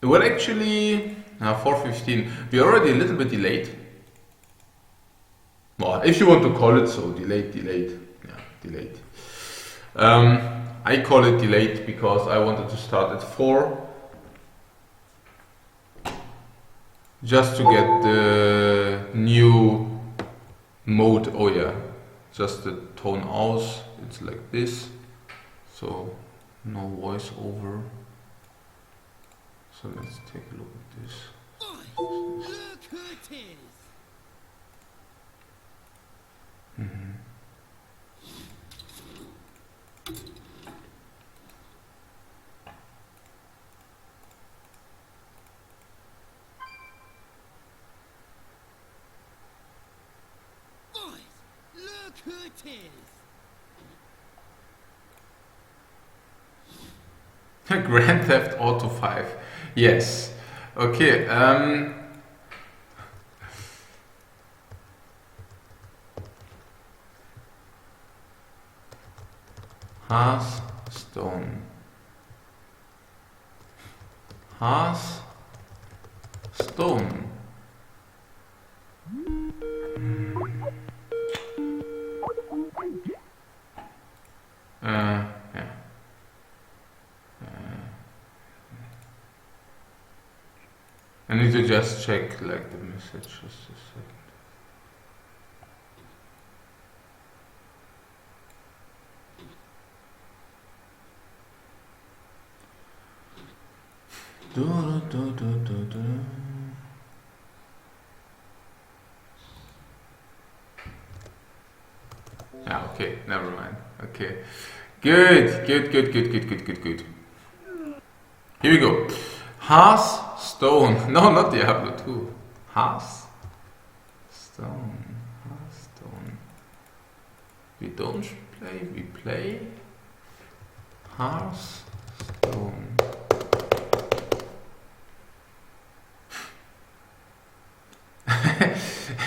Well, actually, 4:15. We're already a little bit delayed. Well, if you want to call it so, delayed. Yeah, delayed. I call it delayed because I wanted to start at 4. Just to get the new mode. Oh yeah, just the tone aus. It's like this. So no voice over. So let's take a look at this. Look who it is! Boys, look who it is! Grand Theft Auto 5. Yes. Okay. Hearthstone. Hearthstone. Yeah. I need to just check like the message just a second. Yeah, okay, never mind. Okay. Good. Here we go. Hearthstone. No, not Diablo 2. Hearthstone. We don't play, we play. Hearthstone.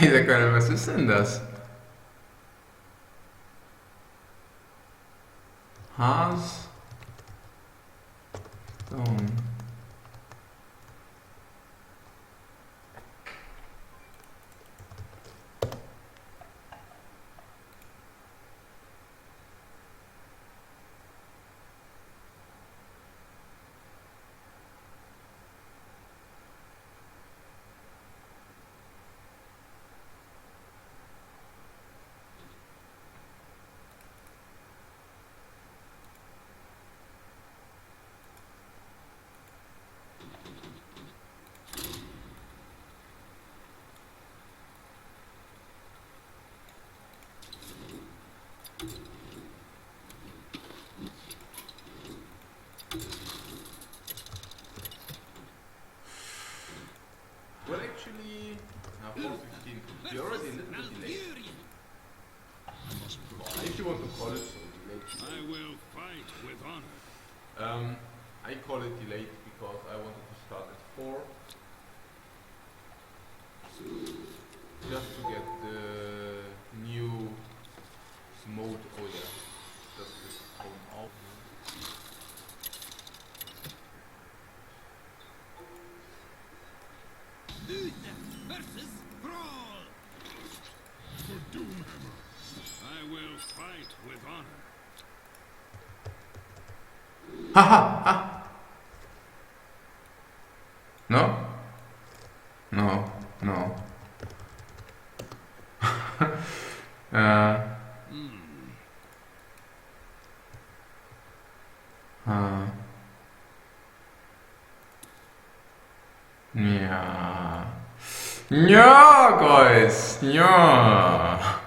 Ich sag gerade, was ist denn das? Hearthstone. Well, actually, 4:15. You're already a little bit delayed. If you want to call it so, delayed. I will fight with honor. I call it delayed because I wanted to start at 4. Just to get the new mode. Oh yeah, just this tone out. Versus Brawl! For Doomhammer. I will fight with honor. Ha. No. Yeah, guys. Yeah.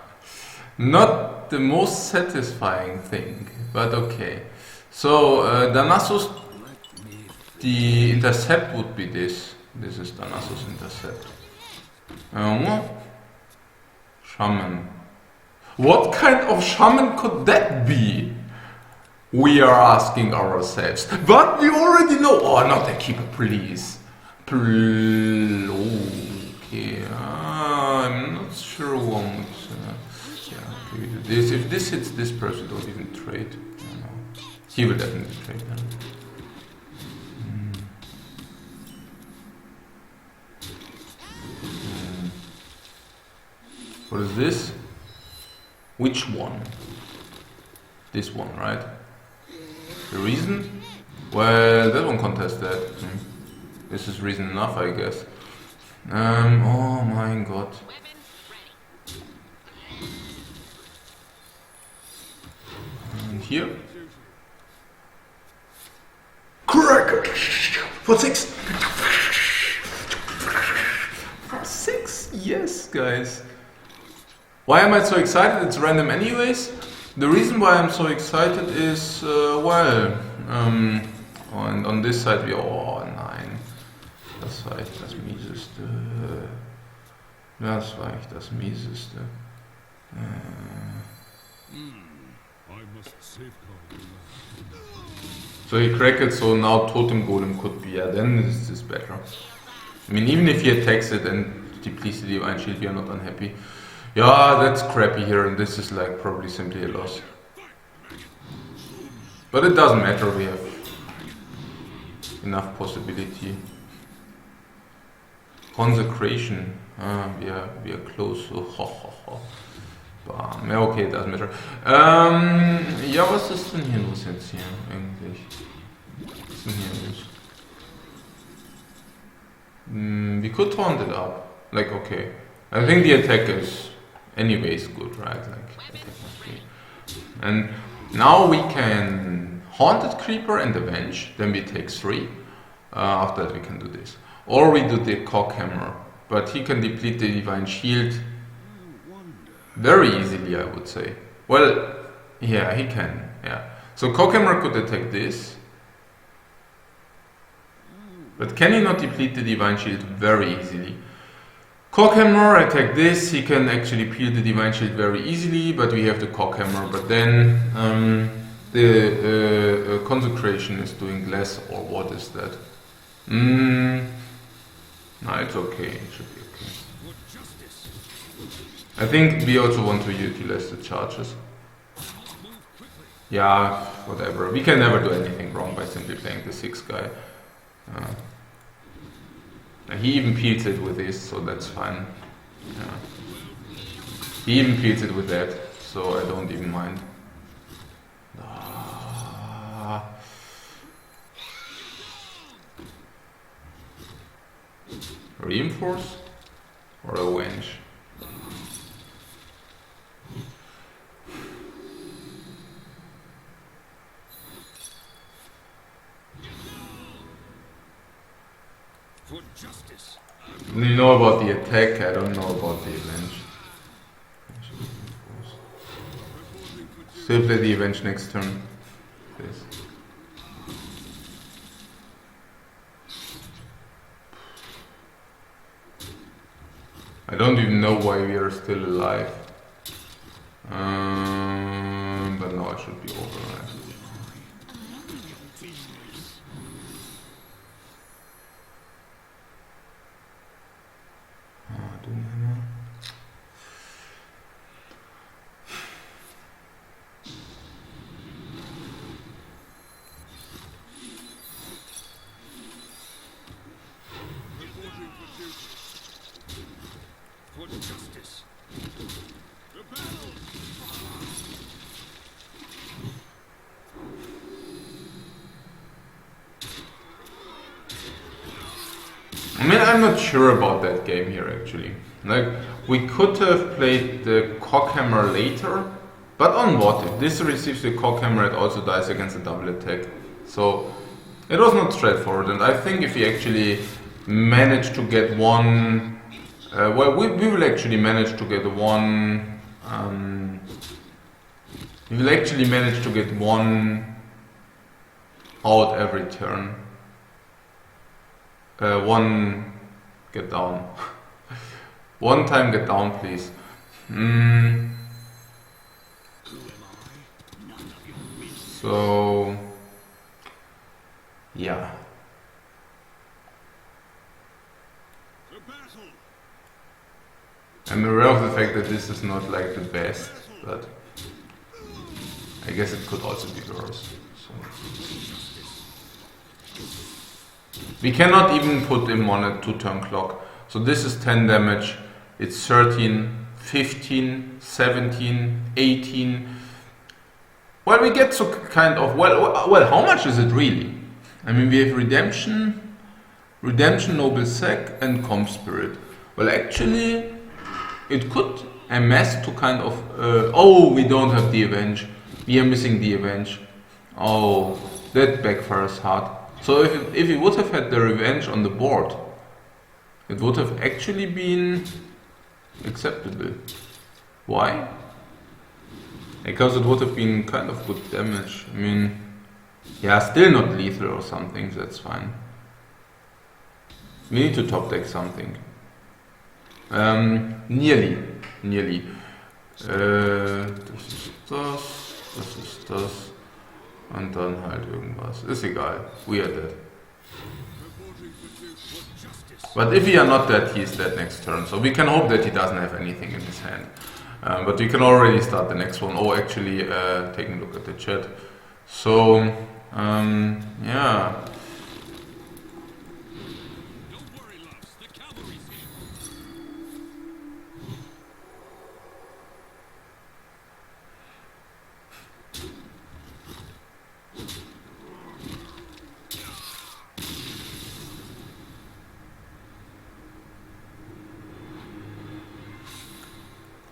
Not the most satisfying thing, but okay. So, Danasus, the intercept would be this. This is Danasus intercept. Shaman. What kind of shaman could that be? We are asking ourselves. But we already know. Oh, not a keeper, please. Okay, I'm not sure one would. Yeah, okay, we do this. If this hits this person, don't even trade. He will definitely trade. What is this? Which one? This one, right? The reason? Well, that one contested. This is reason enough, I guess. Oh my god. And here? Cracker! For 6! For 6? Yes, guys. Why am I so excited? It's random anyways. The reason why I'm so excited is, and on this side we are 9. Das war echt das Mieseste. Das war echt das Mieseste. So he cracked it, so now Totem Golem could be, yeah, then this is better. I mean, even if he attacks it and depletes the Divine Shield, we are not unhappy. Yeah, that's crappy here, and this is like probably simply a loss. But it doesn't matter, we have enough possibility. Consecration, we are close, so Bam. Ja, okay, doesn't matter. Ja, was ist denn hier los jetzt hier eigentlich? Was ist denn hier los? We could taunt it up. Like, okay. I think the attack is anyways good, right? Like, attack must be. And now we can Haunted Creeper and Avenge, then we take 3. After that we can do this. Or we do the Cockhammer, but he can deplete the Divine Shield very easily, I would say. Well, yeah, he can, yeah. So Cockhammer could attack this. But can he not deplete the Divine Shield very easily? Cockhammer, attack this, he can actually peel the Divine Shield very easily, but we have the Cockhammer, but then the Consecration is doing less, or what is that? No, it's okay, it should be okay. I think we also want to utilize the charges. Yeah, whatever. We can never do anything wrong by simply playing the 6 guy. He even peels it with this, so that's fine. Yeah. He even peels it with that, so I don't even mind. Reinforce or Avenge? For justice. You know about the attack, I don't know about the Avenge. Still play the Avenge next turn. Please. I don't even know why we are still alive. But now it should be over, right? For justice. I mean, I'm not sure about that game here actually. Like, we could have played the Cockhammer later, but on what? If this receives the Cockhammer, it also dies against a double attack. So, it was not straightforward, and I think if we actually manage to get one... well, we will actually manage to get one... we will actually manage to get one out every turn. One get down. One time get down, please. So yeah. I'm aware of the fact that this is not like the best, but I guess it could also be worse. So. We cannot even put him on a 2-turn clock. So this is 10 damage, it's 13, 15, 17, 18. Well, we get to kind of, well, how much is it really? I mean, we have Redemption, Noble Sec, and Comp Spirit. Well, actually, it could amass to kind of, oh, we don't have the Avenge. We are missing the Avenge. Oh, that backfires hard. So if we would have had the Revenge on the board, it would have actually been acceptable. Why? Because it would have been kind of good damage. I mean, yeah, still not lethal or something, that's fine. We need to top deck something. Nearly. Das ist das. Und dann halt irgendwas. Ist egal. We are dead. But if we are not dead, he is dead next turn. So we can hope that he doesn't have anything in his hand. But we can already start the next one. Oh, actually, taking a look at the chat. So, yeah.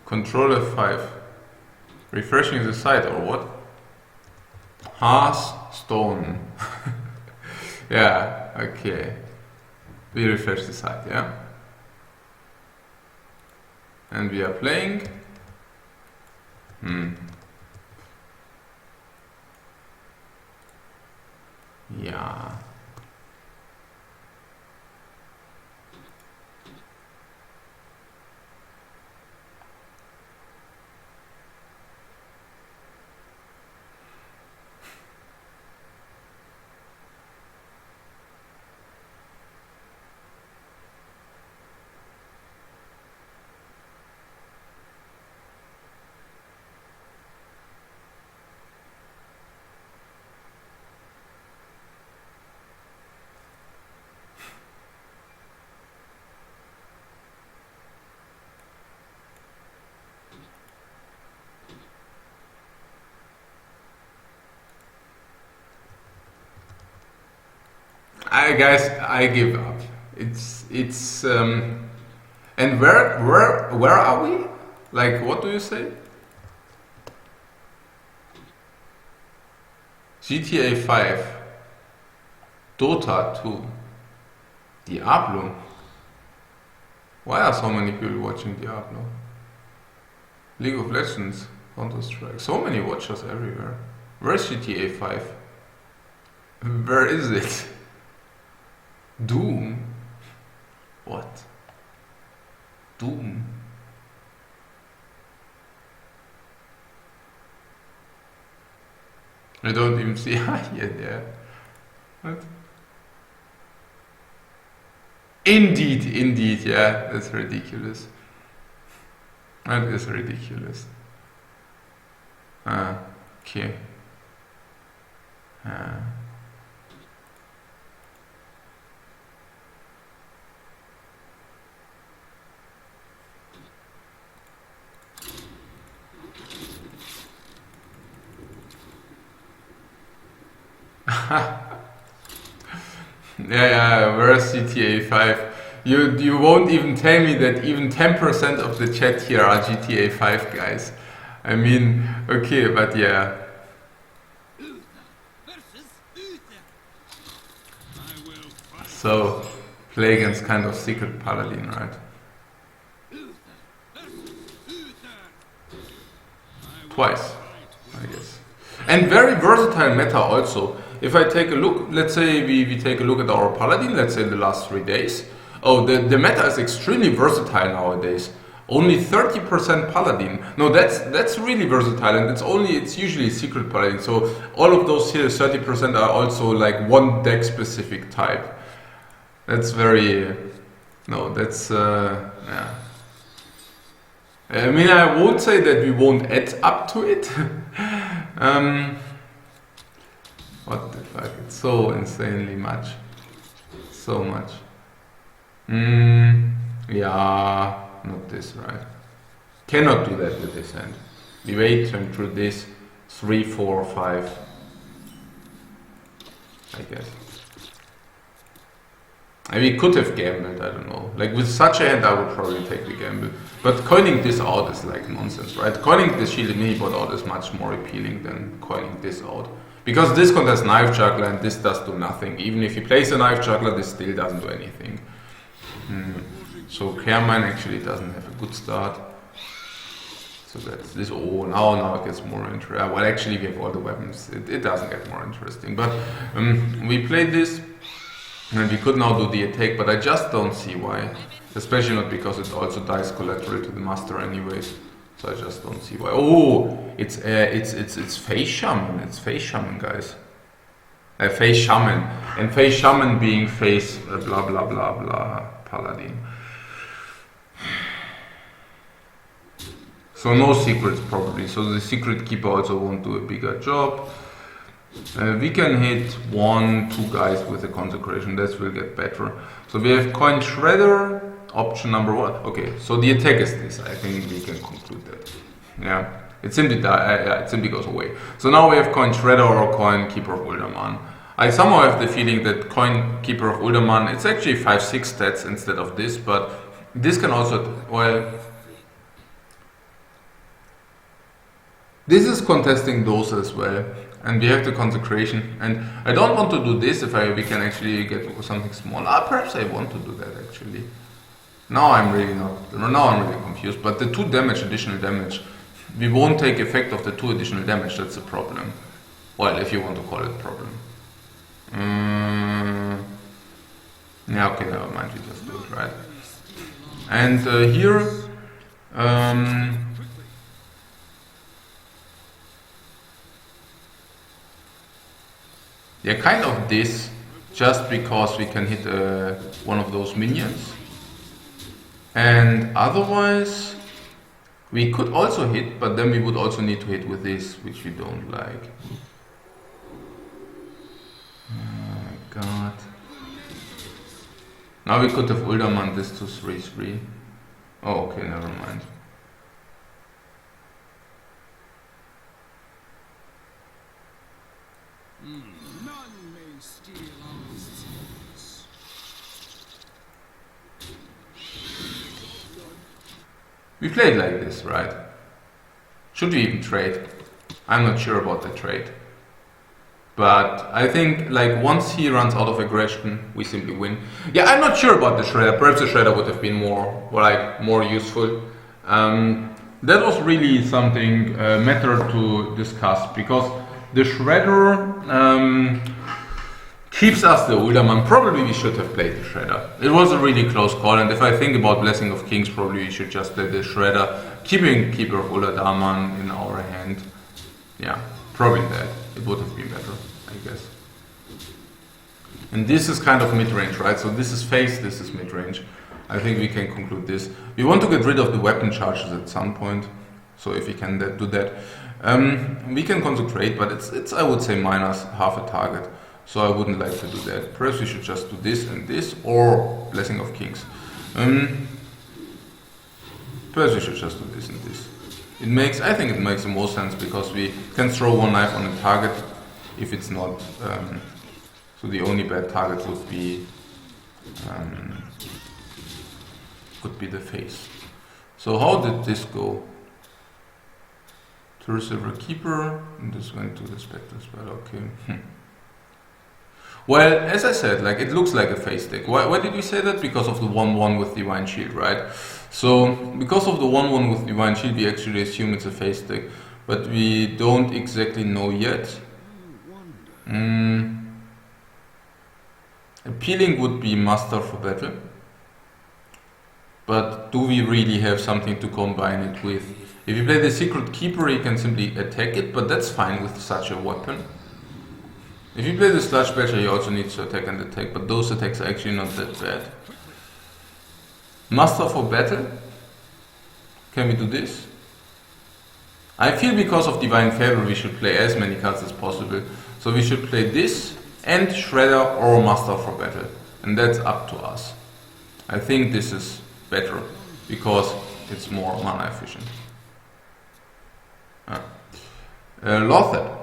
Control F5. Refreshing the site or what? Hearthstone. Yeah, okay. We refresh the site, yeah? And we are playing. Yeah. Guys, I give up. It's and where are we? Like, what do you say? GTA 5, Dota 2, Diablo. Why are so many people watching Diablo? League of Legends, Counter-Strike. So many watchers everywhere. Where's GTA 5? Where is it? Doom? What? Doom? I don't even see yet there. What? Indeed, yeah, that's ridiculous. That is ridiculous. Okay. Yeah, where's GTA 5? You won't even tell me that even 10% of the chat here are GTA 5 guys. I mean, okay, but yeah. So, play against kind of secret Paladin, right? Twice, I guess. And very versatile meta also. If I take a look, let's say we take a look at our Paladin, let's say the last 3 days. Oh, the meta is extremely versatile nowadays. Only 30% Paladin. No, that's really versatile, and it's usually secret Paladin. So all of those here, 30% are also like one deck specific type. That's very, no, that's yeah. I mean, I won't say that we won't add up to it. What the fuck? It's so insanely much. So much. Yeah, not this, right? Cannot do that with this hand. We wait until this 3, 4, 5. I guess. And we could have gambled, I don't know. Like with such a hand I would probably take the gamble. But coiling this out is like nonsense, right? Coiling the shielded mini-board out is much more appealing than coiling this out. Because this contests knife juggler and this does do nothing. Even if he plays a knife juggler, this still doesn't do anything. So Carmine actually doesn't have a good start. So that's this. Oh, now it gets more interesting. Well, actually we have all the weapons. It doesn't get more interesting. But we played this and we could now do the attack, but I just don't see why. Especially not because it also dies collateral to the master anyways. So I just don't see why. Oh, it's Face Shaman. It's Face Shaman, guys. Face Shaman. And Face Shaman being Face blah blah blah blah Paladin. So no secrets probably. So the secret keeper also won't do a bigger job. We can hit 1, 2 guys with a consecration. That will get better. So we have coin shredder. Option number 1. Okay, so the attack is this. I think we can conclude that. Yeah, it simply it simply goes away. So now we have coin shredder or coin keeper of Uldaman. I somehow have the feeling that coin keeper of Uldaman, it's actually 5-6 stats instead of this, but this can also, well, this is contesting those as well, and we have the consecration. And I don't want to do this if we can actually get something small. Perhaps I want to do that actually. Now I'm really confused, but the 2 additional damage, we won't take effect of the 2 additional damage, that's a problem. Well, if you want to call it problem. Yeah, okay, never mind, we just do it, right? And here, yeah, kind of this, just because we can hit one of those minions. And otherwise, we could also hit, but then we would also need to hit with this, which we don't like. Oh my god. Now we could have Uldaman this to 3-3. Oh, okay, never mind. None may steal our secrets. We played like this, right? Should we even trade? I'm not sure about the trade. But I think like once he runs out of aggression, we simply win. Yeah, I'm not sure about the shredder. Perhaps the shredder would have been more useful. That was really something matter to discuss, because the shredder keeps us the Uldaman. Probably we should have played the shredder. It was a really close call, and if I think about Blessing of Kings, probably we should just play the shredder, keeping Keeper of Uldaman in our hand. Yeah, probably that. It would have been better, I guess. And this is kind of mid-range, right? So this is face, this is mid-range. I think we can conclude this. We want to get rid of the weapon charges at some point. So if we can do that. We can consecrate, but it's I would say minus half a target. So I wouldn't like to do that. Perhaps we should just do this and this, or Blessing of Kings. Perhaps we should just do this and this. I think it makes the most sense, because we can throw one knife on a target if it's not. So the only bad target would be could be the face. So how did this go? To Silver Keeper, and this went to the Spectre as well. Okay. Well, as I said, like it looks like a face deck. Why did we say that? Because of the 1/1 with Divine Shield, right? So because of the 1/1 with Divine Shield, we actually assume it's a face deck, but we don't exactly know yet. Appealing would be Master for Battle, but do we really have something to combine it with? If you play the Secret Keeper, you can simply attack it, but that's fine with such a weapon. If you play the Sludge Badger, you also need to attack and attack, but those attacks are actually not that bad. Master for Battle. Can we do this? I feel because of Divine Favor we should play as many cards as possible. So we should play this and Shredder or Master for Battle. And that's up to us. I think this is better, because it's more mana efficient. Lothar.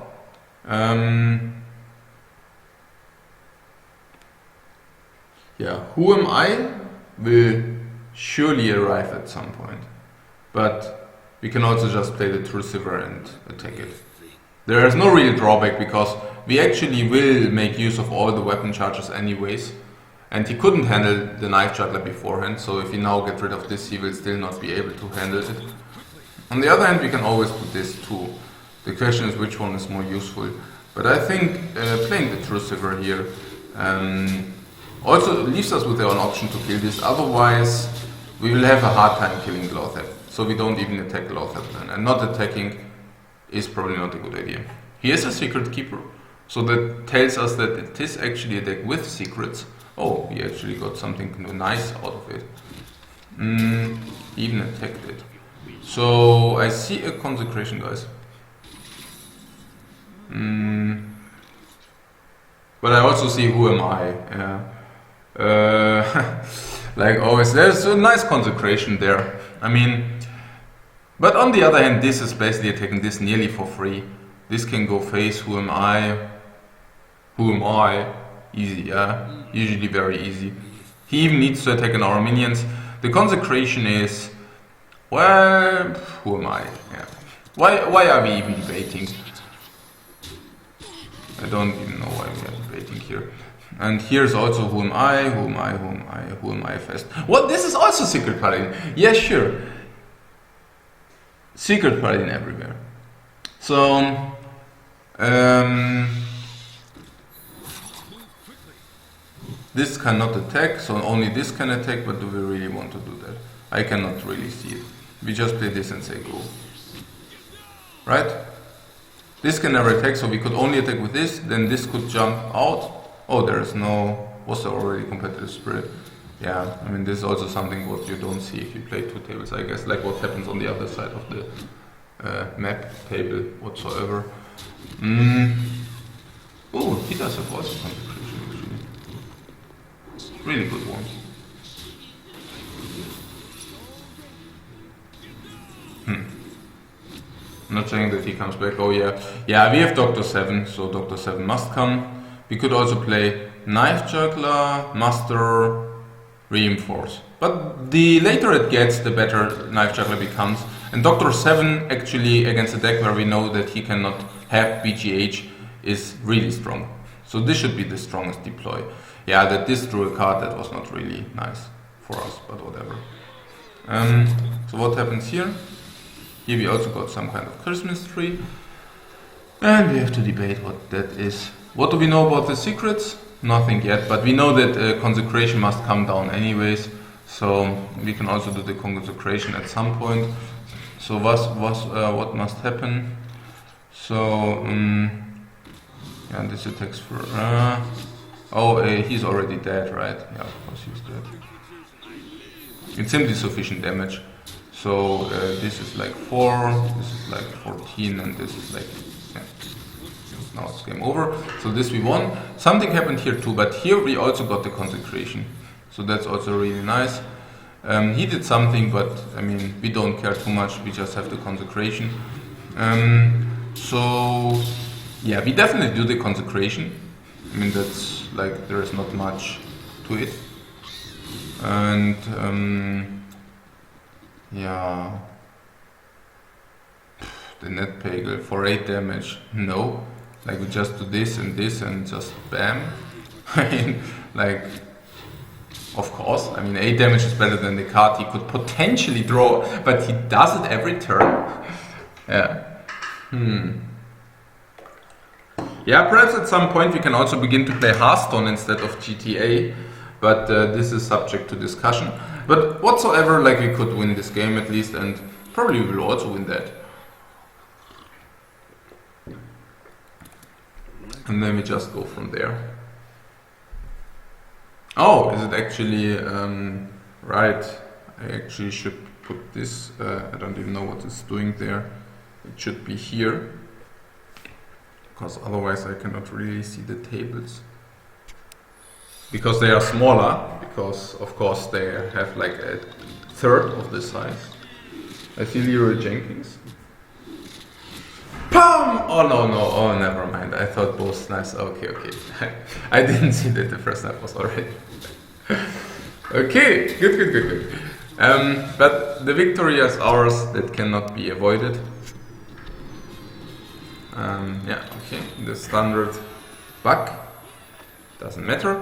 Yeah, who am I will surely arrive at some point, but we can also just play the Trucifer and attack it. There is no real drawback because we actually will make use of all the weapon charges anyways, and he couldn't handle the Knife Juggler beforehand, so if we now get rid of this he will still not be able to handle it. On the other hand, we can always put this too. The question is which one is more useful, but I think playing the Trucifer here also leaves us with an option to kill this, otherwise we will have a hard time killing Lothar. So we don't even attack Lothar then, and not attacking is probably not a good idea. He is a secret keeper, so that tells us that it is actually a deck with secrets. Oh, we actually got something nice out of it. He even attacked it. So I see a consecration, guys. But I also see who am I. Like always, there's a nice consecration there. I mean, but on the other hand, this is basically attacking this nearly for free. This can go face. Who am I? Who am I? Easy, yeah. Usually very easy. He even needs to attack on our minions. The consecration is, well, who am I? Yeah. Why are we even debating? I don't even know why we are debating here. And here's also who am I? Who am I? Who am I? Who am I fest? What? This is also Secret Paladin. Yeah, sure. Secret Paladin everywhere. So, this cannot attack, so only this can attack, but do we really want to do that? I cannot really see it. We just play this and say go. Right? This can never attack, so we could only attack with this, then this could jump out. Oh, there is no... was there already competitive spirit? Yeah, I mean this is also something what you don't see if you play two tables, I guess, like what happens on the other side of the map table whatsoever. Oh, he does have also consecration actually. Really good one. I'm not saying that he comes back. Oh yeah. Yeah, we have Dr. 7, so Dr. 7 must come. We could also play Knife Juggler, Muster, Reinforce. But the later it gets, the better Knife Juggler becomes. And Dr. 7 actually against a deck where we know that he cannot have BGH is really strong. So this should be the strongest deploy. Yeah, that this drew a card that was not really nice for us, but whatever. So what happens here? Here we also got some kind of Christmas tree. And we have to debate what that is. What do we know about the secrets? Nothing yet, but we know that consecration must come down anyways. So we can also do the consecration at some point. So what must happen? So, yeah, this attacks for... he's already dead, right? Yeah, of course he's dead. It's simply sufficient damage. So this is like 4, this is like 14, and this is like, yeah. Now it's game over. So this we won. Something happened here too, but here we also got the consecration. So that's also really nice. He did something, but I mean, we don't care too much, we just have the consecration. So, yeah, we definitely do the consecration. I mean, that's like, there is not much to it. And, yeah, the net pagel for 8 damage, no. Like we just do this and just bam. I mean, like, of course, I mean 8 damage is better than the card he could potentially draw, but he does it every turn. Yeah. Yeah, perhaps at some point we can also begin to play Hearthstone instead of GTA, but this is subject to discussion. But whatsoever, like we could win this game at least, and probably we will also win that. And then we just go from there. Oh, is it actually, right, I actually should put this, I don't even know what it's doing there. It should be here, because otherwise I cannot really see the tables. Because they are smaller, because of course they have like a third of the size. I see Leroy Jenkins. Pam! Oh no, oh never mind. I thought both snipes. Okay. I didn't see that the first snipe was already. Okay, good. But the victory is ours, that cannot be avoided. Yeah, okay, the standard bug doesn't matter.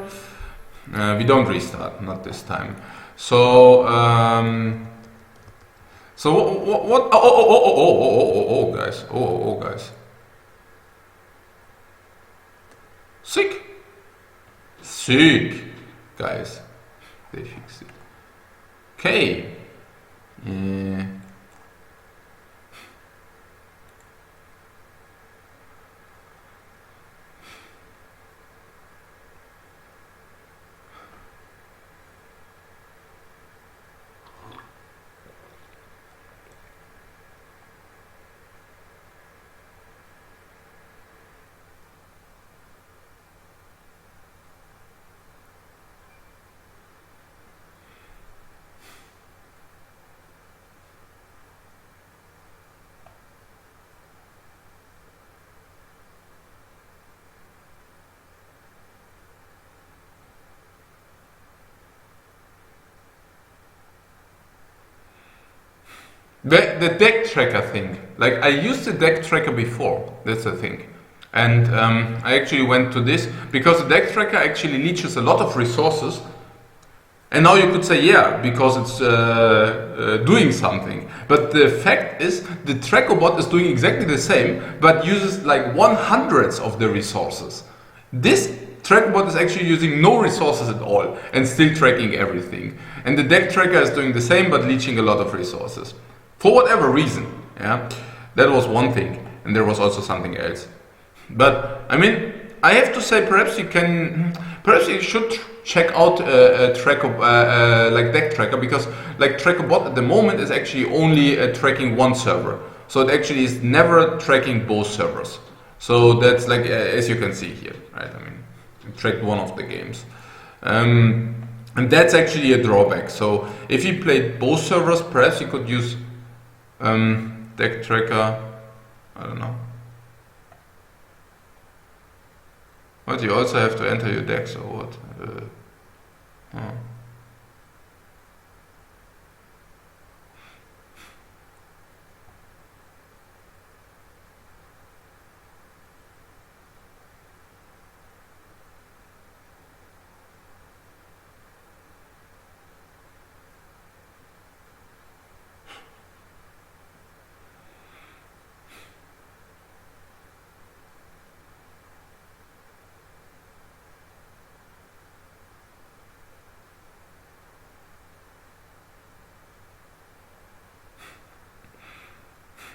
We don't restart, not this time. So, what? Oh, guys! Oh, guys! Sick, guys! They fixed it. Okay. Yeah. The deck tracker thing. Like, I used the deck tracker before, that's the thing. And I actually went to this because the deck tracker actually leeches a lot of resources. And now you could say, yeah, because it's doing something. But the fact is, the tracker bot is doing exactly the same, but uses like 1/100th of the resources. This tracker bot is actually using no resources at all and still tracking everything. And the deck tracker is doing the same, but leeching a lot of resources. For whatever reason, yeah, that was one thing, and there was also something else. But I mean, I have to say, perhaps you should check out a tracker like deck tracker, because like tracker bot at the moment is actually only tracking one server, so it actually is never tracking both servers. So that's like as you can see here, right? I mean, it tracked one of the games. And that's actually a drawback. So if you played both servers, perhaps you could use deck tracker, I don't know. But you also have to enter your decks or what?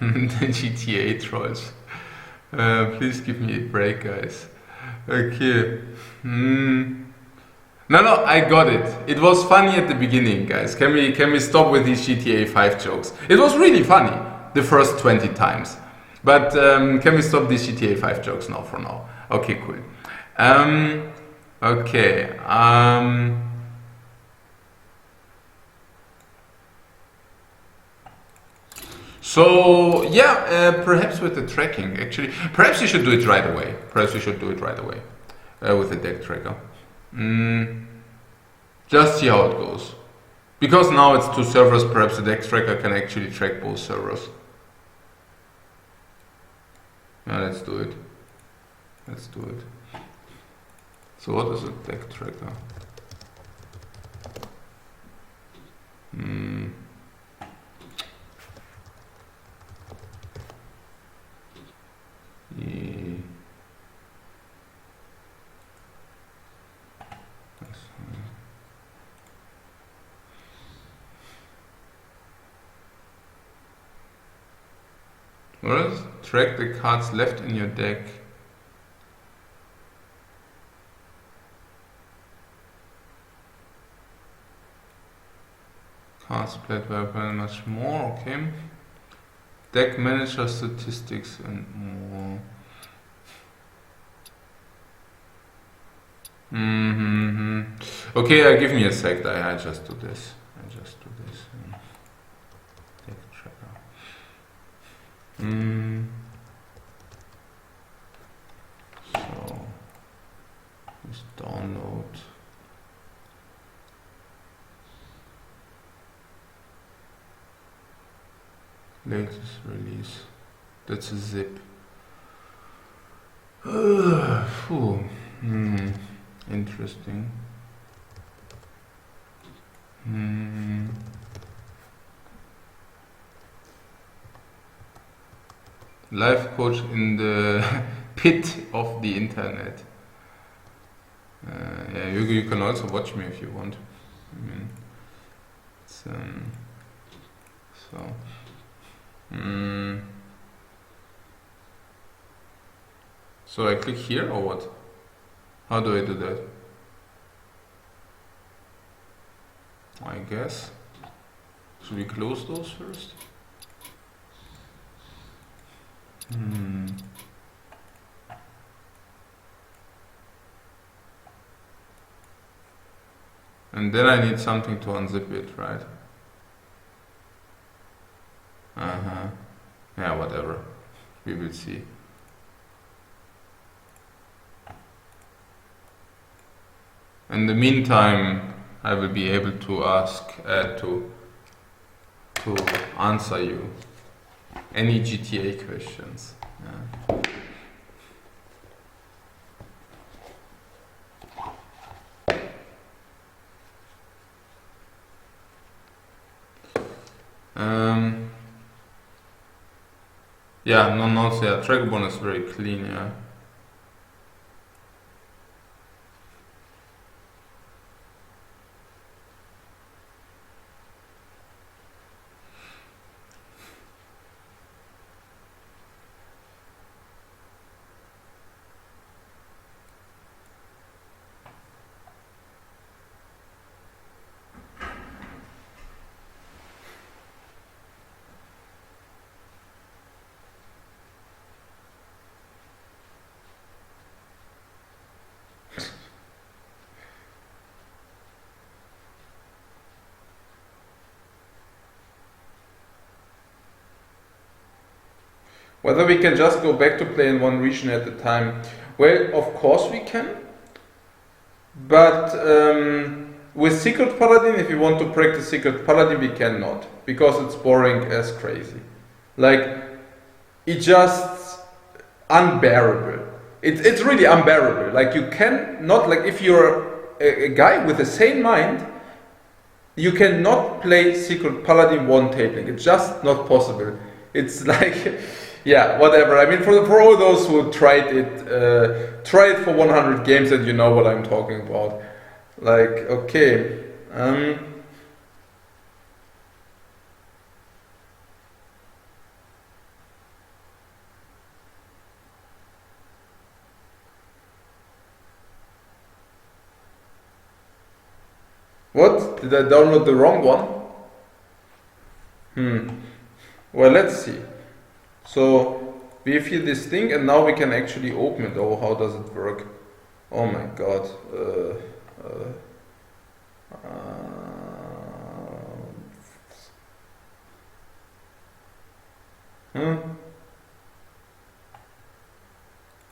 The GTA trolls. Please give me a break, guys. Okay. No, I got it. It was funny at the beginning, guys. Can we stop with these GTA 5 jokes? It was really funny the first 20 times. But can we stop these GTA 5 jokes now for now? Okay, cool. Okay. So yeah, perhaps with the tracking, actually, perhaps you should do it right away. With the deck tracker. Just see how it goes. Because now it's 2 servers, perhaps the deck tracker can actually track both servers. Yeah, let's do it. So what is a deck tracker? Yeah. What is track the cards left in your deck? Cards played by very much more, okay. Deck manager statistics and more. Okay, give me a sec. I just do this. Deck tracker. So let's download. Latest release. That's a zip. Interesting. Lifecoach in the pit of the internet. Yeah, you can also watch me if you want. I mean, it's, so. So I click here or what? How do I do that? I guess. Should we close those first? And then I need something to unzip it, right? Yeah, whatever. We will see. In the meantime, I will be able to ask to answer you any GTA questions. Yeah. Yeah, yeah, trackbone is very clean, yeah. Whether we can just go back to play in one region at a time. Well, of course we can. But with Secret Paladin, if you want to practice Secret Paladin, we cannot. Because it's boring as crazy. Like, it's just unbearable. It's really unbearable. Like, you cannot, like, if you're a guy with a sane mind, you cannot play Secret Paladin one tabling. It's just not possible. It's like... Yeah, whatever. I mean, for all those who tried it, try it for 100 games and you know what I'm talking about. Like, okay. What? Did I download the wrong one? Well, let's see. So we have here this thing and now we can actually open it. Oh, how does it work? Oh my god.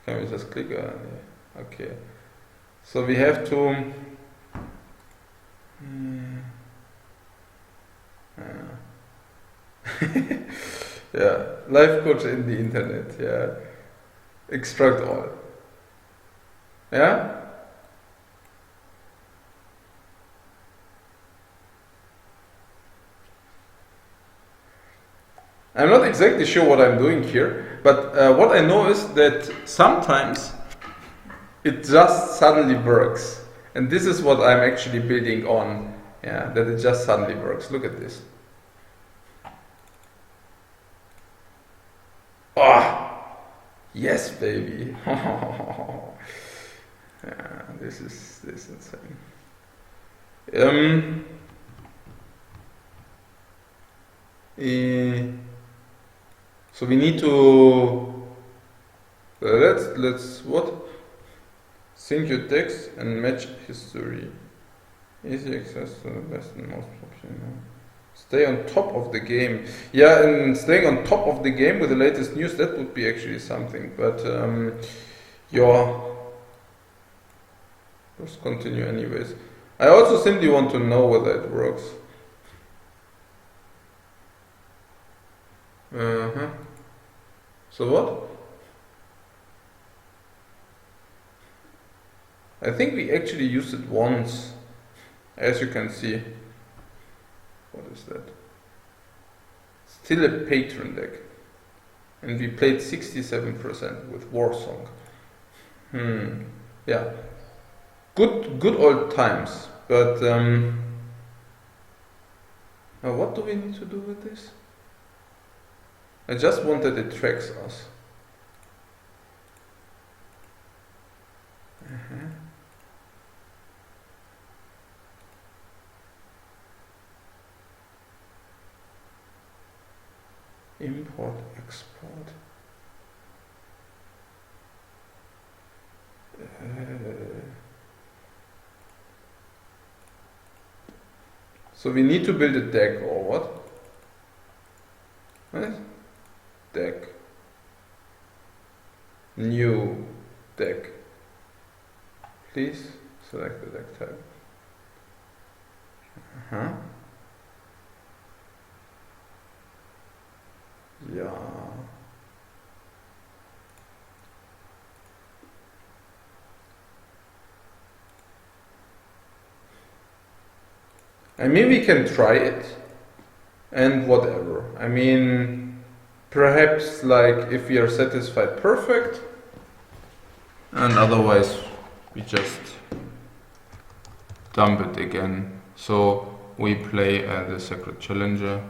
Can we just click on it? Okay. So we have to... Yeah, Lifecoach in the internet, yeah. Extract all. Yeah? I'm not exactly sure what I'm doing here, but what I know is that sometimes it just suddenly works. And this is what I'm actually building on, yeah, that it just suddenly works. Look at this. Oh, yes, baby. Yeah, this is insane. So we need to let's what? Sync your text and match history. Easy access to the best and most popular. Stay on top of the game. Yeah, and staying on top of the game with the latest news, that would be actually something. But yeah, let's continue anyways. I also simply want to know whether it works. Uh-huh. So what? I think we actually used it once, as you can see. What is that? Still a patron deck. And we played 67% with Warsong. Yeah. Good old times. But what do we need to do with this? I just want that it tracks us. Import, export. So we need to build a deck or what? What? Deck. New deck. Please select the deck type. Yeah. I mean, we can try it and whatever. I mean, perhaps like if we are satisfied, perfect, and otherwise we just dump it again. So we play the Sacred Challenger.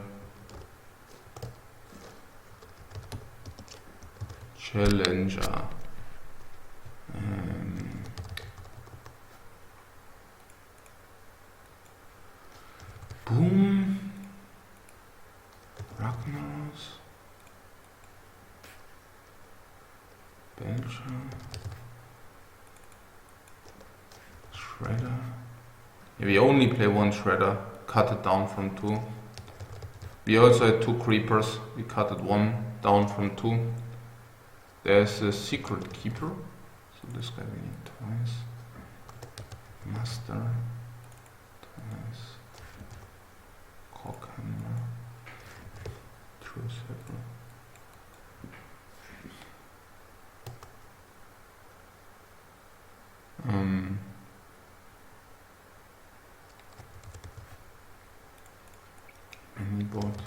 Boom. Ragnaros. Belcher. Shredder. Yeah, we only play one Shredder. Cut it down from 2. We also had 2 Creepers. We cut it 1 down from 2. There's a Secret Keeper. So this guy we need twice. Master. Twice. Cockhammer. True Sapper. Minibot.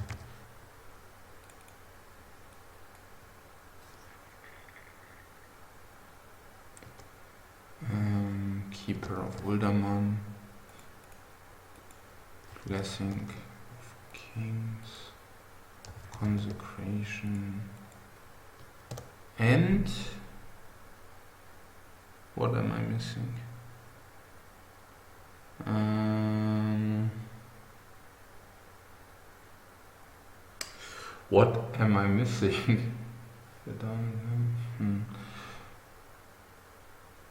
Keeper of Uldaman. Blessing of Kings. Consecration. And what am I missing? What am I missing?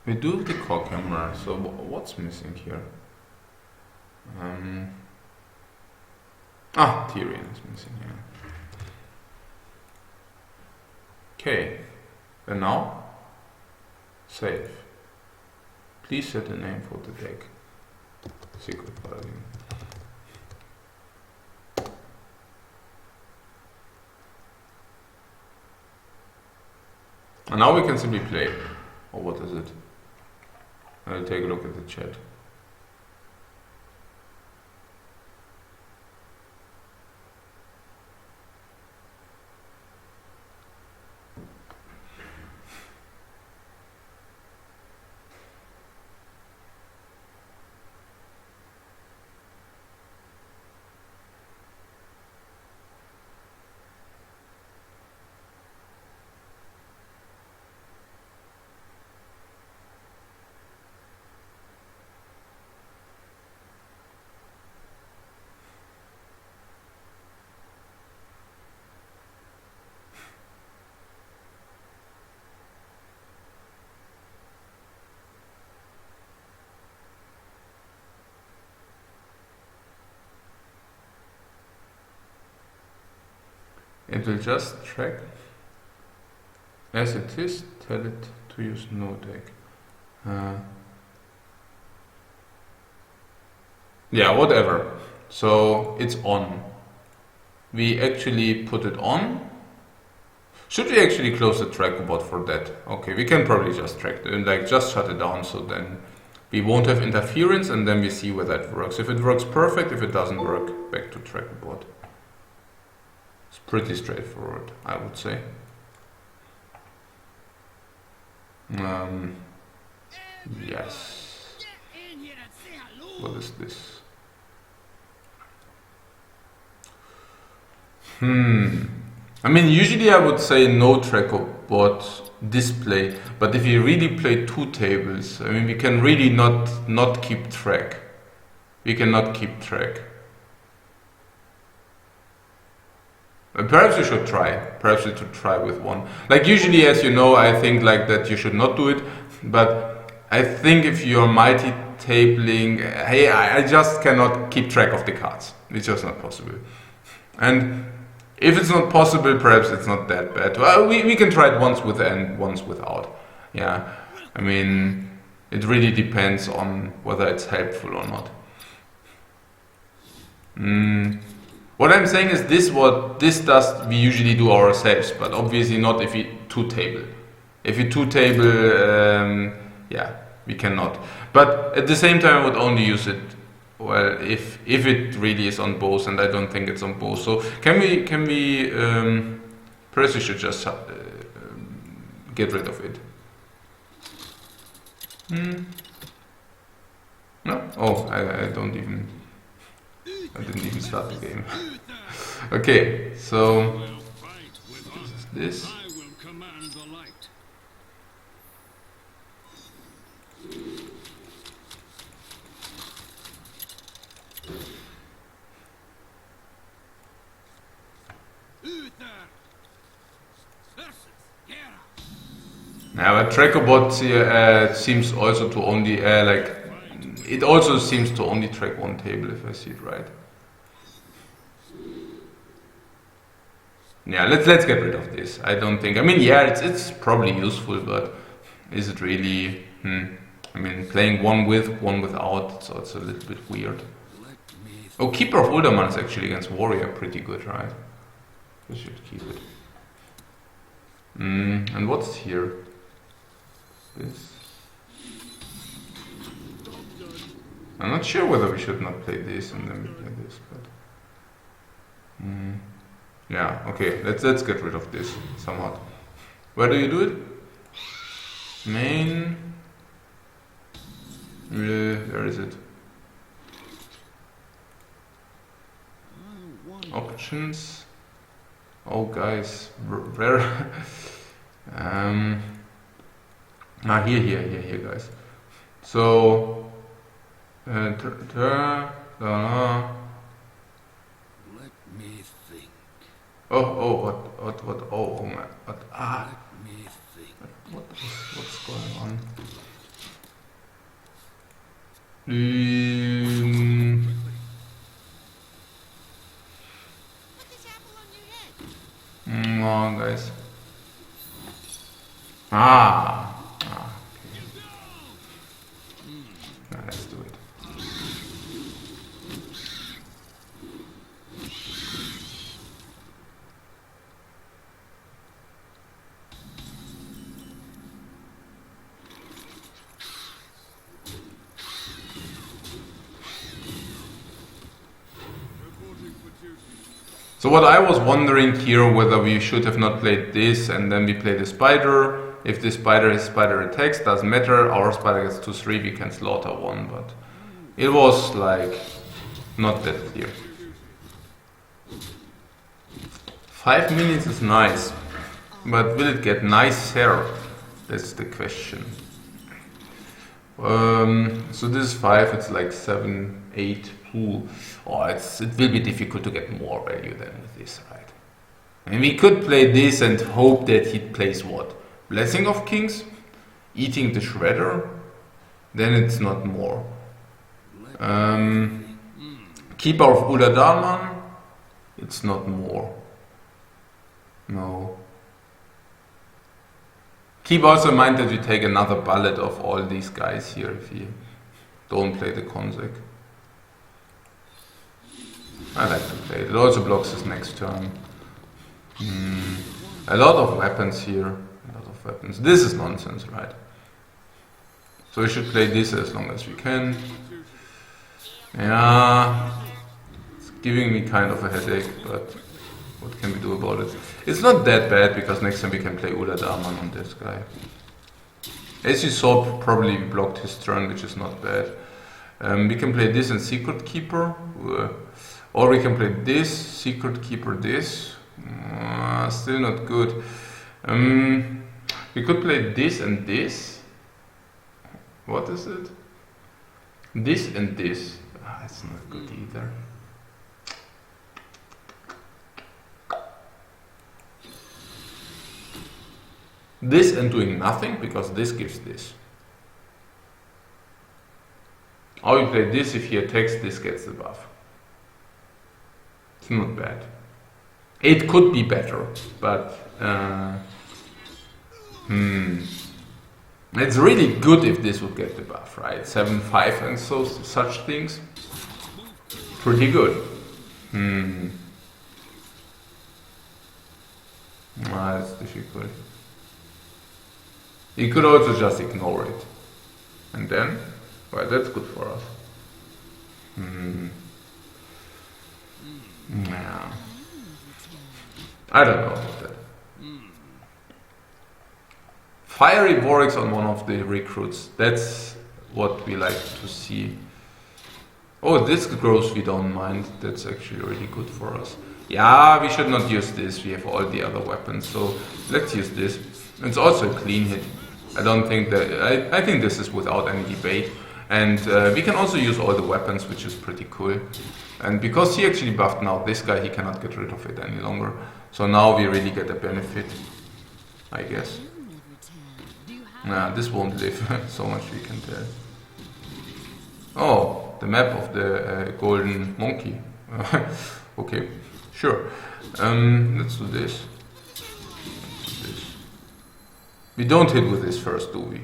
We do have the core camera, so what's missing here? Tyrion is missing here. Okay, and now save. Please set a name for the deck. Secret Paladin. And now we can simply play. Or what is it? I'll take a look at the chat. It will just track as it is, tell it to use no deck. Yeah, whatever. So it's on. We actually put it on. Should we actually close the tracker bot for that? Okay, we can probably just just shut it down, so then we won't have interference, and then we see whether it works. If it works, perfect. If it doesn't work, back to tracker bot. It's pretty straightforward, I would say. Yes. What is this? I mean, usually I would say no tracker bot display, but if you really play two tables, I mean, we can really not keep track. We cannot keep track. Perhaps you should try. Perhaps you should try with one. Like usually, as you know, I think like that you should not do it. But I think if you're multi-tabling, hey, I just cannot keep track of the cards. It's just not possible. And if it's not possible, perhaps it's not that bad. Well, we can try it once with and once without. Yeah, I mean, it really depends on whether it's helpful or not. What I'm saying is this does we usually do ourselves, but obviously not if we two table. If you two table, yeah, we cannot. But at the same time, I would only use it, well, if it really is on both, and I don't think it's on both. So can we perhaps we should just get rid of it. No? Oh, I didn't even start the game. Okay, so this is this. Now, a tracker bot seems also to only it also seems to only track one table, if I see it right. Yeah, let's get rid of this. I don't think. I mean, yeah, it's probably useful, but is it really? I mean, playing one with, one without, so it's a little bit weird. Oh, Keeper of Uldaman is actually against Warrior pretty good, right? We should keep it. And what's here? This. I'm not sure whether we should not play this and then we play this, but yeah, okay, let's get rid of this somewhat. Where do you do it? Main. Where is it? Options. Oh, guys, where? Here, guys. So. Let me think. What? Oh my! What? Let me think. What's going on? Come on, guys. Okay. Let's do it. So what I was wondering here, whether we should have not played this and then we play the spider. If the spider has spider attacks, doesn't matter. Our spider gets 2/3, we can slaughter one, but it was like not that clear. 5 minutes is nice, but will it get nicer? That's the question. So this is 5, it's like 7, 8. Oh, it will be difficult to get more value than with this, right? And we could play this and hope that he plays what? Blessing of Kings? Eating the Shredder? Then it's not more. Keeper of Uldaman? It's not more. No. Keep also in mind that we take another bullet of all these guys here if we don't play the Consec. I like to play it. It also blocks his next turn. A lot of weapons here. A lot of weapons. This is nonsense, right? So we should play this as long as we can. Yeah. It's giving me kind of a headache, but what can we do about it? It's not that bad because next time we can play Ula Daman on this guy. As you saw, probably we blocked his turn, which is not bad. We can play this and Secret Keeper. Or we can play this, Secret Keeper this. Still not good. We could play this and this. What is it? This and this. It's not good either. This and doing nothing because this gives this. Or we play this, if he attacks, this gets the buff. It's not bad. It could be better, but it's really good if this would get the buff, right? 7-5 and such things. Pretty good. It's difficult. You could also just ignore it. And then, well, that's good for us. Yeah. I don't know about that. Fiery Warwicks on one of the recruits. That's what we like to see. Oh, this grows we don't mind. That's actually really good for us. Yeah, we should not use this. We have all the other weapons. So let's use this. It's also a clean hit. I don't think that... I think this is without any debate. And we can also use all the weapons, which is pretty cool. And because he actually buffed now this guy, he cannot get rid of it any longer. So now we really get a benefit, I guess. Nah, this won't live. So much we can tell. Oh, the map of the golden monkey. Okay, sure. Let's do this. We don't hit with this first, do we?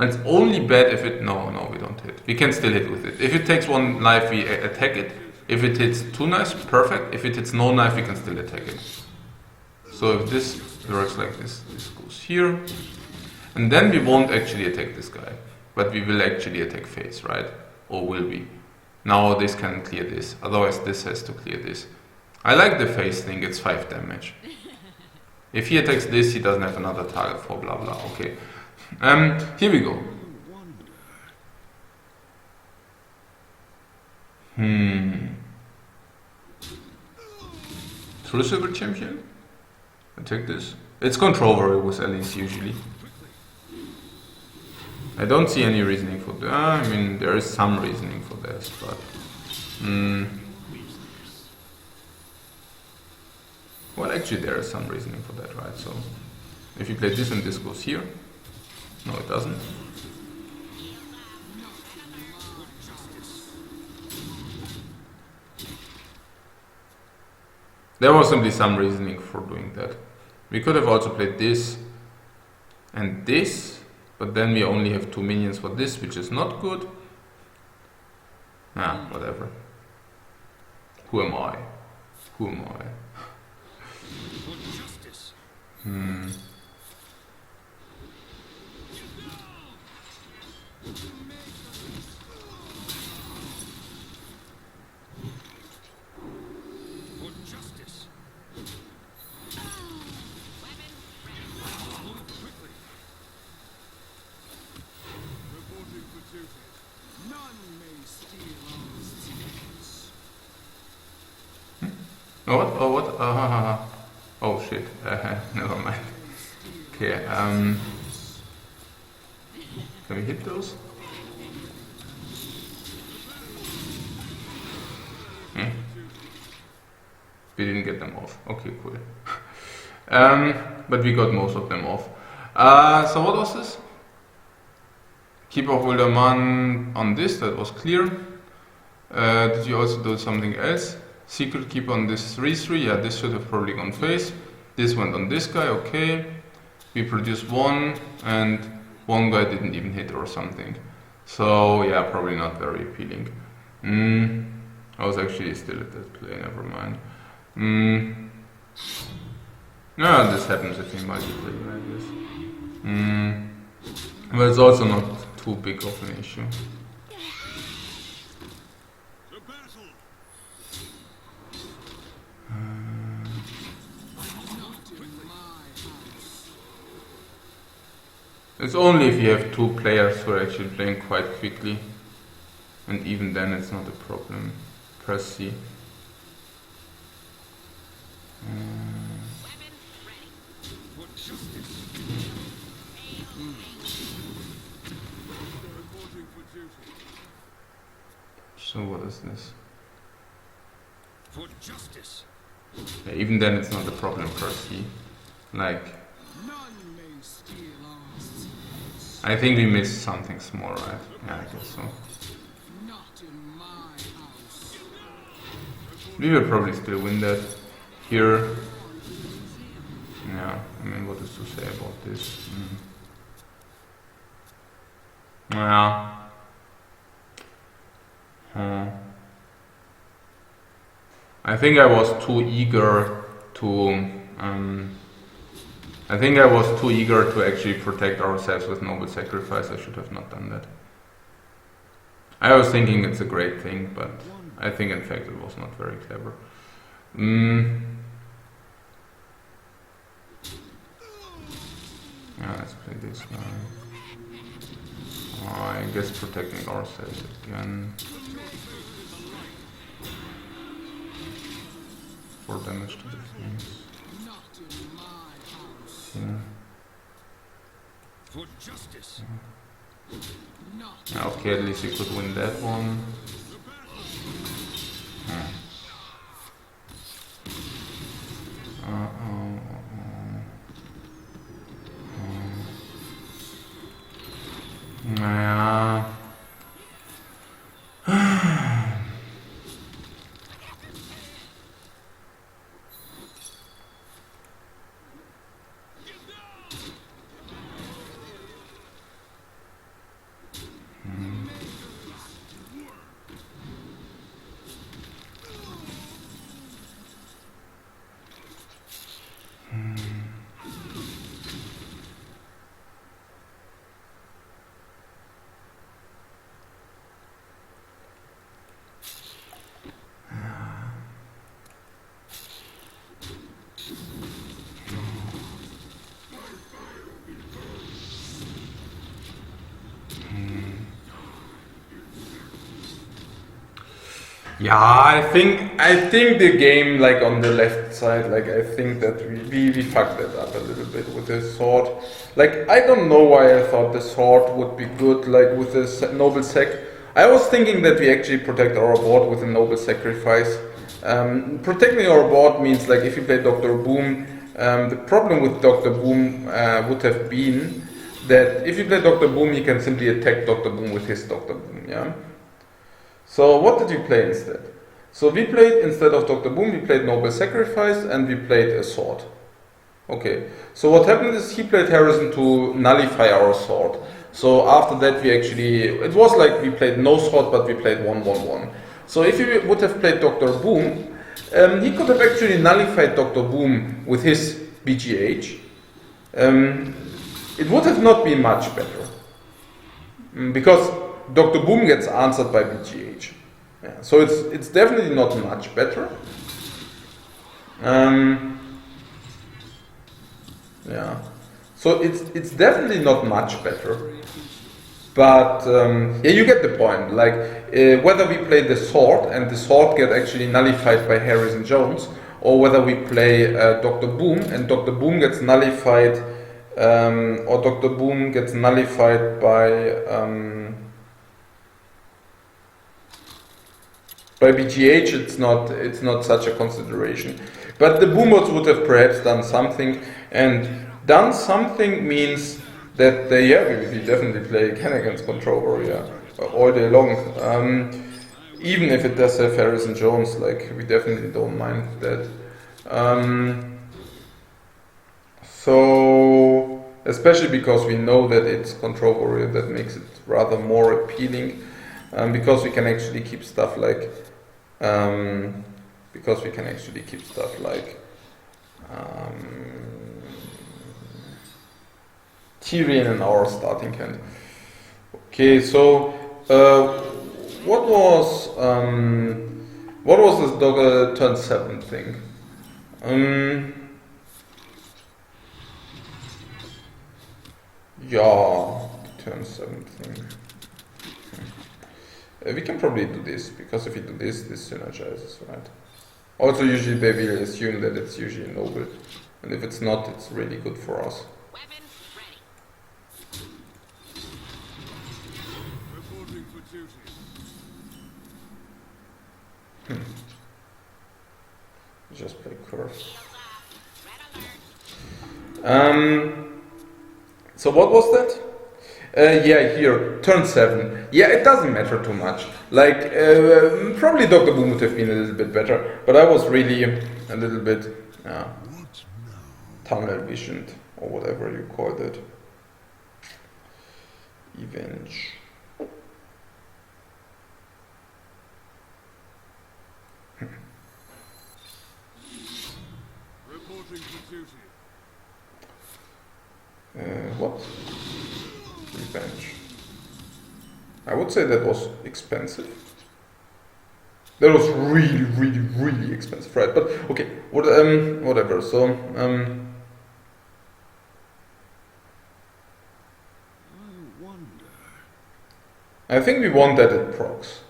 It's only bad if it... No, we don't hit. We can still hit with it. If it takes one knife, we attack it. If it hits two knives, perfect. If it hits no knife, we can still attack it. So if this works like this, this goes here. And then we won't actually attack this guy. But we will actually attack face, right? Or will we? Now this can clear this. Otherwise this has to clear this. I like the face thing, it's 5 damage. If he attacks this, he doesn't have another target for blah blah. Okay. Here we go. Crucible Champion? I take this. It's controversial with Elise usually. I don't see any reasoning for that. I mean, there is some reasoning for this, but... Well, actually there is some reasoning for that, right? So, if you play this and this goes here. No, it doesn't. There was simply some reasoning for doing that. We could have also played this and this, but then we only have 2 minions for this, which is not good. Whatever. Who am I? Who am I? What? Oh shit. Never mind. Okay, can we hit those? We didn't get them off. Okay, cool. But we got most of them off. So what was this? Keeper of Wilderman on this, that was clear. Did you also do something else? Secret keep on this 3-3, yeah, this should have probably gone face. This went on this guy, okay. We produced one, and one guy didn't even hit or something. So, yeah, probably not very appealing. I was actually still at that play, never mind. No, this happens if you multiplayer, I guess. But it's also not too big of an issue. It's only if you have 2 players who are actually playing quite quickly, and even then it's not a problem. Press C. So what is this? For justice. Yeah, even then it's not a problem. Press C. Like, I think we missed something small, right? Yeah, I guess so. We will probably still win that here. Yeah, I mean, what is to say about this? Yeah. I think I was too eager to. I think I was too eager to actually protect ourselves with noble sacrifice. I should have not done that. I was thinking it's a great thing, but I think in fact it was not very clever. Yeah, let's play this guy. Oh, I guess protecting ourselves again. 4 damage to the things. Yeah. For justice. Yeah, okay, at least we could win that one. Yeah. Yeah, I think the game, like on the left side, like I think that we fucked it up a little bit with the sword. Like, I don't know why I thought the sword would be good, like with the noble sac. I was thinking that we actually protect our board with a noble sacrifice. Protecting our board means, like, if you play Dr. Boom, the problem with Dr. Boom would have been that if you play Dr. Boom, you can simply attack Dr. Boom with his Dr. Boom, yeah? So what did we play instead? So we played, instead of Dr. Boom, we played Noble Sacrifice and we played a sword. Okay, so what happened is he played Harrison to nullify our sword. So after that we actually, it was like we played no sword but we played 1-1-1. So if we would have played Dr. Boom, he could have actually nullified Dr. Boom with his BGH. It would have not been much better. Because Dr. Boom gets answered by BGH. Yeah, so it's definitely not much better. Yeah. So it's definitely not much better. But yeah, you get the point. Like whether we play the sword and the sword get actually nullified by Harrison Jones, or whether we play Dr. Boom and Dr. Boom gets nullified, or Dr. Boom gets nullified by BGH, it's not such a consideration. But the boomers would have perhaps done something, and done something means that we definitely play again against Control Warrior all day long. Even if it does have Harris and Jones, like, we definitely don't mind that. So, especially because we know that it's control warrior, that makes it rather more appealing, because we can actually keep stuff like, Tyrion in our starting hand. Okay, so what was this dog turn 7 thing? Yeah, turn 7 thing. We can probably do this, because if we do this, this synergizes, right? Also, usually they will assume that it's usually noble, and if it's not, it's really good for us. Weapons ready. Reporting for duty. Just play curve. Red alert. So what was that? Yeah, here, turn 7. Yeah, it doesn't matter too much. Like, probably Dr. Boom would have been a little bit better, but I was really a little bit tunnel visioned, or whatever you called it. Evenge. Reporting for duty. What? Revenge. I would say that was expensive. That was really, really, really expensive, right? But okay, whatever. So, I wonder. I think we want that it procs.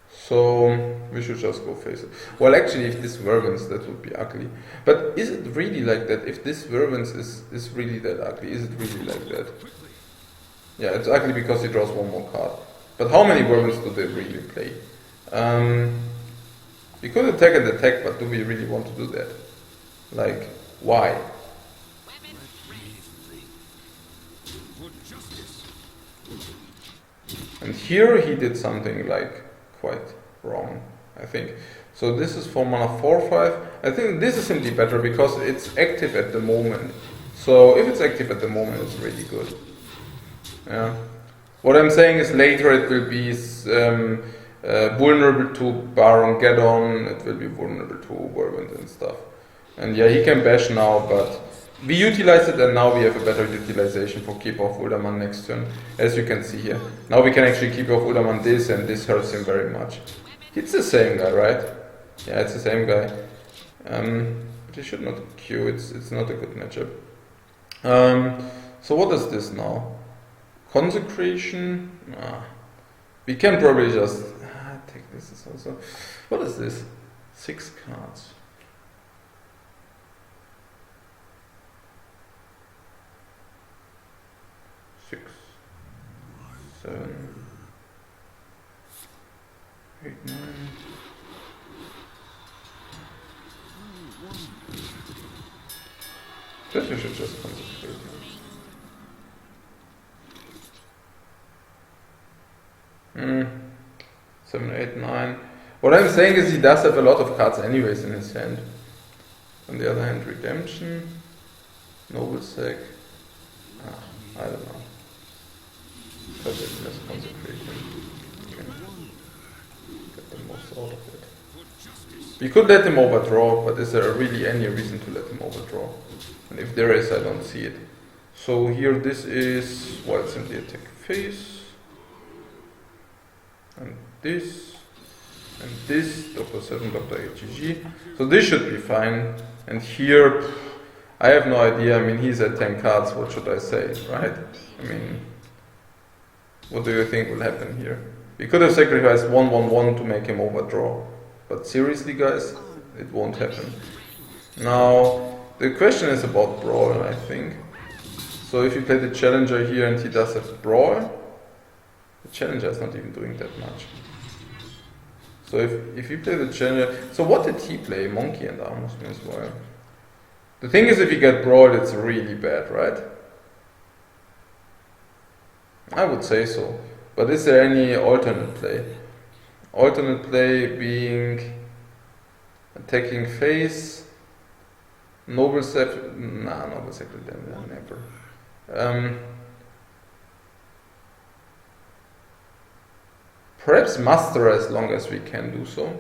So we should just go face it. Well, actually, if this Vervins, that would be ugly. But is it really like that? If this Vervins is really that ugly, is it really like that? Yeah, it's ugly because he draws one more card. But how many Vervins do they really play? We could attack and attack, but do we really want to do that? Like, why? Weapons ready. For justice. And here he did something like quite wrong, I think. So this is for mana 4/5. I think this is simply better because it's active at the moment. So if it's active at the moment, it's really good. Yeah. What I'm saying is later it will be vulnerable to Baron Geddon, it will be vulnerable to Whirlwind and stuff. And yeah, he can bash now, but we utilize it and now we have a better utilization for Keeper of Uldaman next turn, as you can see here. Now we can actually Keeper of Uldaman this, and this hurts him very much. It's the same guy, right? Yeah, it's the same guy. But he should not queue, it's not a good matchup. So what is this now? Consecration? We can probably just take this also. What is this? 6 cards. 6, 7, 8, 9. Guess we should just concentrate. 7, 8, 9. What I'm saying is he does have a lot of cards anyways in his hand. On the other hand, Redemption, Noble Sack. I don't know. Let's consecrate him. Okay. Get the most out of it. We could let him overdraw, but is there really any reason to let him overdraw? And if there is, I don't see it. So here this is, well, simply attack phase. And this. And this, Dr. 7, Dr. HGG. So this should be fine. And here, I have no idea. I mean, he's at 10 cards. What should I say, right? I mean, what do you think will happen here? We could have sacrificed 1/1/1 to make him overdraw. But seriously, guys, it won't happen. Now, the question is about Brawl, I think. So if you play the Challenger here and he does have Brawl, the Challenger is not even doing that much. So if you play the Challenger... So what did he play? Monkey and Armor Smith as well. The thing is, if you get Brawl, it's really bad, right? I would say so. But is there any alternate play? Alternate play being attacking phase. Noble Sacred never. Perhaps Master as long as we can do so.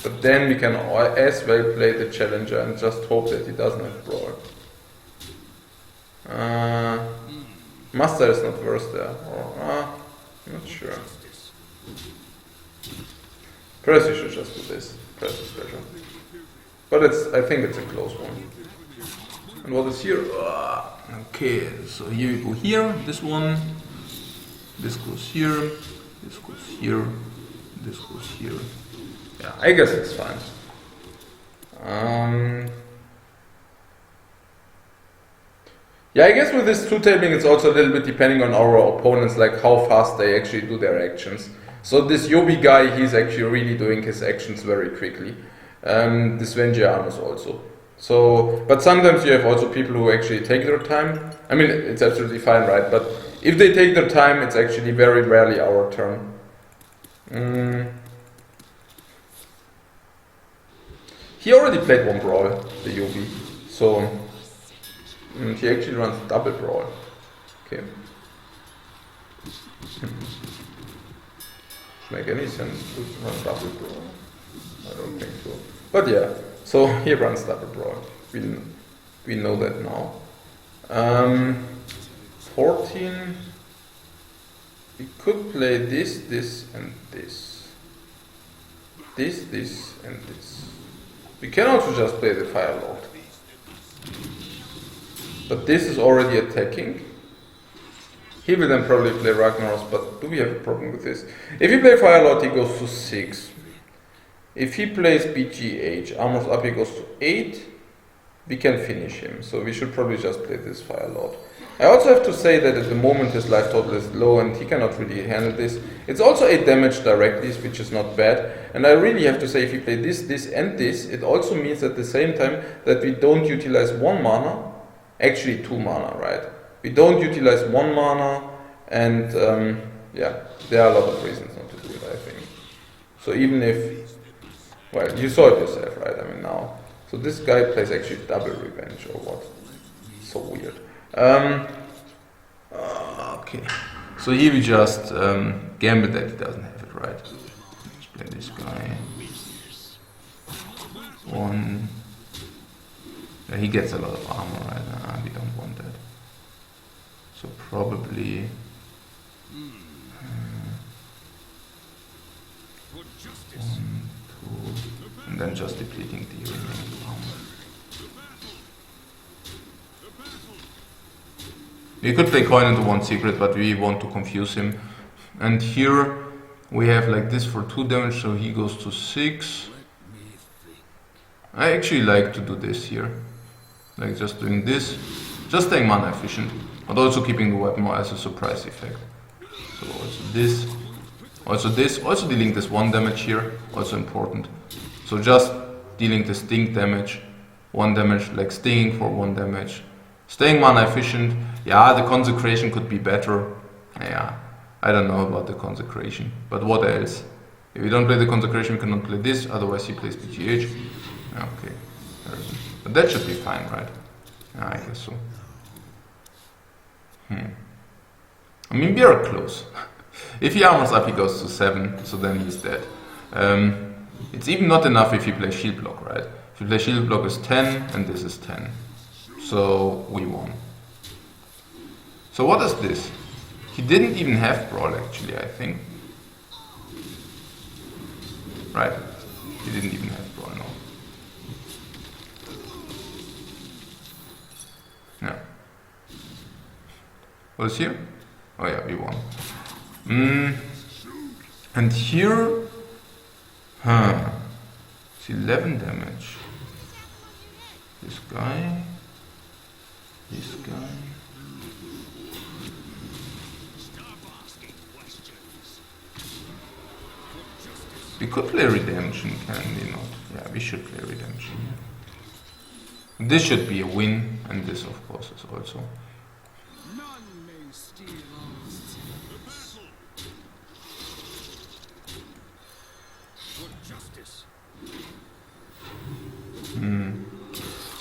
But then we can as well play the Challenger and just hope that he doesn't have Brawl. Master is not worse there. Or, not sure. Perhaps we should just do this. Perhaps it's better. But I think it's a close one. And what is here? Okay, so here we go here. This one. This goes here. This goes here. This goes here. Yeah, I guess it's fine. Yeah, I guess with this two-tabling it's also a little bit depending on our opponents, like how fast they actually do their actions. So this Yobi guy, he's actually really doing his actions very quickly. This Vengianus also. So, but sometimes you have also people who actually take their time. I mean, it's absolutely fine, right? But if they take their time, it's actually very rarely our turn. He already played one Brawl, the Yobi. So, he actually runs double Brawl. Okay. Make any sense to run double Brawl? I don't think so. But yeah, so he runs double Brawl. We know that now. 14. We could play this, this, and this. This, this, and this. We can also just play the Fire Lord. But this is already attacking. He will then probably play Ragnaros, but do we have a problem with this? If he plays Fire Lord, he goes to 6. If he plays BGH, Armors Up, he goes to 8. We can finish him, so we should probably just play this Fire Lord. I also have to say that at the moment his life total is low and he cannot really handle this. It's also 8 damage directly, which is not bad. And I really have to say, if you play this, this, and this, it also means at the same time that we don't utilize 1 mana, actually 2 mana, right? We don't utilize 1 mana, and yeah, there are a lot of reasons not to do it, I think. So even if, well, you saw it yourself, right? I mean, now. So this guy plays actually double Revenge, or what? So weird. Okay. So here we just gamble that he doesn't have it, right? Let's play this guy. 1. Yeah, he gets a lot of armor, right? We don't want that. So probably 1, 2, and then just depleting the remaining armor. We could play coin into 1 secret, but we want to confuse him. And here we have like this for 2 damage, so he goes to 6. I actually like to do this here. Like just doing this, just staying mana efficient, but also keeping the weapon as a surprise effect. So also this, also dealing this 1 damage here, also important. So just dealing the sting damage, 1 damage, like stinging for 1 damage. Staying mana efficient, yeah, the consecration could be better. Yeah, I don't know about the consecration, but what else? If we don't play the consecration, we cannot play this, otherwise he plays BGH. Okay, but that should be fine, right? Yeah, I guess so. I mean, we are close. If he armors up, he goes to 7, so then he's dead. It's even not enough if you play shield block, right? If you play shield block is 10, and this is 10. So we won. So what is this? He didn't even have Brawl actually, I think. Right? He didn't even have Brawl, no. No. What is here? Oh yeah, we won. And here... It's 11 damage. This guy... This guy... We could play Redemption, can we not? Yeah, we should play Redemption. This should be a win, and this of course is also.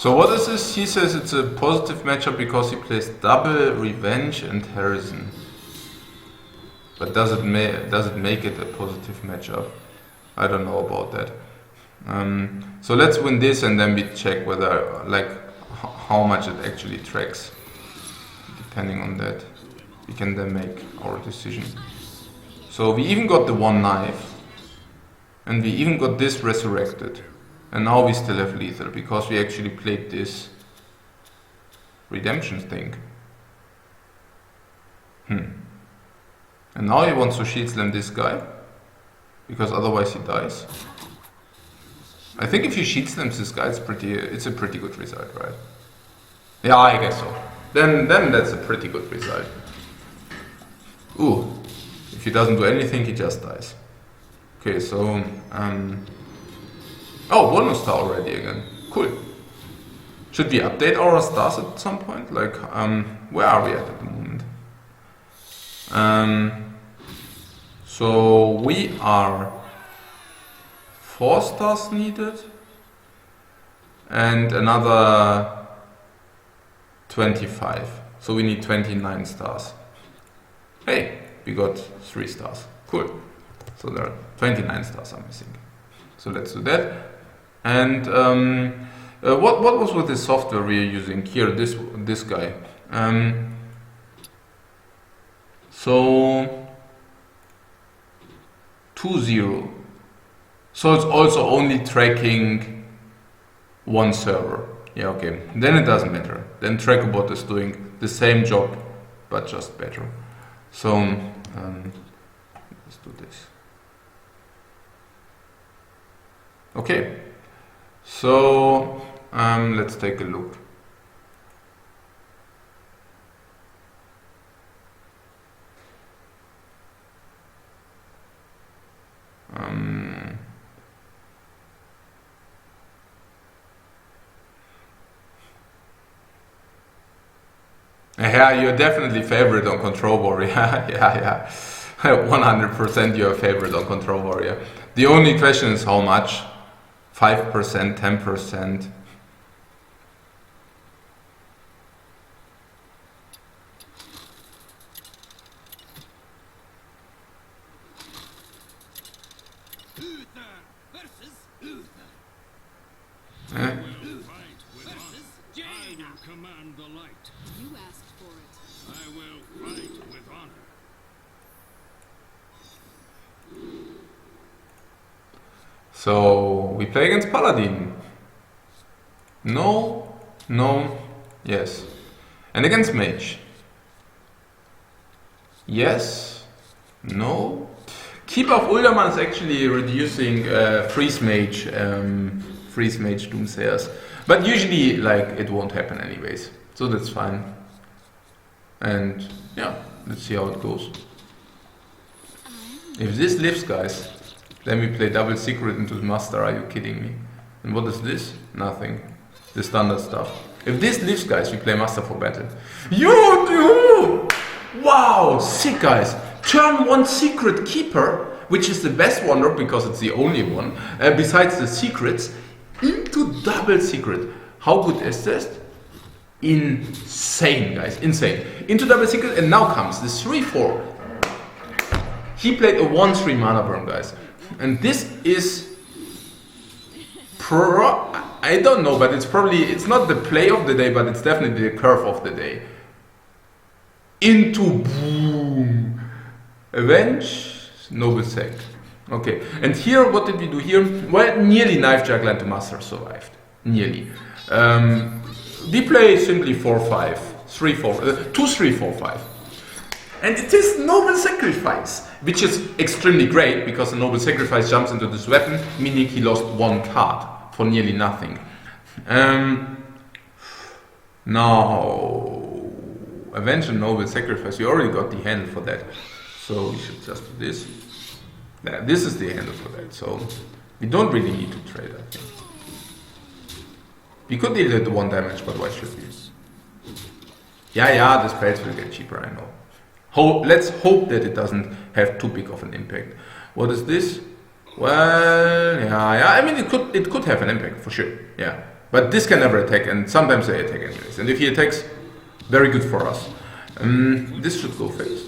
So what is this? He says it's a positive matchup because he plays double Revenge and Harrison. But does it make it a positive matchup? I don't know about that. So let's win this and then we check whether, like, how much it actually tracks. Depending on that, we can then make our decision. So we even got the one knife, and we even got this resurrected. And now we still have lethal, because we actually played this redemption thing. And now he wants to shield slam this guy, because otherwise he dies. I think if you shield slams this guy, it's a pretty good result, right? Yeah, I guess so. Then that's a pretty good result. Ooh, if he doesn't do anything, he just dies. Okay, so oh, bonus star already again. Cool. Should we update our stars at some point? Like, where are we at the moment? So we are 4 stars needed and another 25. So we need 29 stars. Hey, we got 3 stars. Cool. So there are 29 stars I'm missing. So let's do that. And what was with the software we are using here? This guy. So 2.0. So it's also only tracking one server. Yeah, okay. Then it doesn't matter. Then Trackabot is doing the same job, but just better. So let's do this. Okay. So let's take a look. Yeah, you're definitely favorite on Control Warrior. yeah. 100% you're a favorite on Control Warrior. The only question is how much? 5%, 10%. So we play against Paladin. No, yes. And against Mage. Yes, no. Keeper of Uldaman is actually reducing Freeze Mage Doomsayers. But usually, like, it won't happen anyways. So that's fine. And yeah, let's see how it goes. If this lives, guys, then we play double secret into the master. Are you kidding me? And what is this? Nothing. The standard stuff. If this lives, guys, we play master for battle. Yo! Wow! Sick, guys. Turn 1 secret keeper, which is the best wonder because it's the only one, besides the secrets, into double secret. How good is this? Insane, guys. Insane. Into double secret, and now comes the 3-4. He played a 1-3 mana burn, guys. And this is I don't know, but it's not the play of the day, but it's definitely the curve of the day. Into boom. Avenge, Noble Sec. Okay, and here, what did we do here? Well, nearly Knife Juggler into Master survived. Nearly. We play simply 4-5, 3-4, 2-3-4-5. And it is Noble Sacrifice, which is extremely great because the Noble Sacrifice jumps into this weapon, meaning he lost 1 card for nearly nothing. Now, Avenge and Noble Sacrifice, we already got the handle for that. So we should just do this. Yeah, this is the handle for that, so we don't really need to trade, I think. We could deal it 1 damage, but why should we? Yeah, the spells will get cheaper, I know. Let's hope that it doesn't have too big of an impact. What is this? Well, yeah. I mean, it could have an impact for sure. Yeah, But this can never attack, and sometimes they attack anyways. And if he attacks, very good for us. This should go face.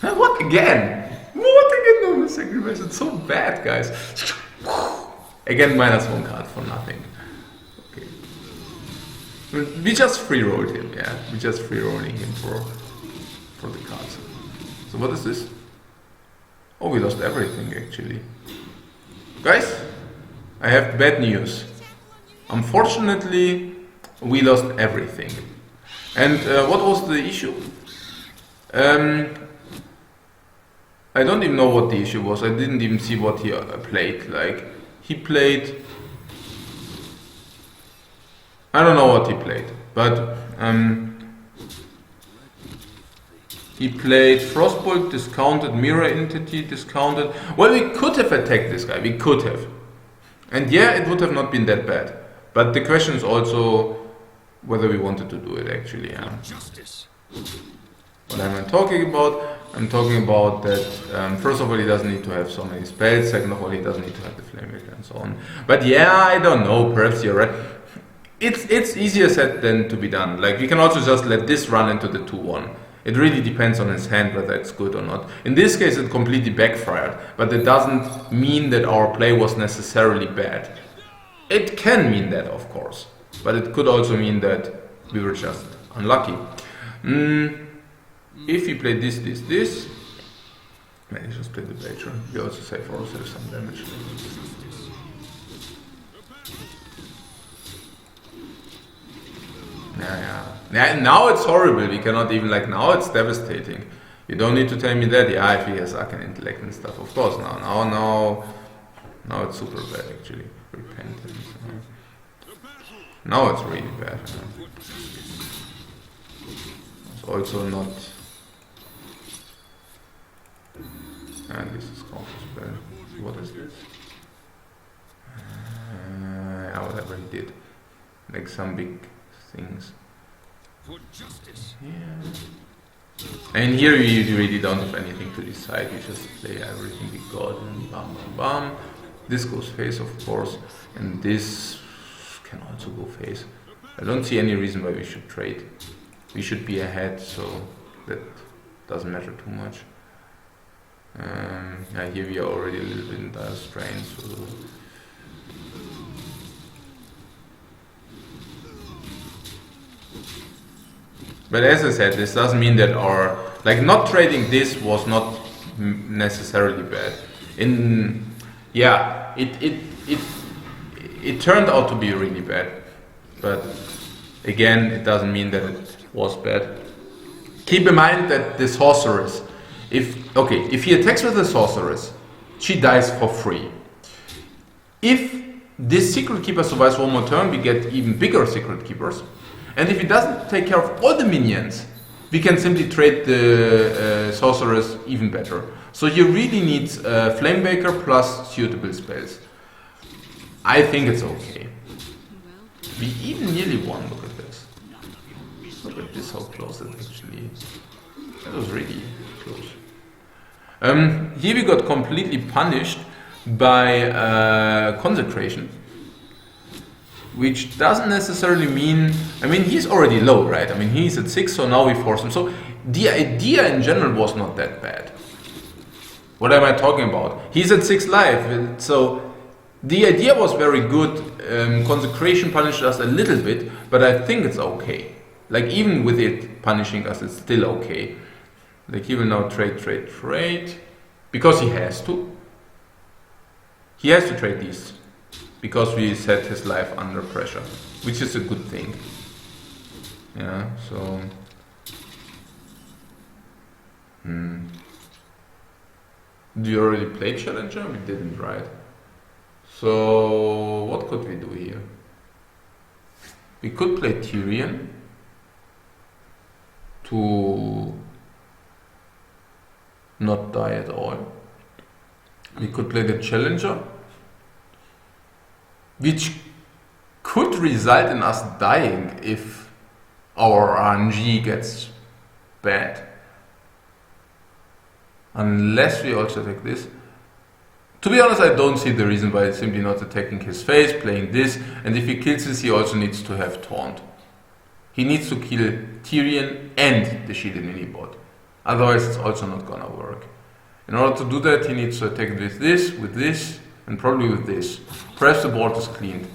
What again? What again? No sacrifice. It's so bad, guys. Again, -1 card for nothing. Okay. We just free rolled him, yeah. We just free rolling him for the cards. So what is this? Oh, we lost everything actually. Guys, I have bad news. Unfortunately, we lost everything. And what was the issue? I don't even know what the issue was. I didn't even see what he played. Like, he played... I don't know what he played, but he played Frostbolt discounted, Mirror Entity discounted. Well, we could have attacked this guy, we could have. And yeah, it would have not been that bad. But the question is also whether we wanted to do it actually. Justice. What am I talking about? I'm talking about that, first of all, he doesn't need to have so many spells, second of all, he doesn't need to have the Flamemaker and so on. But yeah, I don't know, perhaps you're right. It's easier said than to be done. Like, we can also just let this run into the 2-1. It really depends on his hand whether it's good or not. In this case, it completely backfired, but it doesn't mean that our play was necessarily bad. It can mean that, of course, but it could also mean that we were just unlucky. If we play this, maybe just play the Patron. We also save ourselves some damage. Yeah, now it's horrible. We cannot even, like, now it's devastating. You don't need to tell me that. Yeah, if he has Arcane Intellect and stuff, of course. Now it's super bad actually. Repentance. Now it's really bad. It's also not. And this is counter spell. What is this? Yeah, whatever he did. Like some big things. For justice. Yeah. And here we really don't have anything to decide. We just play everything we got and bam bam bam. This goes face, of course, and this can also go face. I don't see any reason why we should trade. We should be ahead, so that doesn't matter too much. Yeah, here we are already a little bit in dire strain, so but as I said, this doesn't mean that our, like, not trading this was not necessarily bad. Yeah, it turned out to be really bad, but again, it doesn't mean that it was bad. Keep in mind that the sorceress, if he attacks with the sorceress, she dies for free. If this secret keeper survives one more turn, we get even bigger secret keepers. And if he doesn't take care of all the minions, we can simply trade the sorceress even better. So he really needs Flamemaker plus suitable spells. I think it's okay. We even nearly won, look at this. Look at this, how close it actually is. That was really close. Here we got completely punished by Consecration. Which doesn't necessarily mean, I mean, he's already low, right? I mean, he's at 6, so now we force him. So the idea in general was not that bad. What am I talking about? He's at 6 life, so the idea was very good. Consecration punished us a little bit, but I think it's okay. Like, even with it punishing us, it's still okay. Like, he will now trade, because he has to. He has to trade these. Because we set his life under pressure, which is a good thing. Yeah, so... Do you already play Challenger? We didn't, right? So, what could we do here? We could play Tyrion to not die at all. We could play the Challenger, which could result in us dying if our RNG gets bad. Unless we also take this. To be honest, I don't see the reason why he's simply not attacking his face, playing this, and if he kills this, he also needs to have Taunt. He needs to kill Tyrion and the shielded mini-bot. Otherwise, it's also not gonna work. In order to do that, he needs to attack with this, and probably with this. Perhaps the board is cleaned.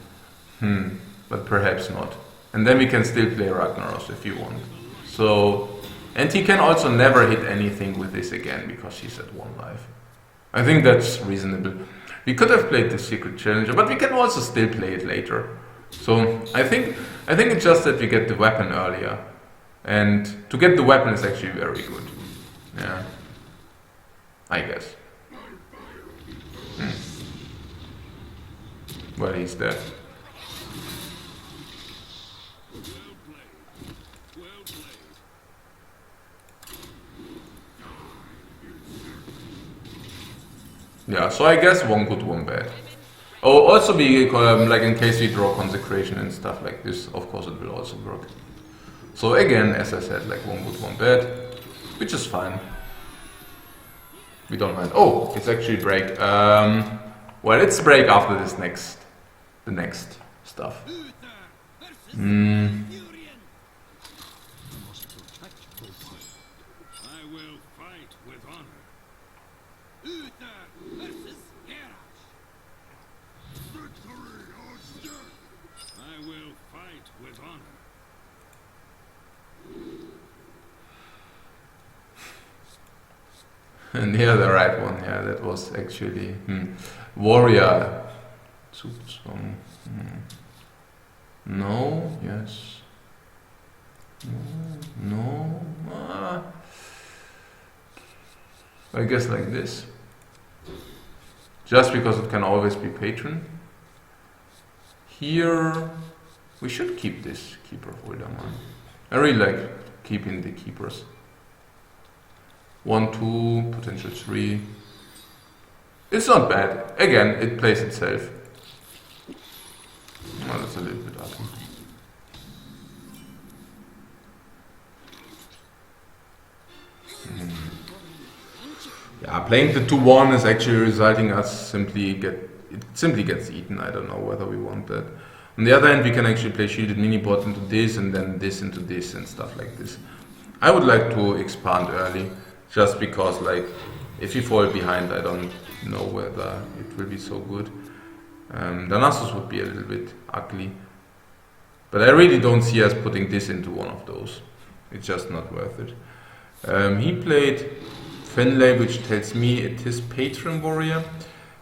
But perhaps not. And then we can still play Ragnaros if you want. So, and he can also never hit anything with this again, because he's at 1 life. I think that's reasonable. We could have played the Secret Challenger, but we can also still play it later. So I think it's just that we get the weapon earlier. And to get the weapon is actually very good. Yeah. I guess. Well, he's dead. Yeah, so I guess 1 good, 1 bad. Oh, also be like in case we draw Consecration and stuff like this, of course it will also work. So again, as I said, like 1 good, 1 bad, which is fine. We don't mind. Oh, it's actually break. Well, it's break after this the next stuff. I will fight with honor. Uther versus Garage. Victory or death. I will fight with honor. And yeah, the right one. Yeah, that was actually Warrior. No. Yes. No. I guess like this. Just because it can always be patron. Here, we should keep this Keeper of Wilderman. I really like keeping the keepers. 1, 2, potential 3. It's not bad. Again, it plays itself. Oh, that's a little bit ugly. Yeah, playing the 2-1 is actually resulting us simply gets eaten. I don't know whether we want that. On the other hand, we can actually play shielded mini-bot into this and then this into this and stuff like this. I would like to expand early, just because like if we fall behind, I don't know whether it will be so good. Danasus would be a little bit ugly, but I really don't see us putting this into one of those. It's just not worth it. He played Fenley, which tells me it is Patron Warrior.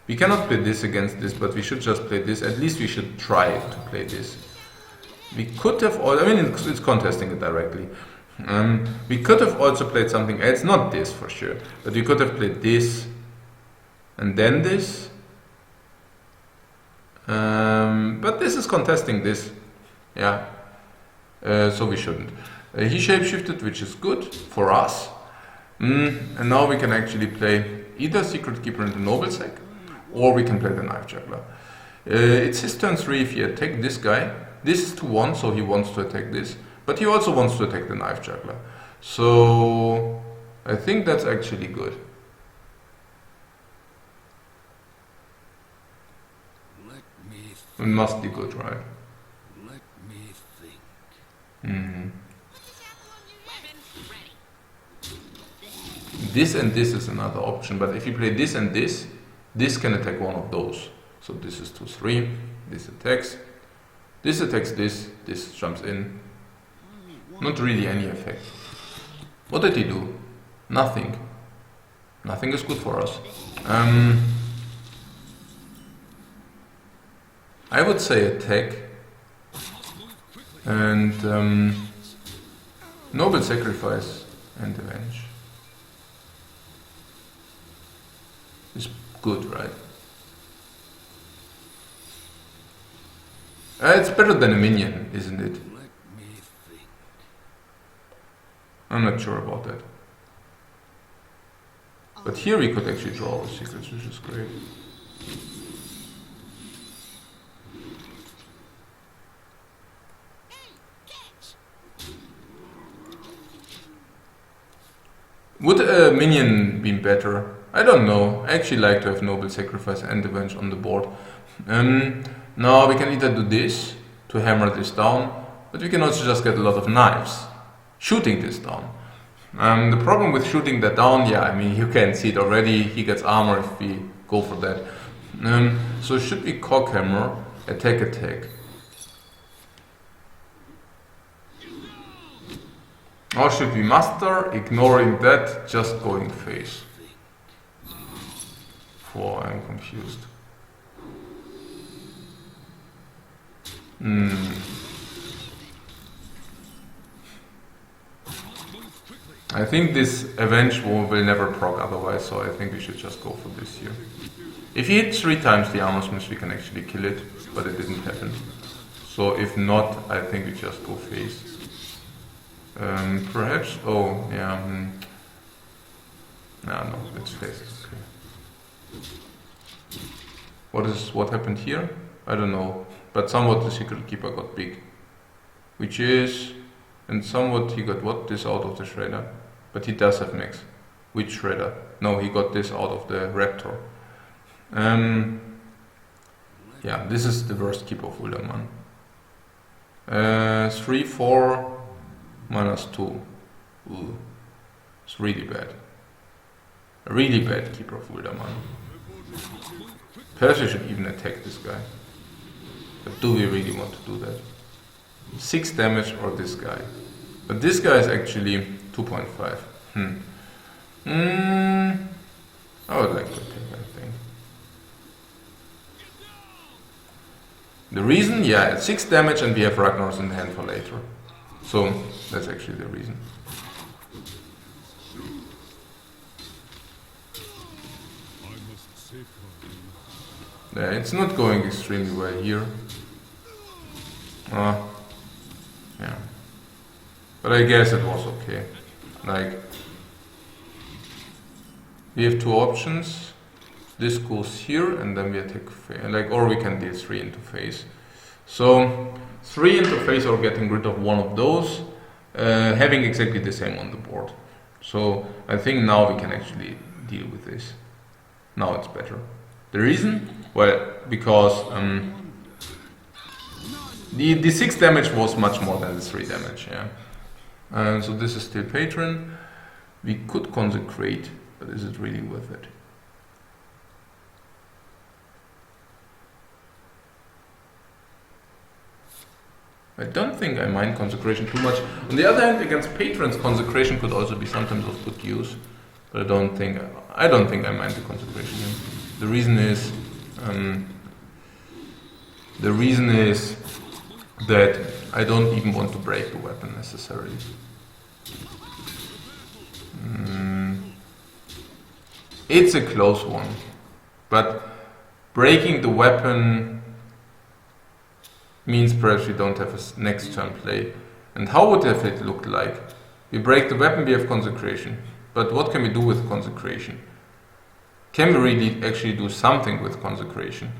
We cannot play this against this, but we should just play this. At least we should try to play this. We could have, I mean, it's contesting it directly. We could have also played something else, not this for sure, but we could have played this and then this. But this is contesting this. Yeah. So we shouldn't. He shapeshifted, which is good for us. And now we can actually play either Secret Keeper into Noble Sec, or we can play the Knife Juggler. It's his turn 3 if he attack this guy. This is 2-1, so he wants to attack this. But he also wants to attack the Knife Juggler. So I think that's actually good. It must be good, right? Let me think. This and this is another option, but if you play this and this can attack one of those. So this is 2-3, this attacks this jumps in. Not really any effect. What did he do? Nothing. Nothing is good for us. I would say attack and Noble Sacrifice and Avenge. Is good, right? It's better than a minion, isn't it? I'm not sure about that. But here we could actually draw the secrets, which is great. Would a minion be better? I don't know. I actually like to have Noble Sacrifice and Avenge on the board. Now we can either do this to hammer this down, but we can also just get a lot of knives shooting this down. The problem with shooting that down, yeah, I mean, you can see it already. He gets armor if we go for that. So should we cockhammer, attack, or should we muster, ignoring that, just going face? I'm confused. I think this Avenge will never proc otherwise, so I think we should just go for this here. If he hits 3 times the armor smith, we can actually kill it, but it didn't happen. So if not, I think we just go face. Perhaps, oh, yeah. No, it's face, okay. What happened here? I don't know, but somewhat the Secret Keeper got big. Which is, and somewhat he got what? This out of the Shredder. But he does have max. Which Shredder? No, he got this out of the Raptor. Yeah, this is the worst Keeper of Uldaman. 3, 4, -2. Ooh, it's really bad. A really bad Keeper of Uldaman. Perhaps we should even attack this guy. But do we really want to do that? 6 damage or this guy? But this guy is actually 2.5. I would like to attack, I think. The reason? Yeah, it's 6 damage and we have Ragnar's in the hand for later. So, that's actually the reason. Yeah, it's not going extremely well here. Yeah. But I guess it was okay. Like, we have 2 options. This goes here and then we attack, like, or we can deal 3 into face. So 3 into face or getting rid of one of those, having exactly the same on the board. So I think now we can actually deal with this. Now it's better. The reason? Well, because the 6 damage was much more than the 3 damage, yeah. So this is still Patron. We could consecrate, but is it really worth it? I don't think I mind consecration too much. On the other hand, against patrons, consecration could also be sometimes of good use. But I don't think I mind the consecration here. The reason is that I don't even want to break the weapon necessarily. It's a close one, but breaking the weapon means perhaps we don't have a next turn play. And how would that it look like? We break the weapon, we have consecration. But what can we do with consecration? Can we really actually do something with consecration?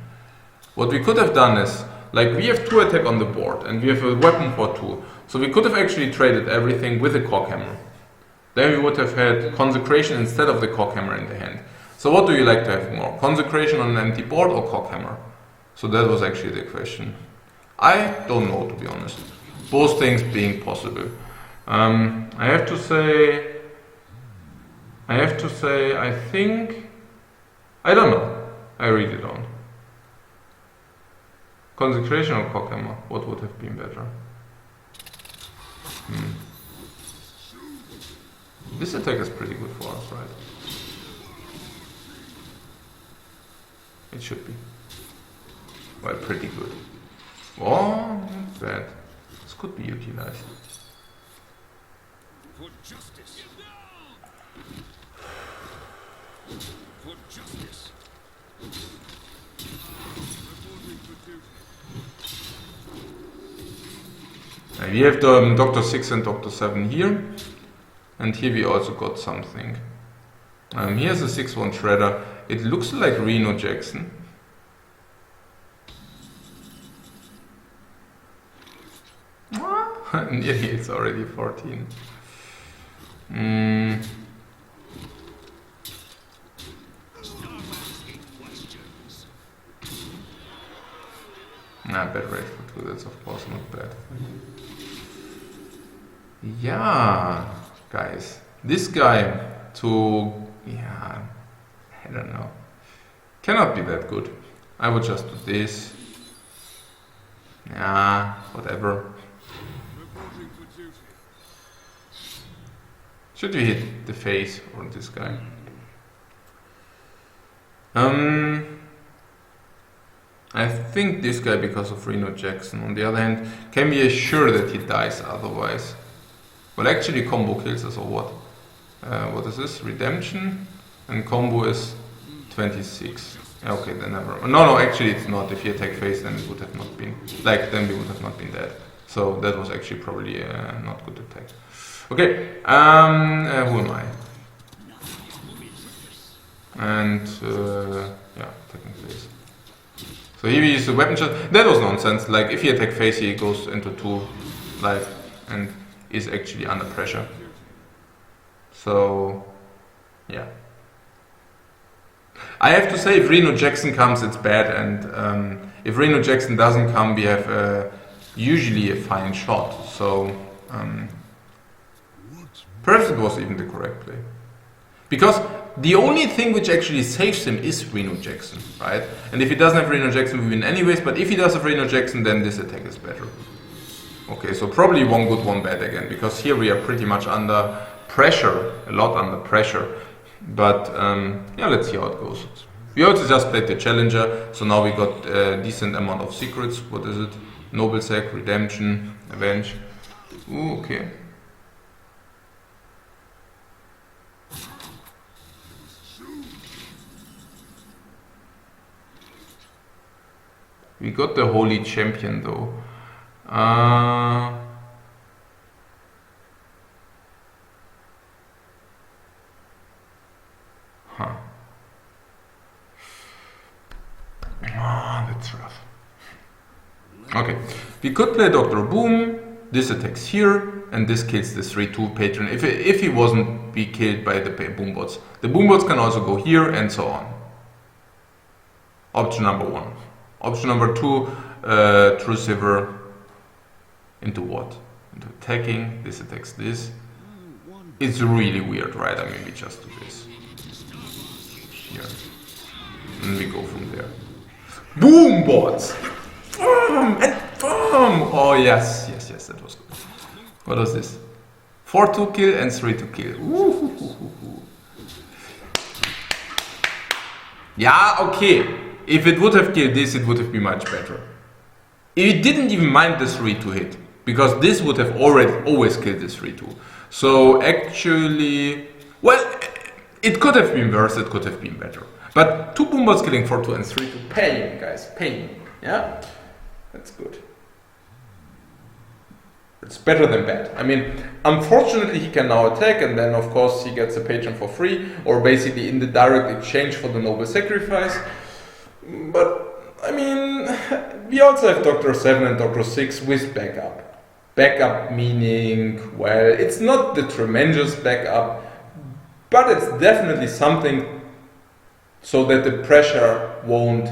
What we could have done is, like, we have 2 attack on the board and we have a weapon for 2. So we could have actually traded everything with a cockhammer. Then we would have had consecration instead of the cockhammer in the hand. So what do you like to have more? Consecration on an empty board or cockhammer? So that was actually the question. I don't know, to be honest. Both things being possible. I have to say, I think, I don't know. I really don't. Consecration or cockhammer? What would have been better? This attack is pretty good for us, right? It should be. Well, pretty good. Oh, not bad. This could be utilized. For justice. For justice. We have the Dr. 6 and Dr. 7 here. And here we also got something. Here's a 6-1 Shredder. It looks like Reno Jackson. Nearly, it's already 14. Bad rate for 2, that's of course not bad. Yeah, guys. This guy to... yeah, I don't know. Cannot be that good. I would just do this. Yeah, whatever. Reporting for duty. Should we hit the face or this guy? I think this guy because of Reno Jackson. On the other hand, can we assure that he dies otherwise? Well, actually combo kills us or what? What is this? Redemption? And combo is 26. Okay, then never. No, actually it's not. If he attack face, then it would have not been. Like, then we would have not been dead. So that was actually probably not good attack. Okay, who am I? And, yeah, attacking face. So here we use the weapon shot. That was nonsense. Like, if he attack face, he goes into 2 life and is actually under pressure. So, yeah. I have to say, if Reno Jackson comes, it's bad, and if Reno Jackson doesn't come, we have usually a fine shot. So, perhaps it was even the correct play. Because the only thing which actually saves him is Reno Jackson, right? And if he doesn't have Reno Jackson, we win anyways, but if he does have Reno Jackson, then this attack is better. Okay, so probably one good, one bad again, because here we are pretty much under pressure, a lot under pressure. But yeah, let's see how it goes. We also just played the Challenger, so now we got a decent amount of secrets. What is it? Noble Sack, Redemption, Avenge. Ooh, okay. We got the Holy Champion though. That's rough. Okay, we could play Dr. Boom. This attacks here, and this kills the 3-2 patron. If he wasn't be killed by the boom bots. The boom bots can also go here and so on. Option number 1. Option number 2, True Silver into what? Into attacking. This attacks this. It's really weird, right? I mean, we just do this here, and we go from there. Boom bots! Boom! And boom! Oh yes, that was good. What was this? 4 to kill and 3 to kill. Ooh. Yeah, okay. If it would have killed this, it would have been much better. It didn't even mind the 3 to hit, because this would have always killed this 3-2. So actually, well, it could have been worse, it could have been better. But 2 boombots killing 4-2 and 3-2, pain, guys, pain. Yeah, that's good. It's better than bad. I mean, unfortunately he can now attack, and then of course he gets a patron for free, or basically in the direct exchange for the noble sacrifice. But I mean, we also have Doctor 7 and Doctor 6 with backup. Backup meaning, well, it's not the tremendous backup, but it's definitely something so that the pressure won't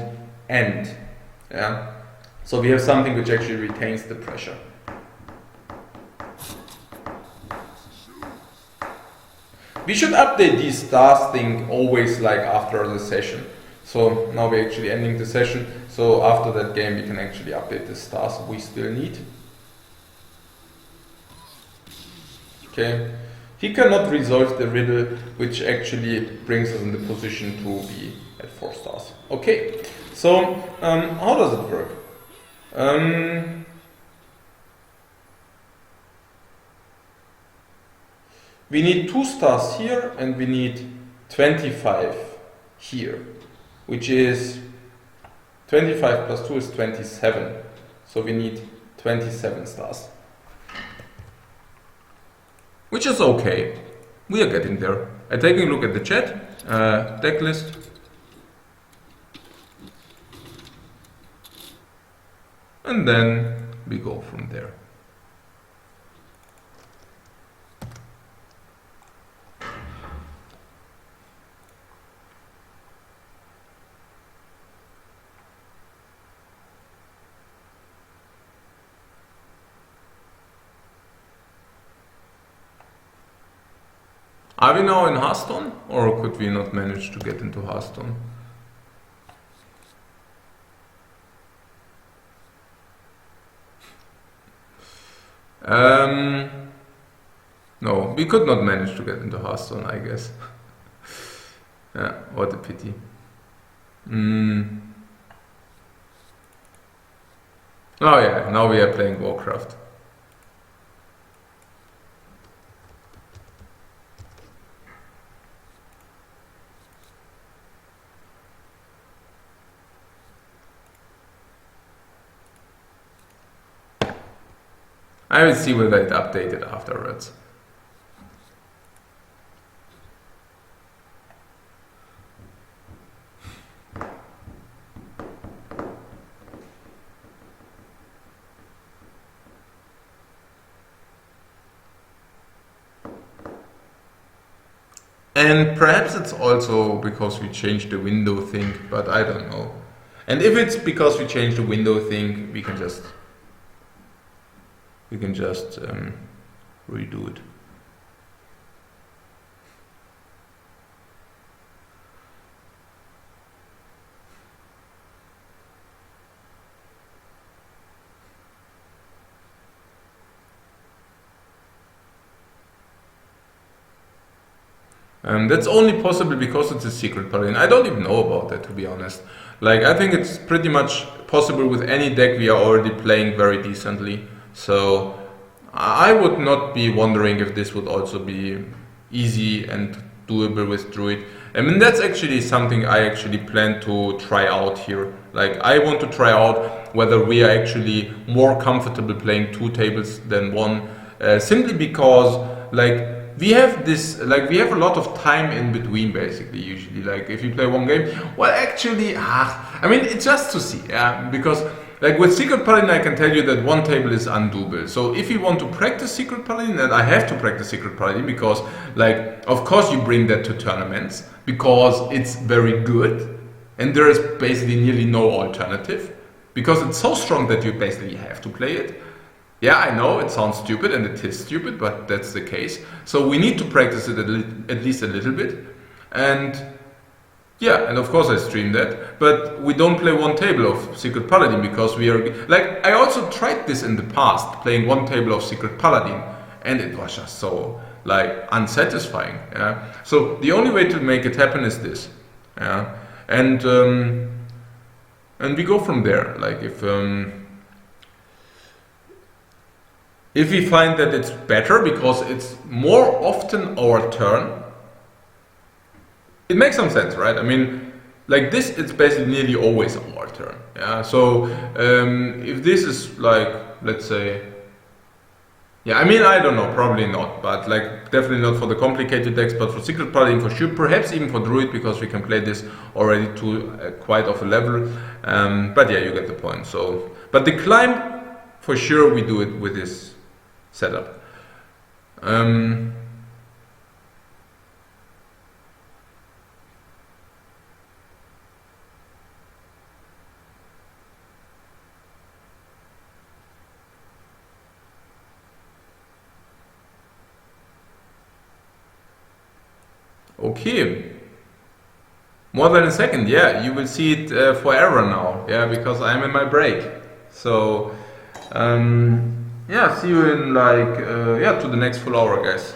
end. Yeah. So we have something which actually retains the pressure. We should update these stars thing always like after the session. So now we're actually ending the session. So after that game we can actually update the stars we still need. Okay. He cannot resolve the riddle, which actually brings us in the position to be at 4 stars. Okay. So how does it work? We need 2 stars here and we need 25 here, which is 25 plus 2 is 27. So we need 27 stars. Which is okay. We are getting there. I'm taking a look at the chat, deck list. And then we go from there. Are we now in Hearthstone, or could we not manage to get into Hearthstone? No, we could not manage to get into Hearthstone, I guess. Yeah, what a pity. Oh yeah, now we are playing Warcraft. I will see whether it updated afterwards. And perhaps it's also because we changed the window thing, but I don't know. And if it's because we changed the window thing, we can just redo it. That's only possible because it's a secret paladin. I don't even know about that, to be honest. Like, I think it's pretty much possible with any deck we are already playing very decently. So I would not be wondering if this would also be easy and doable with Druid. I mean, that's actually something I actually plan to try out here. Like, I want to try out whether we are actually more comfortable playing 2 tables than 1. Simply because, like, we have a lot of time in between, basically, usually. Like, if you play 1 game, well, actually, I mean, it's just to see, yeah, because, like, with Secret Paladin, I can tell you that 1 table is undoable. So if you want to practice Secret Paladin, and I have to practice Secret Paladin because, like, of course you bring that to tournaments, because it's very good, and there is basically nearly no alternative, because it's so strong that you basically have to play it. Yeah, I know it sounds stupid, and it is stupid, but that's the case. So we need to practice it at least a little bit. And yeah, and of course I stream that, but we don't play 1 table of Secret Paladin because we are... Like, I also tried this in the past, playing 1 table of Secret Paladin, and it was just so, like, unsatisfying. Yeah? So the only way to make it happen is this. Yeah? And we go from there. Like, if we find that it's better because it's more often our turn, it makes some sense, right? I mean, like this, it's basically nearly always our turn. Yeah. So if this is like, let's say, yeah, I mean, I don't know, probably not, but like definitely not for the complicated decks, but for Secret Paladin for sure, perhaps even for Druid because we can play this already to quite of a level. But yeah, you get the point. So, but the climb, for sure, we do it with this setup. Okay. More than a second, yeah. You will see it forever now, yeah, because I'm in my break. So, yeah, see you in like, yeah, to the next full hour, guys.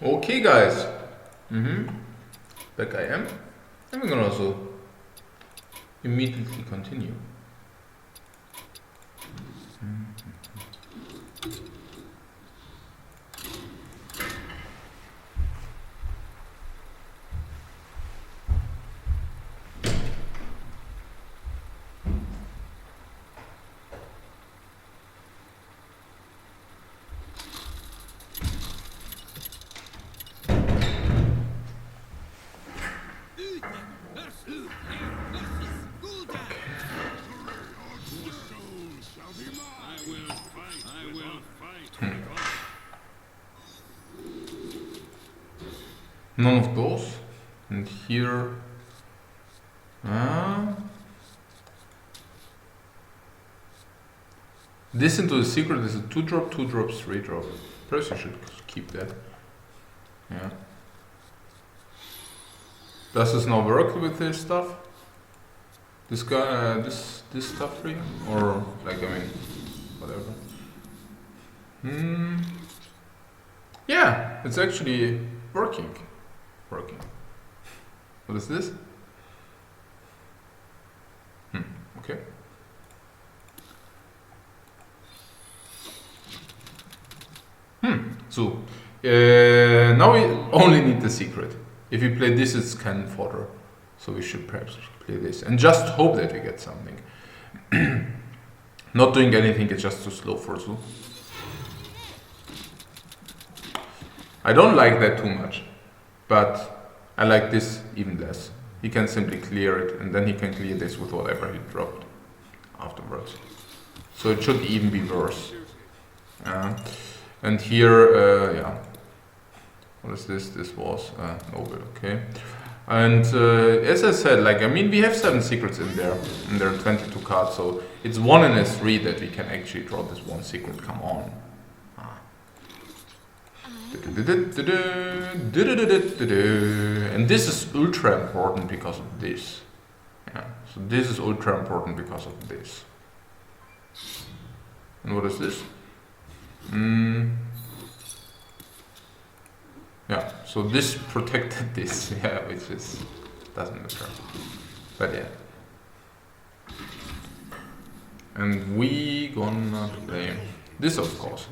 Okay, guys. Back I am. And we're gonna also immediately continue. None of those. And here... this into the secret is a 2-drop, 2-drop, 3-drop. Perhaps you should keep that. Yeah. Does this now work with this stuff? This guy, this stuff for you? Or, like, I mean, whatever. Yeah, it's actually working. What is this? Okay. So, now we only need the secret. If we play this, it's cannon fodder. So we should perhaps play this. And just hope that we get something. Not doing anything is just too slow for Zoo. I don't like that too much. But I like this even less. He can simply clear it, and then he can clear this with whatever he dropped afterwards. So it should even be worse. And here, yeah. What is this? This was Noble, okay. And as I said, like, I mean, we have 7 secrets in there, and there are 22 cards, so it's 1 in a 3 that we can actually draw this 1 secret. Come on. And this is ultra important because of this. Yeah, so this is ultra important because of this. And what is this? Yeah, so this protected this, yeah, which is doesn't matter. But yeah. And we gonna play this, of course.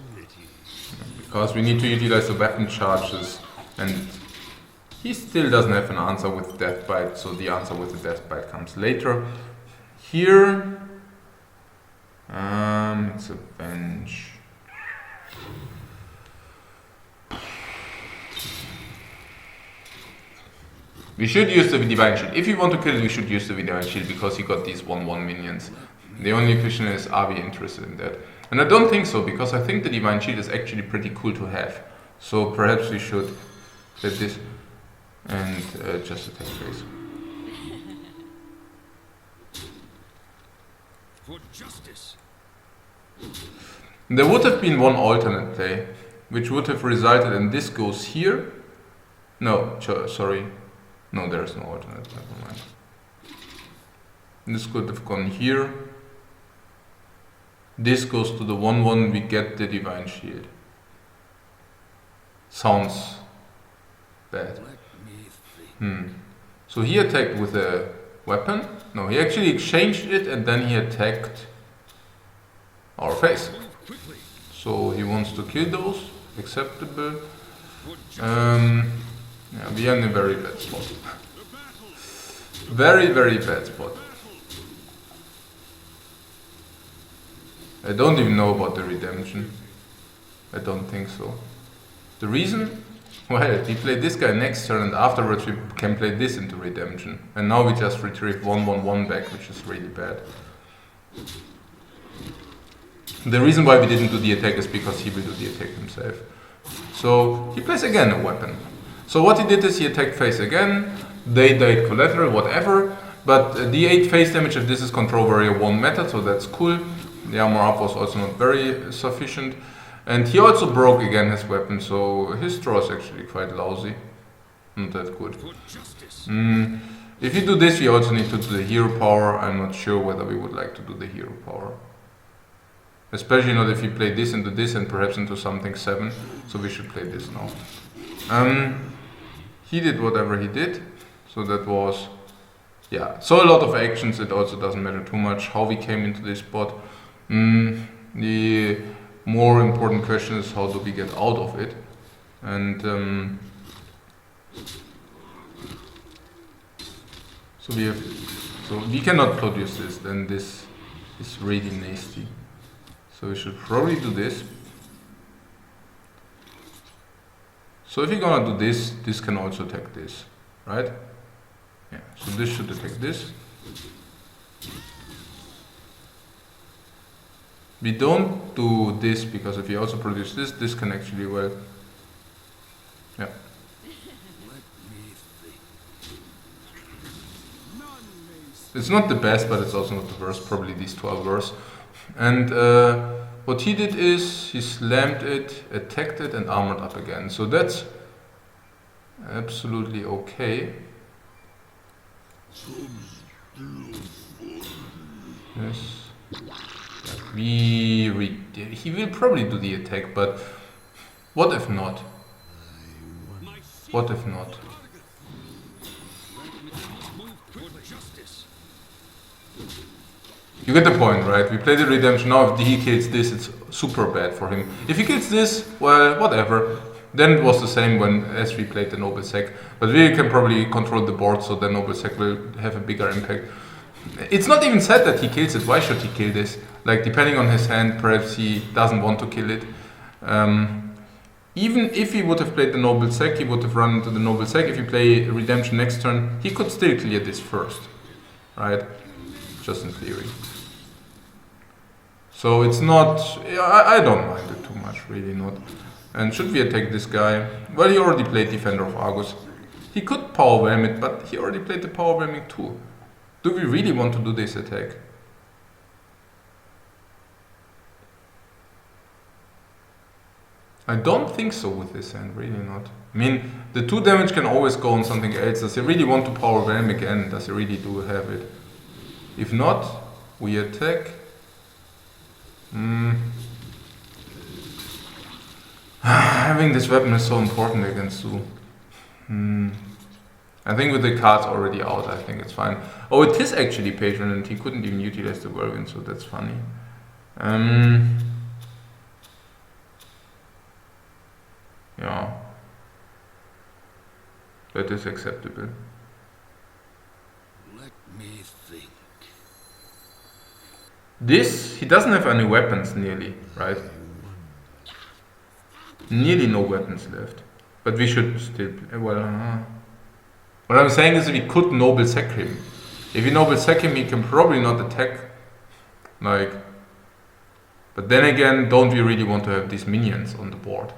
Because we need to utilize the weapon charges, and he still doesn't have an answer with Death Bite, so the answer with the Death Bite comes later. Here, it's a bench. We should use the Divine Shield. If you want to kill it, we should use the Divine Shield because he got these 1/1 minions. The only question is, are we interested in that? And I don't think so, because I think the Divine Shield is actually pretty cool to have. So perhaps we should let this and just attack face. For justice. There would have been one alternate play, which would have resulted in this goes here. No, sorry. No, there's no alternate, never mind. This could have gone here. This goes to the 1/1, we get the Divine Shield. Sounds bad. So he attacked with a weapon. No, he actually exchanged it and then he attacked our face. So he wants to kill those. Acceptable. Yeah, we are in a very bad spot. Very, very bad spot. I don't even know about the redemption. I don't think so. The reason? Well, we play this guy next turn and afterwards we can play this into redemption. And now we just retrieve 1/1/1 back, which is really bad. The reason why we didn't do the attack is because he will do the attack himself. So he plays again a weapon. So what he did is he attacked face again, they died collateral, whatever, but the 8 face damage of this is control warrior 1 method, so that's cool. The armor up was also not very sufficient. And he also broke again his weapon, so his draw is actually quite lousy. Not that good. If you do this, you also need to do the hero power. I'm not sure whether we would like to do the hero power. Especially not if you play this into this and perhaps into something 7, so we should play this now. He did whatever he did, so that was, yeah. So a lot of actions. It also doesn't matter too much how we came into this spot. The more important question is how do we get out of it, and so we cannot produce this. Then this is really nasty. So we should probably do this. So if you're gonna do this, this can also attack this, right? Yeah, so this should attack this. We don't do this because if you also produce this, this can actually well. Yeah. It's not the best, but it's also not the worst. Probably these two are worse. And what he did is he slammed it, attacked it, and armored up again. So that's absolutely okay. Yes. He will probably do the attack, but what if not? What if not? You get the point, right? We play the redemption. Now if he kills this, it's super bad for him. If he kills this, well, whatever. Then it was the same when as we played the Noble Sec. But we can probably control the board, so the Noble Sec will have a bigger impact. It's not even said that he kills it. Why should he kill this? Like, depending on his hand, perhaps he doesn't want to kill it. Even if he would have played the Noble Sec, he would have run into the Noble Sec. If you play redemption next turn, he could still clear this first, right? Just in theory. So it's not, I don't mind it too much, really not. And should we attack this guy? Well, he already played Defender of Argus. He could power whelm it, but he already played the power whelming too. Do we really want to do this attack? I don't think so with this hand, really not. I mean, the 2 damage can always go on something else. Does he really want to power whelm again? Does he really do have it? If not, we attack. Having this weapon is so important against Su. I think with the cards already out, I think it's fine. Oh, it is actually Patron and he couldn't even utilize the whirlwind, so that's funny. Yeah. That is acceptable. Let me think. This, he doesn't have any weapons nearly, right? Nearly no weapons left. But we should still, well, what I'm saying is we could Noble Sec him. If we Noble Sec him, he can probably not attack. Like, but then again, don't we really want to have these minions on the board?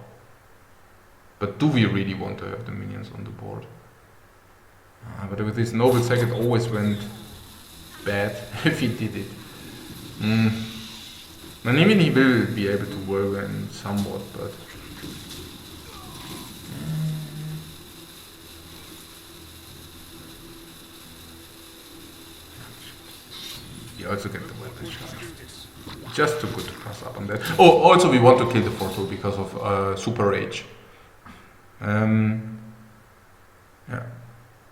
But do we really want to have the minions on the board? But with this Noble Sec, it always went bad if he did it. And even he will be able to whirlwind somewhat, but you also get the weapon charge. Just too good to pass up on that. Oh, also we want to kill the 4-2 because of Super Rage.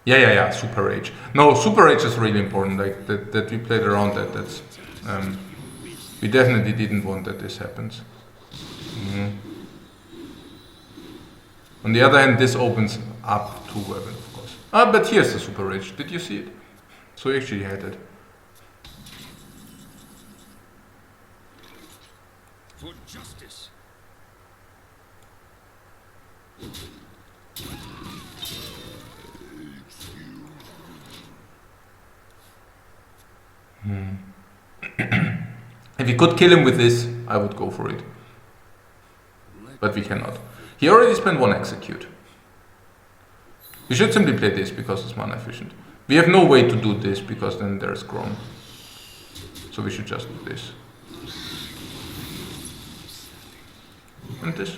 Yeah, Super Rage. No, Super Rage is really important, like that we played around that. That's we definitely didn't want that this happens. On the other hand, this opens up to weapon, of course. But here's the Super Rage. Did you see it? So he actually had it. For justice. If we could kill him with this, I would go for it. But we cannot. He already spent 1 execute. We should simply play this because it's mana efficient. We have no way to do this because then there's Grom. So we should just do this. And this.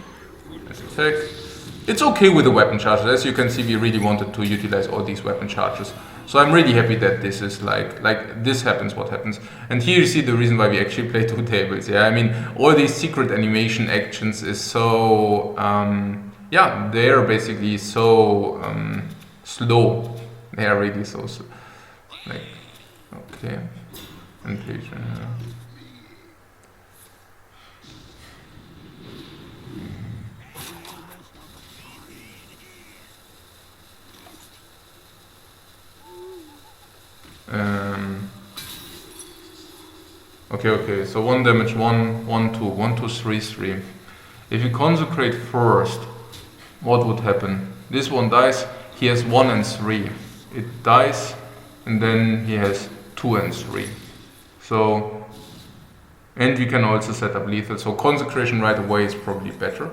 Let's attack. It's okay with the weapon charges. As you can see, we really wanted to utilize all these weapon charges. So I'm really happy that this is like this happens what happens. And here you see the reason why we actually play 2 tables. Yeah, I mean, all these secret animation actions is so yeah, they're basically so slow. They are really so slow. Like, okay, inflation. Okay, so 1 damage, 1, 1, 2, 1, 2, 3, 3. If you consecrate first, what would happen? This one dies, he has 1 and 3. It dies, and then he has 2 and 3. So, and we can also set up lethal, so consecration right away is probably better.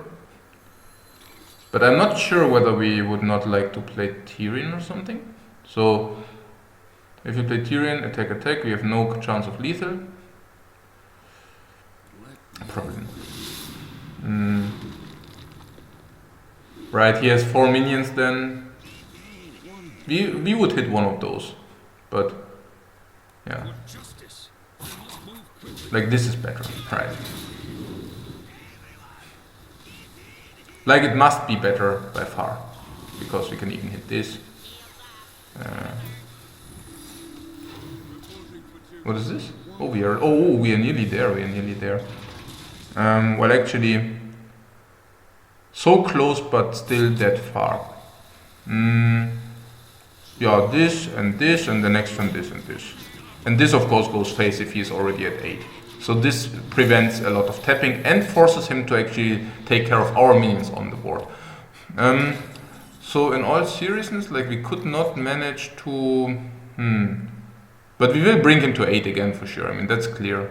But I'm not sure whether we would not like to play Tyrion or something. So, if you play Tyrion, attack, we have no chance of lethal. Probably not. Right, he has 4 minions then. We would hit one of those. But, yeah. Like this is better, right? Like it must be better by far. Because we can even hit this. What is this? Oh, we are nearly there. Well, actually, so close, but still that far. Yeah, this, and the next one, this and this. And this, of course, goes face if he's already at 8. So this prevents a lot of tapping and forces him to actually take care of our minions on the board. So in all seriousness, like we could not manage to... But we will bring him to 8 again for sure, I mean, that's clear.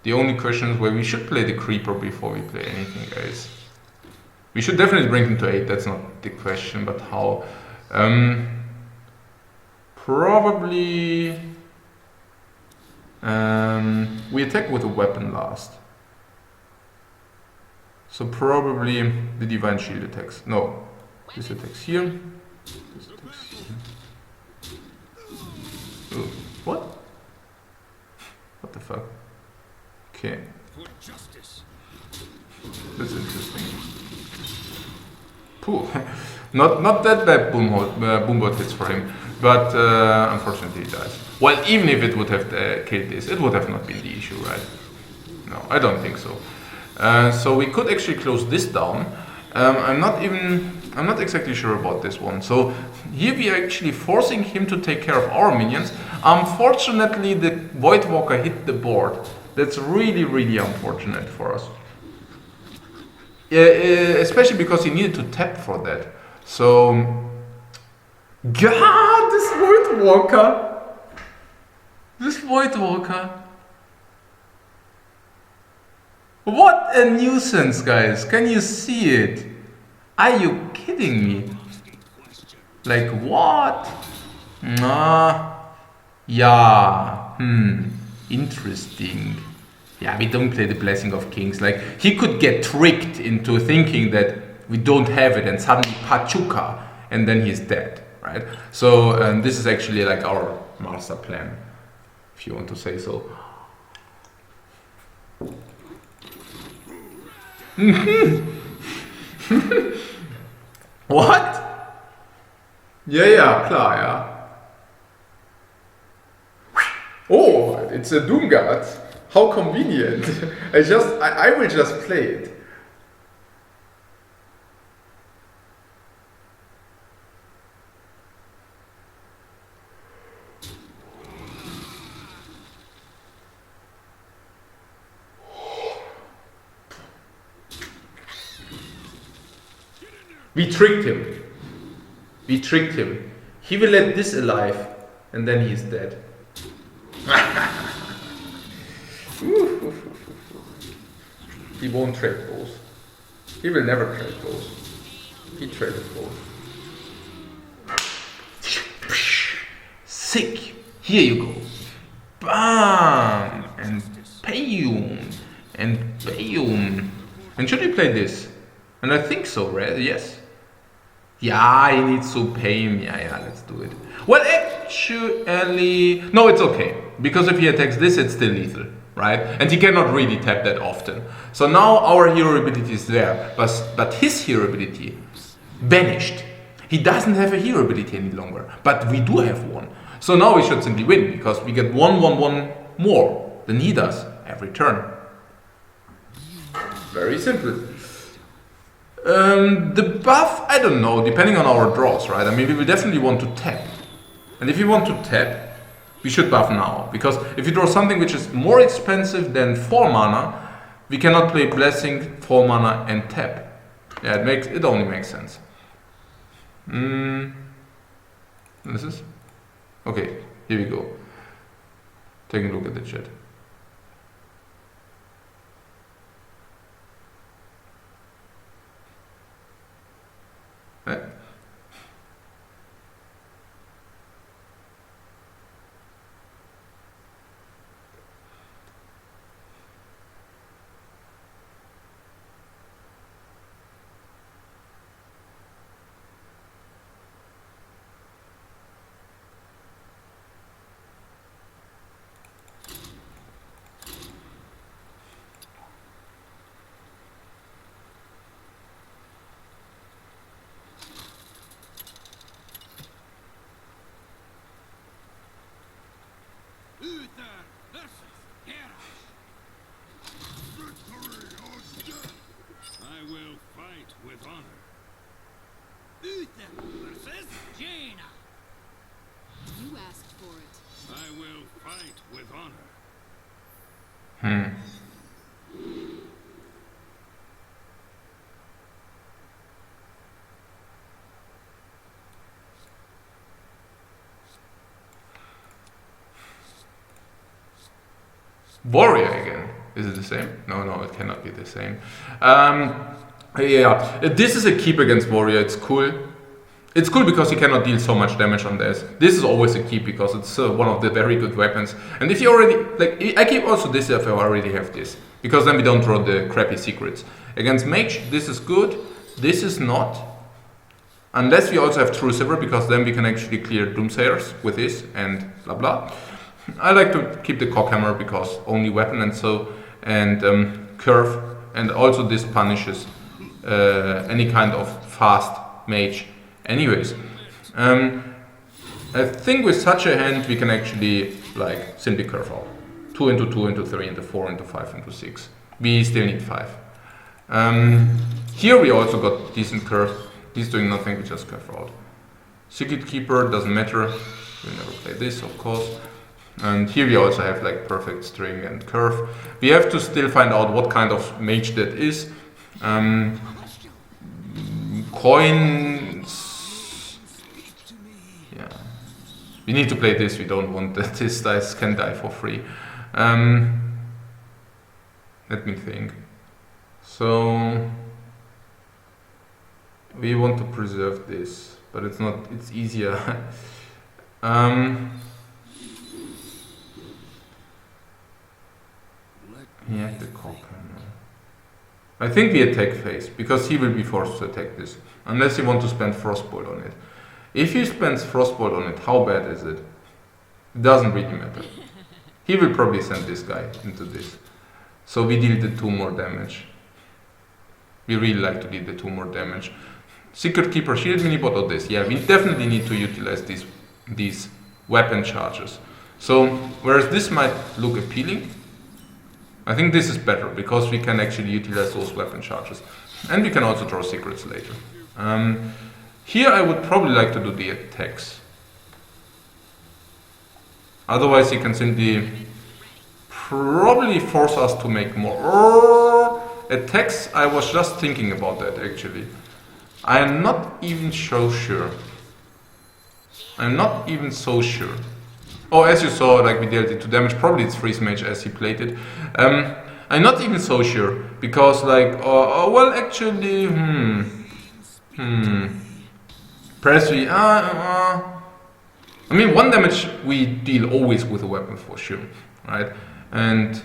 The only question is where we should play the Creeper before we play anything else. We should definitely bring him to 8, that's not the question, but how? Probably... we attack with a weapon last. So probably the Divine Shield attacks. No, this attacks here. This attacks here. Ooh, what? What the fuck? Okay. That's interesting. Pooh. Not that bad boombot hits for him, but unfortunately he dies. Well, even if it would have killed this, it would have not been the issue, right? No, I don't think so. So we could actually close this down. I'm not exactly sure about this one. So here we are actually forcing him to take care of our minions. Unfortunately, the Voidwalker hit the board. That's really, really unfortunate for us. Especially because he needed to tap for that. So, God, this Voidwalker. What a nuisance, guys. Can you see it? Are you kidding me? Like, what? Yeah. Interesting. Yeah, we don't play the Blessing of Kings. Like, he could get tricked into thinking that we don't have it and suddenly Pachuca and then he's dead, right? So, this is actually like our master plan, if you want to say so. What? Yeah, klar, ja. Oh, it's a Doomguard. How convenient. I will just play it. We tricked him. He will let this alive and then he's dead. He won't trade both. He will never trade both. He traded both. Sick. Here you go. Bam! And Bayum. And Bayum. And should we play this? And I think so, right? Yes. Yeah, he needs to pay him. Yeah, let's do it. Well, actually... No, it's okay. Because if he attacks this, it's still lethal. right? And he cannot really tap that often. So now our hero ability is there, but his hero ability vanished. He doesn't have a hero ability any longer, but we do have one. So now we should simply win, because we get 1/1/1 more than he does every turn. Very simple. The buff, I don't know, depending on our draws, right? I mean, we will definitely want to tap. And if you want to tap, we should buff now. Because if you draw something which is more expensive than 4 mana, we cannot play Blessing, 4 mana and tap. Yeah, it only makes sense. This is? Okay, here we go. Take a look at the chat. Uther versus Hera. I will fight with honor. Uther versus Jaina. You asked for it. I will fight with honor. Warrior again. Is it the same? No, it cannot be the same. Yeah, this is a keep against Warrior. It's cool. It's cool because he cannot deal so much damage on this. This is always a keep because it's one of the very good weapons. And if you already, like, I keep also this if I already have this. Because then we don't draw the crappy secrets. Against Mage, this is good. This is not. Unless we also have True Silver, because then we can actually clear Doomsayers with this and blah blah. I like to keep the Cockhammer because only weapon and so, and Curve, and also this punishes any kind of fast mage. Anyways, I think with such a hand we can actually like simply curve out. 2 into 2 into 3 into 4 into 5 into 6. We still need 5. Here we also got decent curve. He's doing nothing, we just curve out. Secret Keeper doesn't matter. We'll never play this, of course. And here we also have like perfect string and curve. We have to still find out what kind of mage that is. Coins. Yeah. We need to play this. We don't want that this dice can die for free. Let me think. So we want to preserve this, but it's not. It's easier. Yeah, the Cockhammer. I think we attack phase, because he will be forced to attack this. Unless you want to spend Frostbolt on it. If he spends Frostbolt on it, how bad is it? It doesn't really matter. He will probably send this guy into this. So we deal the 2 more damage. We really like to deal the 2 more damage. Secret Keeper, Shield Minibot or this. Yeah, we definitely need to utilize these weapon charges. So, whereas this might look appealing, I think this is better because we can actually utilize those weapon charges. And we can also draw secrets later. Here I would probably like to do the attacks. Otherwise he can simply probably force us to make more attacks. I was just thinking about that actually. I am not even so sure. I'm not even so sure. Oh, as you saw, like we dealt it 2 damage, probably it's Freeze Mage as he played it. I'm not even so sure, because like, well actually, Press V, I mean 1 damage we deal always with a weapon for sure, right? And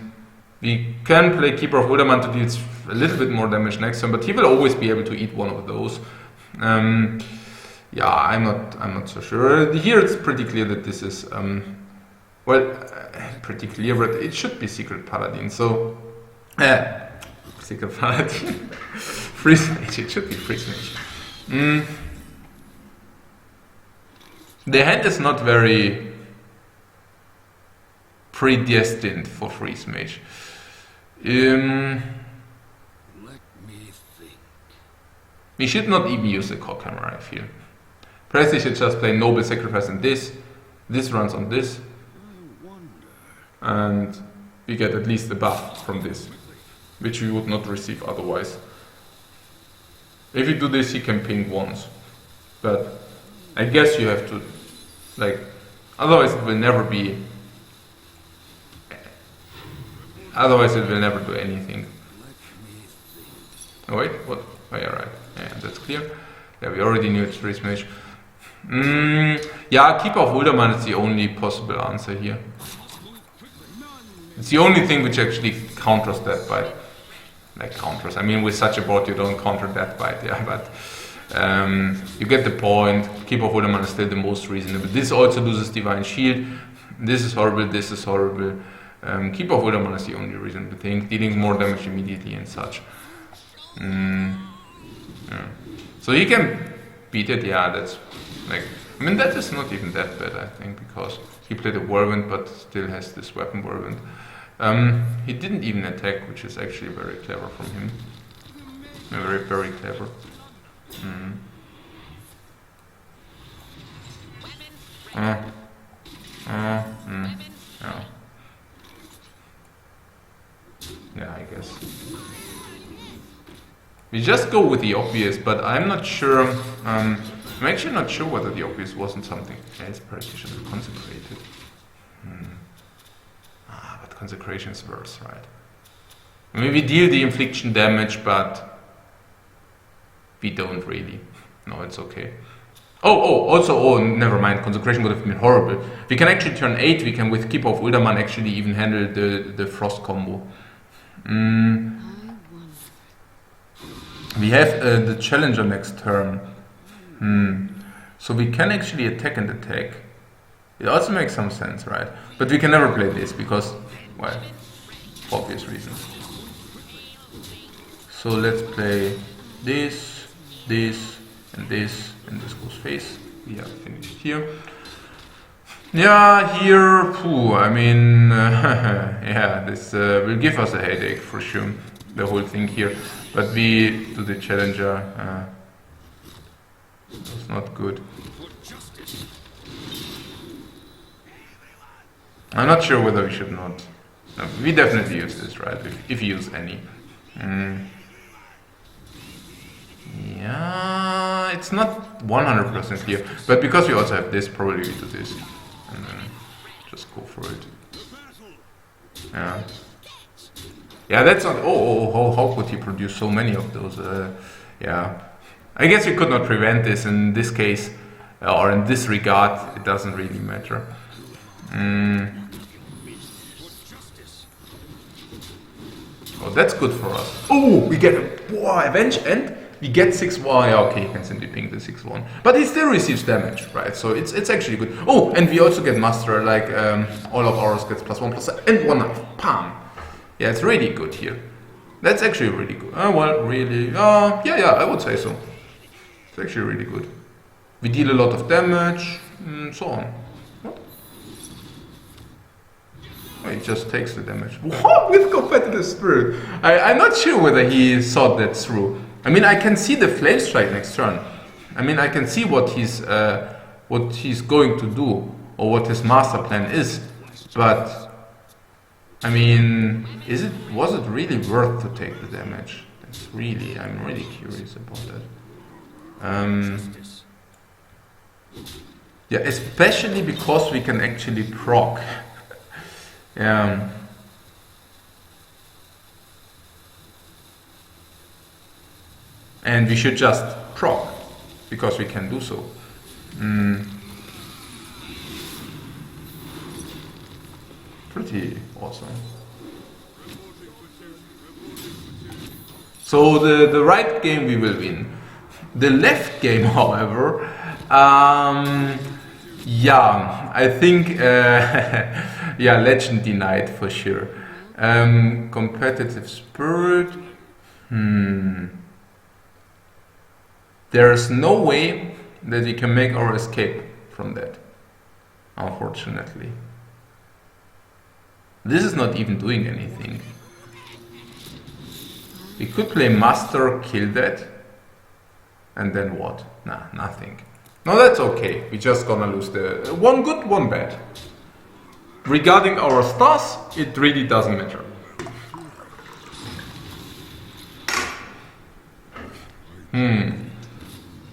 we can play Keeper of Uldaman to deal a little bit more damage next turn, but he will always be able to eat one of those. Yeah, I'm not so sure. Here it's pretty clear that this is well, pretty clear, but it should be Secret Paladin. So, Secret Paladin, Freeze Mage. It should be Freeze Mage. The hand is not very predestined for Freeze Mage. Let me think. We should not even use the core camera, I feel. Perhaps we should just play Noble Sacrifice and this. This runs on this. I wonder. And we get at least a buff from this, which we would not receive otherwise. If you do this, he can ping once. But I guess you have to, like, otherwise it will never be. Otherwise it will never do anything. Oh wait, what? Oh yeah, right. Yeah, that's clear. Yeah, we already knew it's Freeze Mage. Yeah, Keeper of Uldaman is the only possible answer here. It's the only thing which actually counters that bite. Like counters. I mean, with such a board you don't counter that bite, yeah, but you get the point. Keeper of Uldaman is still the most reasonable. This also loses Divine Shield. This is horrible, this is horrible. Keeper of Uldaman is the only reasonable thing. Dealing more damage immediately and such. Yeah. So he can beat it, yeah, that's like, I mean, that is not even that bad, I think, because he played a Whirlwind but still has this weapon Whirlwind. He didn't even attack, which is actually very clever from him. Very, very clever. Yeah, I guess. We just go with the obvious, but I'm not sure. I'm actually not sure whether the obvious wasn't something else. Perhaps we should have consecrated. But consecration is worse, right? I mean, we deal the infliction damage, but we don't really. No, it's okay. Also, never mind. Consecration would have been horrible. We can actually turn 8. We can, with Keeper of Uldaman, actually even handle the Frost combo. We have the Challenger next turn. So we can actually attack and attack. It also makes some sense, right? But we can never play this because, well, obvious reasons. So let's play this, this, and this goes face. We are finished here. Yeah, here, I mean, yeah, this will give us a headache for sure, the whole thing here. But we do the Challenger, it's not good. I'm not sure whether we should not. No, we definitely use this, right? If you use any. Yeah, it's not 100% clear, but because we also have this, probably we do this, and then just go for it. Yeah. Yeah, that's not. How could he produce so many of those? Yeah. I guess we could not prevent this in this case, or in this regard, it doesn't really matter. Oh, that's good for us. Oh, we get Avenge and we get 6-1. Yeah, okay, he can simply ping the 6-1. But he still receives damage, right? So it's actually good. Oh, and we also get Master, like all of ours gets +1/+1 and 1 knife. Pam! Yeah, it's really good here. That's actually really good. Well, really, yeah, I would say so. It's actually really good. We deal a lot of damage, so on. What? Oh, he just takes the damage. What? With competitive spirit? I'm not sure whether he thought that through. I mean, I can see the flame strike next turn. I mean, I can see what he's going to do or what his master plan is, but I mean, was it really worth to take the damage? I'm really curious about that. Yeah, especially because we can actually proc. Yeah. And we should just proc, because we can do so. Pretty awesome. So the right game we will win. The left game, however, yeah, I think Yeah, legend denied for sure. Competitive spirit. There's no way that we can make our escape from that, unfortunately. This is not even doing anything. We could play master, kill that, and then what? Nah, nothing. No, that's okay. We're just gonna lose the one good, one bad. Regarding our stars, it really doesn't matter.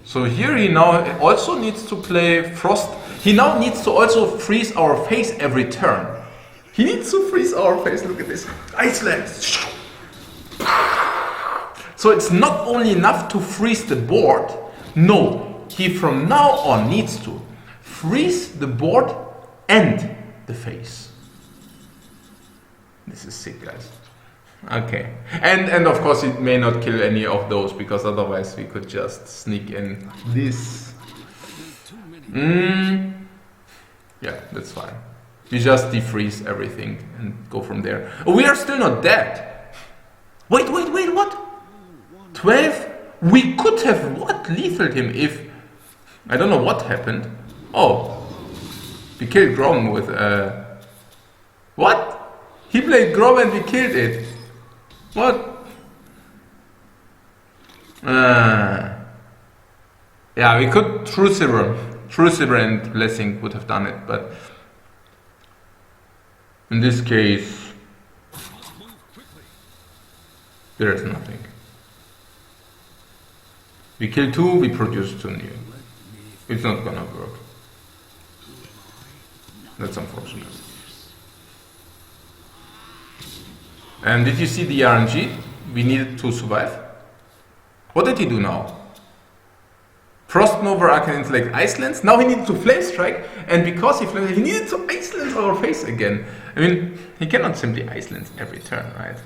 So here he now also needs to play Frost. He now needs to also freeze our face every turn. He needs to freeze our face. Look at this. Iceland. So it's not only enough to freeze the board. No, he from now on needs to freeze the board and the face. This is sick, guys. Okay, and of course it may not kill any of those, because otherwise we could just sneak in this. Yeah, that's fine. We just defreeze everything and go from there. Oh, we are still not dead. Wait, what? 12? We could have what? Lethaled him if... I don't know what happened. Oh, we killed Grom with... What? He played Grom and we killed it. What? Yeah, we could True Silver and Blessing would have done it, but in this case there is nothing. We kill 2, we produce 2 new. It's not gonna work. That's unfortunate. And did you see the RNG? We needed to survive. What did he do now? Frost Nova, Arcane Intellect, Icelands. Now he needed to Flame Strike, and because he needed to Iceland our face again. I mean, he cannot simply Iceland every turn, right?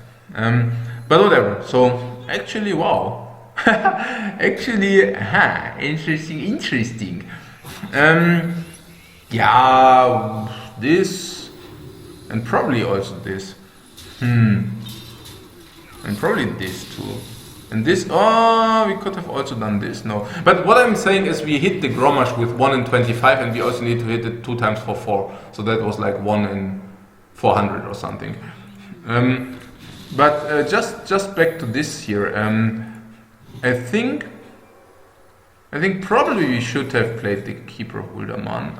But whatever. So actually, wow. Actually, interesting. Yeah, this, and probably also this. And probably this too. And this, oh, we could have also done this, no. But what I'm saying is we hit the Gromash with 1 in 25, and we also need to hit it 2 times for 4. So that was like 1 in 400 or something. But just back to this here. I think probably we should have played the Keeper Huldaman.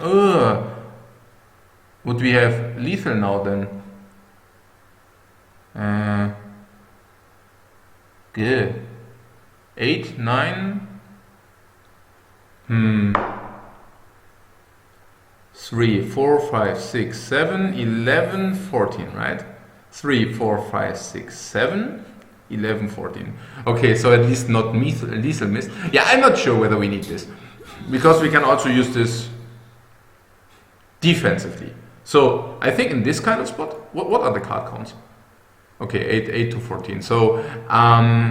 Would we have lethal now then? Good. 8, 9. 3, 4, 5, 6, 7, 11, 14, right? 3, 4, 5, 6, 7, 11, 14. Okay, so at least not lethal mist. Yeah, I'm not sure whether we need this, because we can also use this defensively. So I think in this kind of spot, what are the card counts? Okay, 8 to 14. So, I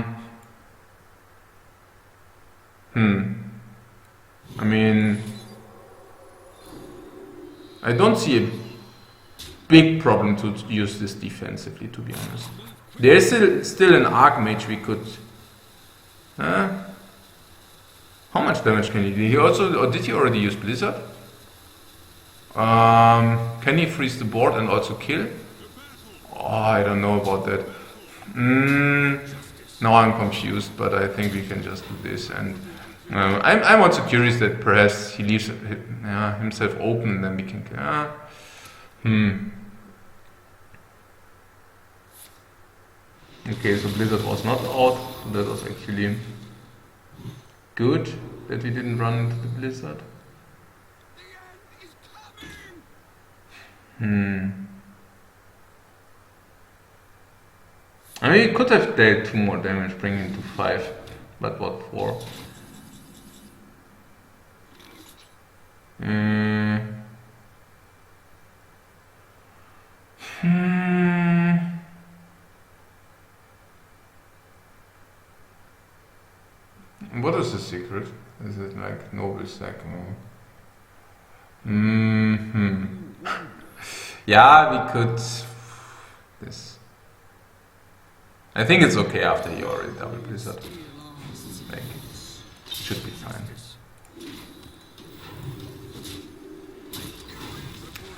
mean, I don't see a big problem to use this defensively, to be honest. There is still an Archmage we could... How much damage can he do? He also, or did he already use Blizzard? Can he freeze the board and also kill? Oh, I don't know about that. Now I'm confused, but I think we can just do this. And I'm also curious that perhaps he leaves himself open, and then we can... Okay, so Blizzard was not out, so that was actually good that we didn't run into the Blizzard. I mean, we could have dealt 2 more damage, bringing it to 5, but what for? What is the secret? Is it like Noble Sack? Yeah, we could... This. I think it's okay after he already double blizzard. Like, should be fine.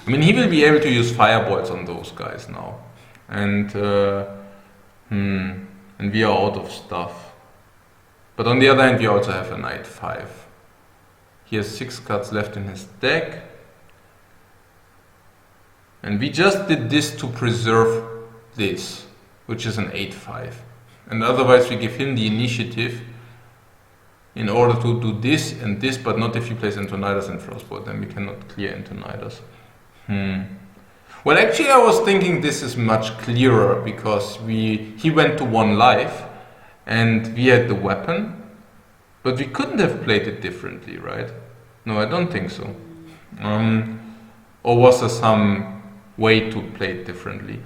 I mean, he will be able to use fireballs on those guys now. And and we are out of stuff. But on the other hand, we also have a knight 5. He has 6 cards left in his deck. And we just did this to preserve this, which is an 8-5. And otherwise we give him the initiative in order to do this and this, but not if he plays Antonidas and Frostbolt, then we cannot clear Antonidas. Well, actually I was thinking this is much clearer, because he went to 1 life and we had the weapon, but we couldn't have played it differently, right? No, I don't think so. Or was there some way to play it differently?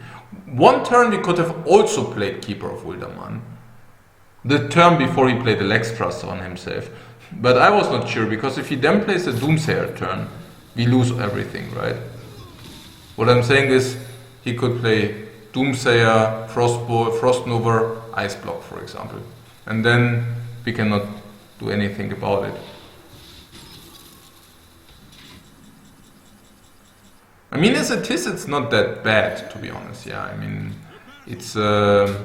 One turn we could have also played Keeper of Wilderman, the turn before he played the Lextraster on himself, but I was not sure, because if he then plays the Doomsayer turn, we lose everything, right? What I'm saying is, he could play Doomsayer, Frostbolt, Frostnova, Ice Block, for example, and then we cannot do anything about it. I mean, as it is, it's not that bad, to be honest. Yeah, I mean, it's of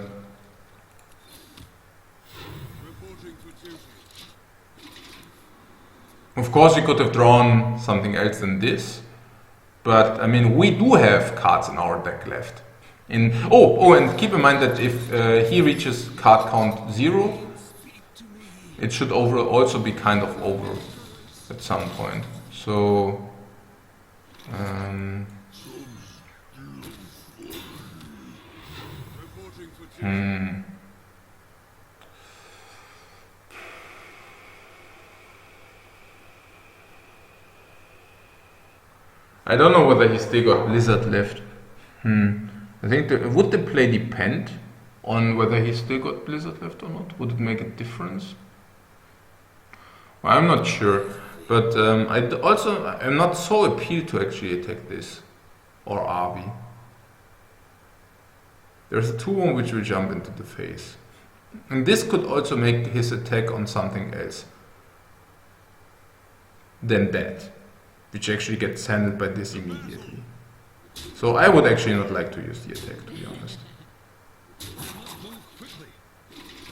course, we could have drawn something else than this, but I mean, we do have cards in our deck left. And keep in mind that if he reaches card count 0, it should also be kind of over at some point. So. I don't know whether he still got Blizzard left. I think would the play depend on whether he still got Blizzard left or not? Would it make a difference? Well, I'm not sure. But I'm not so appealed to actually attack this. Or are we? There's a 2-1 which will jump into the face. And this could also make his attack on something else than that, which actually gets handled by this immediately. So I would actually not like to use the attack, to be honest.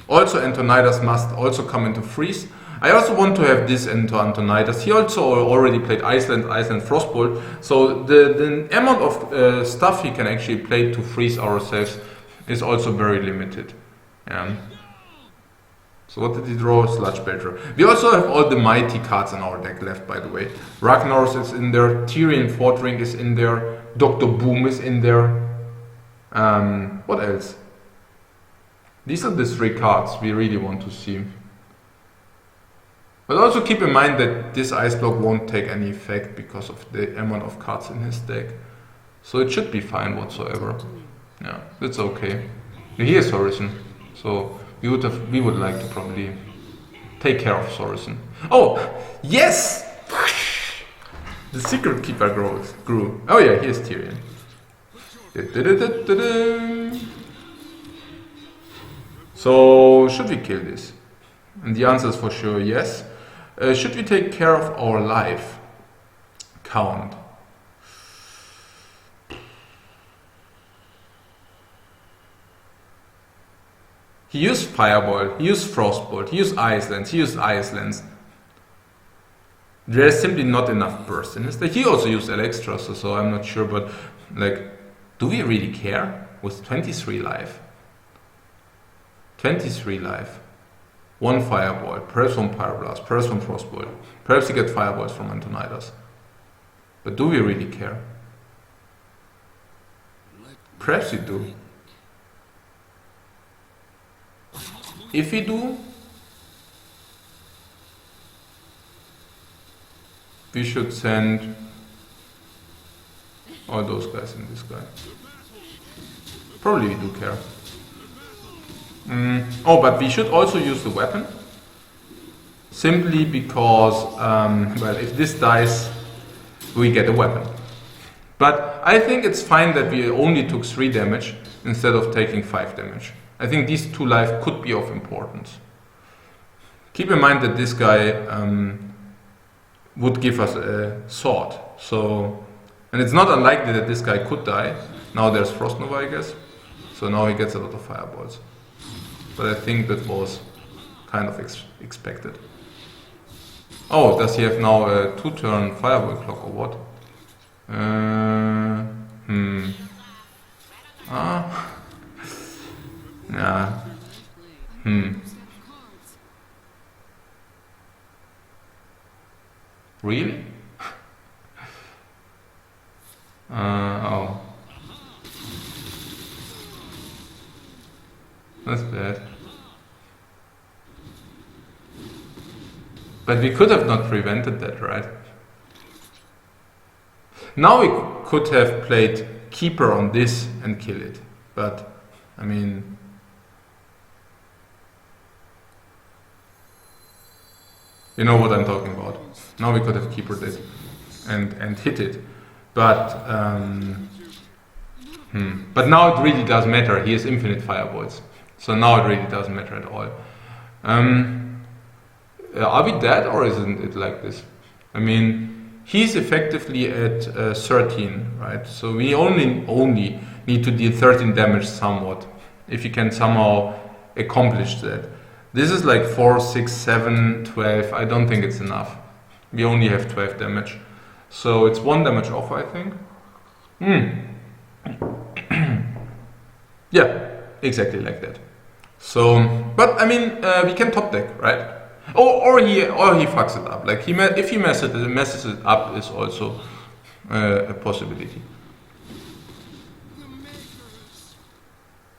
Also, Antonidas must also come into freeze. I also want to have this into Antonidas. He also already played Iceland, Frostbolt. So the amount of stuff he can actually play to freeze ourselves is also very limited. So what did he draw? Sludge Belcher. We also have all the mighty cards in our deck left, by the way. Ragnaros is in there, Tyrion Fortring is in there, Dr. Boom is in there. What else? These are the 3 cards we really want to see. But also keep in mind that this Ice Block won't take any effect because of the amount of cards in his deck. So it should be fine whatsoever. Yeah, that's okay. He is Horizon, so we would like to probably take care of Sorisen. Oh, yes! The Secret Keeper grew. Oh yeah, here's Tyrion. So, should we kill this? And the answer is for sure yes. Should we take care of our life count? He used Fireball, he used Frostbolt, he used Icelands. There's simply not enough burst in his deck. He also used Lextraster, so I'm not sure, but like, do we really care? With 23 life. 23 life. 1 Fireball, perhaps 1 Pyroblast, perhaps 1 Frostbolt. Perhaps he gets Fireballs from Antonidas. But do we really care? Perhaps we do. If we do, we should send all those guys in this guy. Probably we do care. Oh, but we should also use the weapon. Simply because, well, if this dies, we get a weapon. But I think it's fine that we only took 3 damage instead of taking 5 damage. I think these 2 life could be of importance. Keep in mind that this guy would give us a sword. So, and it's not unlikely that this guy could die. Now there's Frost Nova, I guess. So now he gets a lot of fireballs. But I think that was kind of expected. Oh, does he have now a 2-turn fireball clock or what? Yeah. Really? Oh. That's bad. But we could have not prevented that, right? Now we could have played Keeper on this and kill it. But, I mean... You know what I'm talking about. Now we could have Keepered it and hit it. But, but now it really does matter. He has infinite fireballs. So now it really doesn't matter at all. Are we dead or isn't it like this? I mean, he's effectively at 13, right? So we only need to deal 13 damage somewhat. If you can somehow accomplish that. This is like 4, 6, 7, 12. I don't think it's enough. We only have 12 damage. So it's 1 damage off, I think. Yeah, exactly like that. So, but I mean, we can top deck, right? Or he fucks it up. Like if he messes it up is also a possibility.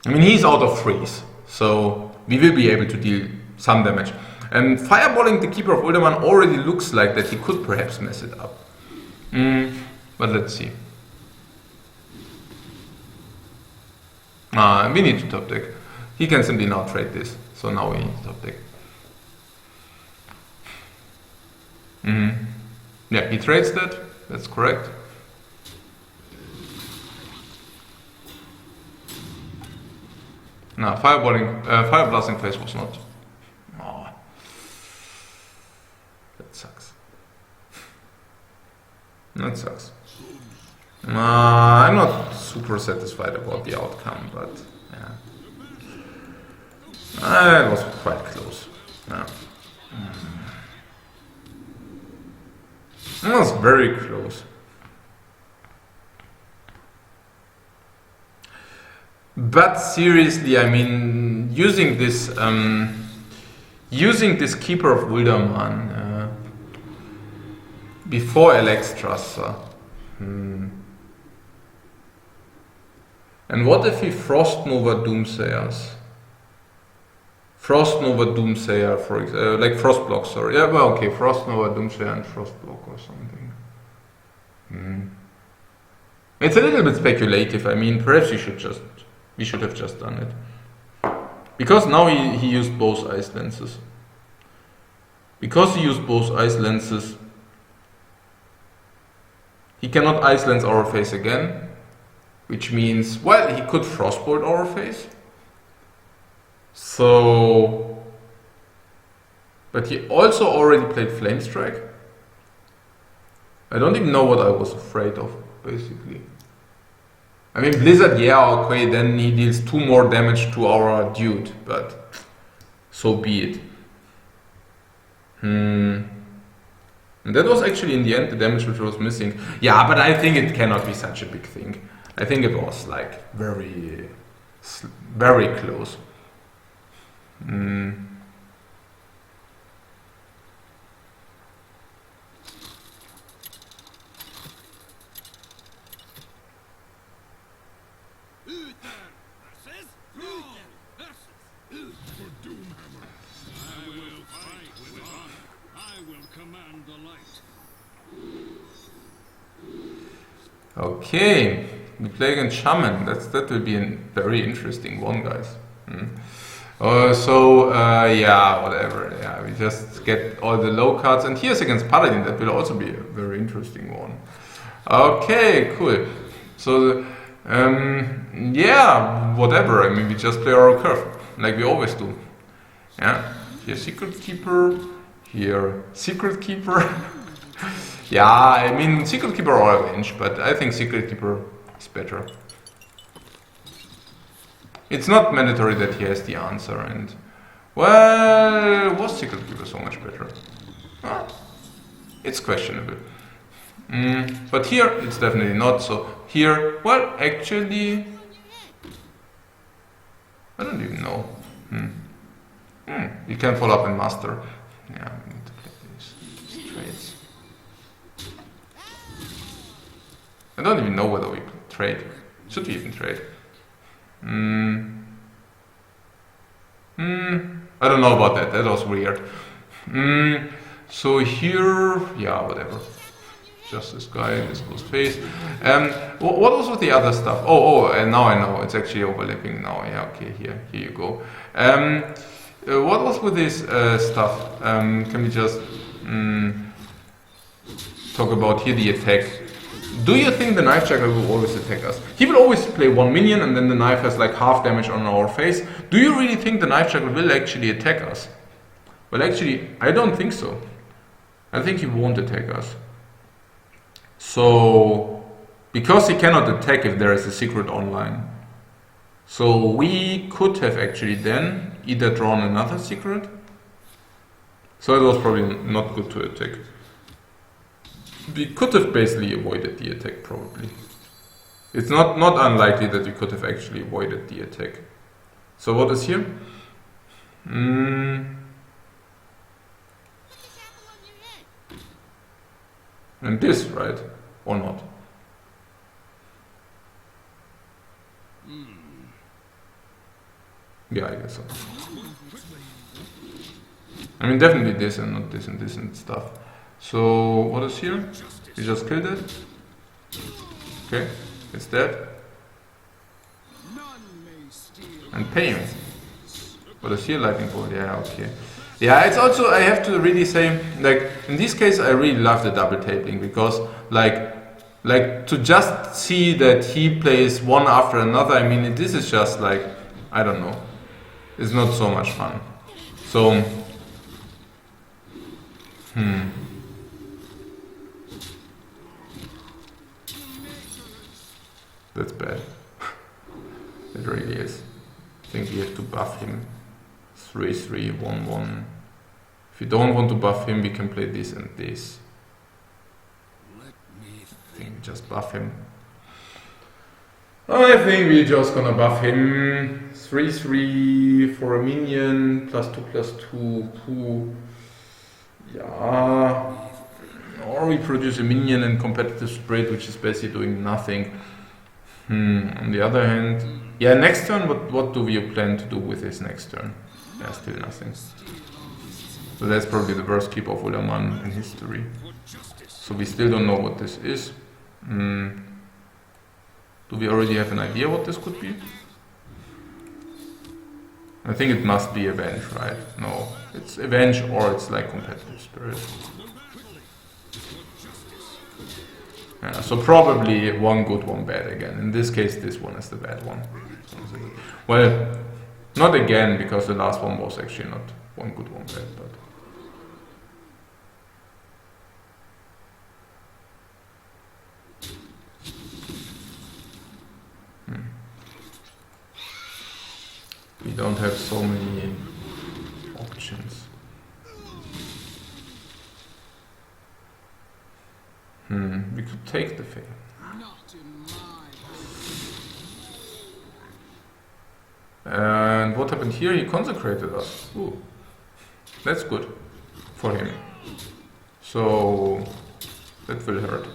I mean, he's out of freeze, so we will be able to deal some damage. And fireballing the Keeper of Uldaman already looks like that he could perhaps mess it up. But let's see. We need to top deck. He can simply now trade this, so now we need to top deck. Yeah, he trades that. That's correct. No, fire blasting phase was not. Oh, that sucks. That sucks. I'm not super satisfied about the outcome, but yeah, it was quite close. Yeah. It was very close. But seriously, I mean, using this Keeper of Wilderman before Alexstrasser. And what if he Frost Nova Doomsayers? Frost Nova Doomsayer, for example, like Frost Block, sorry. Yeah, well, okay, Frost Nova Doomsayer and Frost Block or something. It's a little bit speculative. I mean, perhaps we should have just done it. Because now he used both ice lenses. Because he used both ice lenses, he cannot ice lens our face again, which means, well, he could frostbolt our face. So, but he also already played Flame Strike. I don't even know what I was afraid of, basically. I mean, Blizzard, yeah, okay, then he deals 2 more damage to our dude, but so be it. And that was actually in the end the damage which was missing. Yeah, but I think it cannot be such a big thing. I think it was like very, very close. Okay, we play against Shaman. That will be a very interesting one, guys. Yeah, whatever. Yeah, we just get all the low cards, and here's against Paladin. That will also be a very interesting one. Okay, cool. So, yeah, whatever. I mean, we just play our curve, like we always do. Yeah, here Secret Keeper, here Secret Keeper. Yeah, I mean, Secret Keeper or Avenge, but I think Secret Keeper is better. It's not mandatory that he has the answer, and well, was Secret Keeper so much better? It's questionable. But here, it's definitely not. So here, well, actually, I don't even know. You can follow up and master. Yeah, we need to play these trades. I don't even know whether we trade. Should we even trade? I don't know about that. That was weird. So here, yeah, whatever. Just this guy, this goes face. What was with the other stuff? And now I know. It's actually overlapping now. Yeah, okay, here you go. What was with this stuff? Can we just talk about here the attack? Do you think the knife jackal will always attack us? He will always play one minion and then the knife has like half damage on our face. Do you really think the knife jackal will actually attack us? Well, actually, I don't think so. I think he won't attack us. So, because he cannot attack if there is a secret online. So we could have actually then either drawn another secret. So it was probably not good to attack. We could have basically avoided the attack probably. It's not unlikely that we could have actually avoided the attack. So what is here? And this, right? Or not? Yeah, I guess so. I mean, definitely this and not this and this and stuff. So, what is here? We just killed it. Okay, it's dead. And paying. What is here? Lightning bolt. Yeah, okay. Yeah, it's also, I have to really say, like, in this case, I really love the double tabling because, like to just see that he plays one after another, I mean, this is just like, I don't know. It's not so much fun. So, That's bad. It really is. I think we have to buff him. 3-3, 1-1. If you don't want to buff him, we can play this and this. I think we just buff him. I think we're just gonna buff him. 3-3 for a minion, +2/+2. Cool. Yeah. Or we produce a minion in competitive spread, which is basically doing nothing. On the other hand, yeah, next turn, what do we plan to do with his next turn? Yeah, still nothing. So that's probably the worst keeper of Ullaman in history. So we still don't know what this is. Do we already have an idea what this could be? I think it must be Avenge, right? No, it's Avenge or it's like competitive spirit. Yeah, so probably one good, one bad again. In this case, this one is the bad one. Well, not again, because the last one was actually not one good, one bad, but... We don't have so many options. We could take the fail. And what happened here? He consecrated us. Ooh. That's good for him. So that will hurt.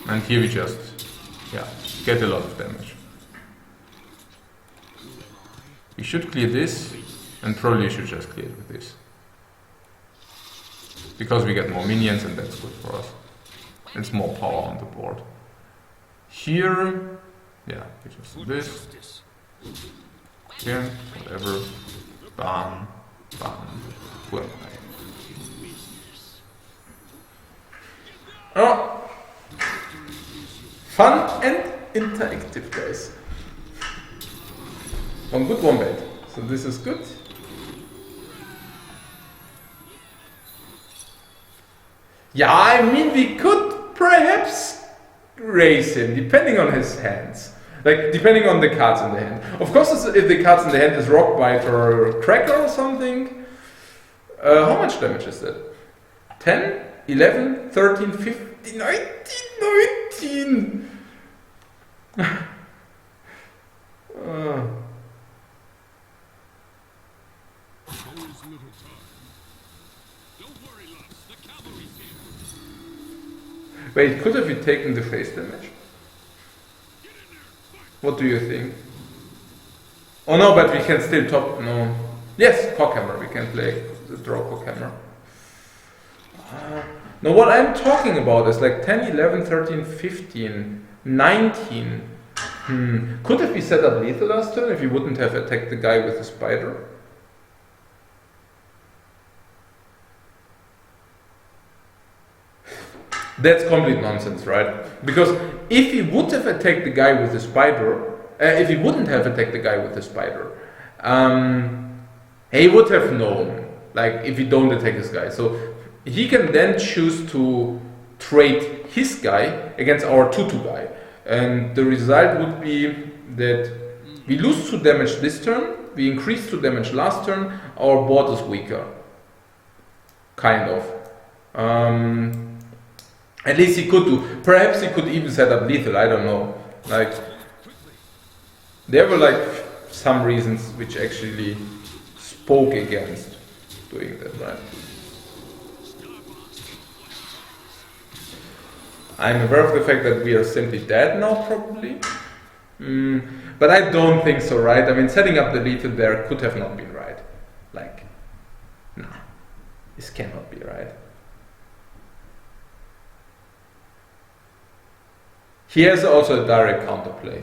And here we just, yeah, get a lot of damage. We should clear this, and probably should just clear it with this. Because we get more minions and that's good for us. It's more power on the board. Here, yeah, we just do this. Here, whatever. Bam, bam. Who am Oh, fun and interactive, guys. One good, one bad. So this is good. Yeah, I mean, we could perhaps raise him, depending on his hands. Like, depending on the cards in the hand. Of course, if the cards in the hand is Rock Bite or Cracker or something. How much damage is that? 10, 11, 13, 15, 19. Always little time. Don't worry, lads. The cavalry's here. Wait, could have we taken the face damage? Get in there. Fight. What do you think? Oh no, but we can still top. No. Yes, Cockhammer. We can play the draw Cockhammer. No, what I'm talking about is like 10, 11, 13, 15, 19. Could have we set up lethal last turn if we wouldn't have attacked the guy with the spider? That's complete nonsense, right? Because if he would have attacked the guy with the spider, if he wouldn't have attacked the guy with the spider, he would have known, like, if we don't attack this guy. So he can then choose to trade his guy against our 2-2 guy. And the result would be that we lose 2 damage this turn, we increase 2 damage last turn, our board is weaker. Kind of. At least he could do. Perhaps he could even set up lethal, I don't know. Like, there were like some reasons which actually spoke against doing that, right? I'm aware of the fact that we are simply dead now, probably. But I don't think so, right? I mean, setting up the lethal there could have not been right. Like, nah, this cannot be right. He has also a direct counterplay.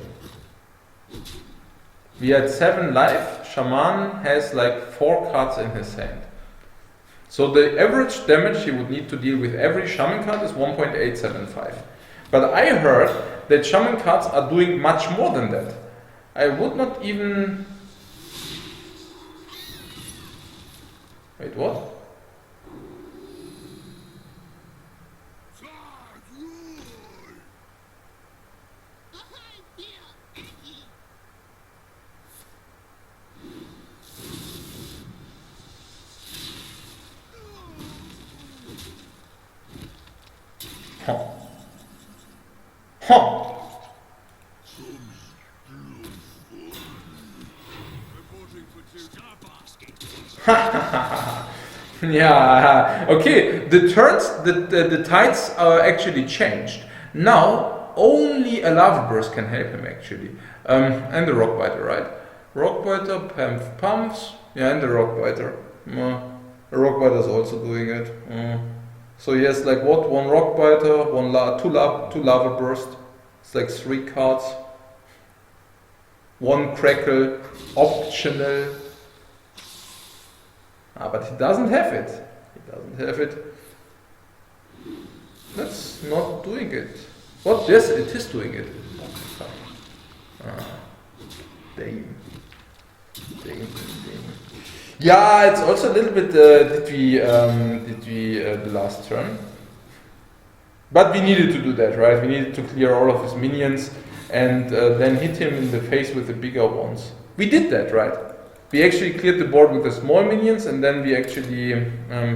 We had 7 life, Shaman has like 4 cards in his hand. So the average damage he would need to deal with every Shaman card is 1.875. But I heard that Shaman cards are doing much more than that. I would not even... Wait, what? Huh. Yeah, okay, the turns, the tides are actually changed. Now, only a lava burst can help him actually. And the rock biter, right? Rock biter, pumps, yeah, and the rock biter. The rock biter is also doing it. So he has like what? 1 rock biter, 2 lava burst. It's like 3 cards. 1 crackle, optional. But he doesn't have it. He doesn't have it. That's not doing it. What? Yes, it is doing it. Damn. Yeah, it's also a little bit. Did we the last turn? But we needed to do that, right? We needed to clear all of his minions and then hit him in the face with the bigger ones. We did that, right? We actually cleared the board with the small minions and then we actually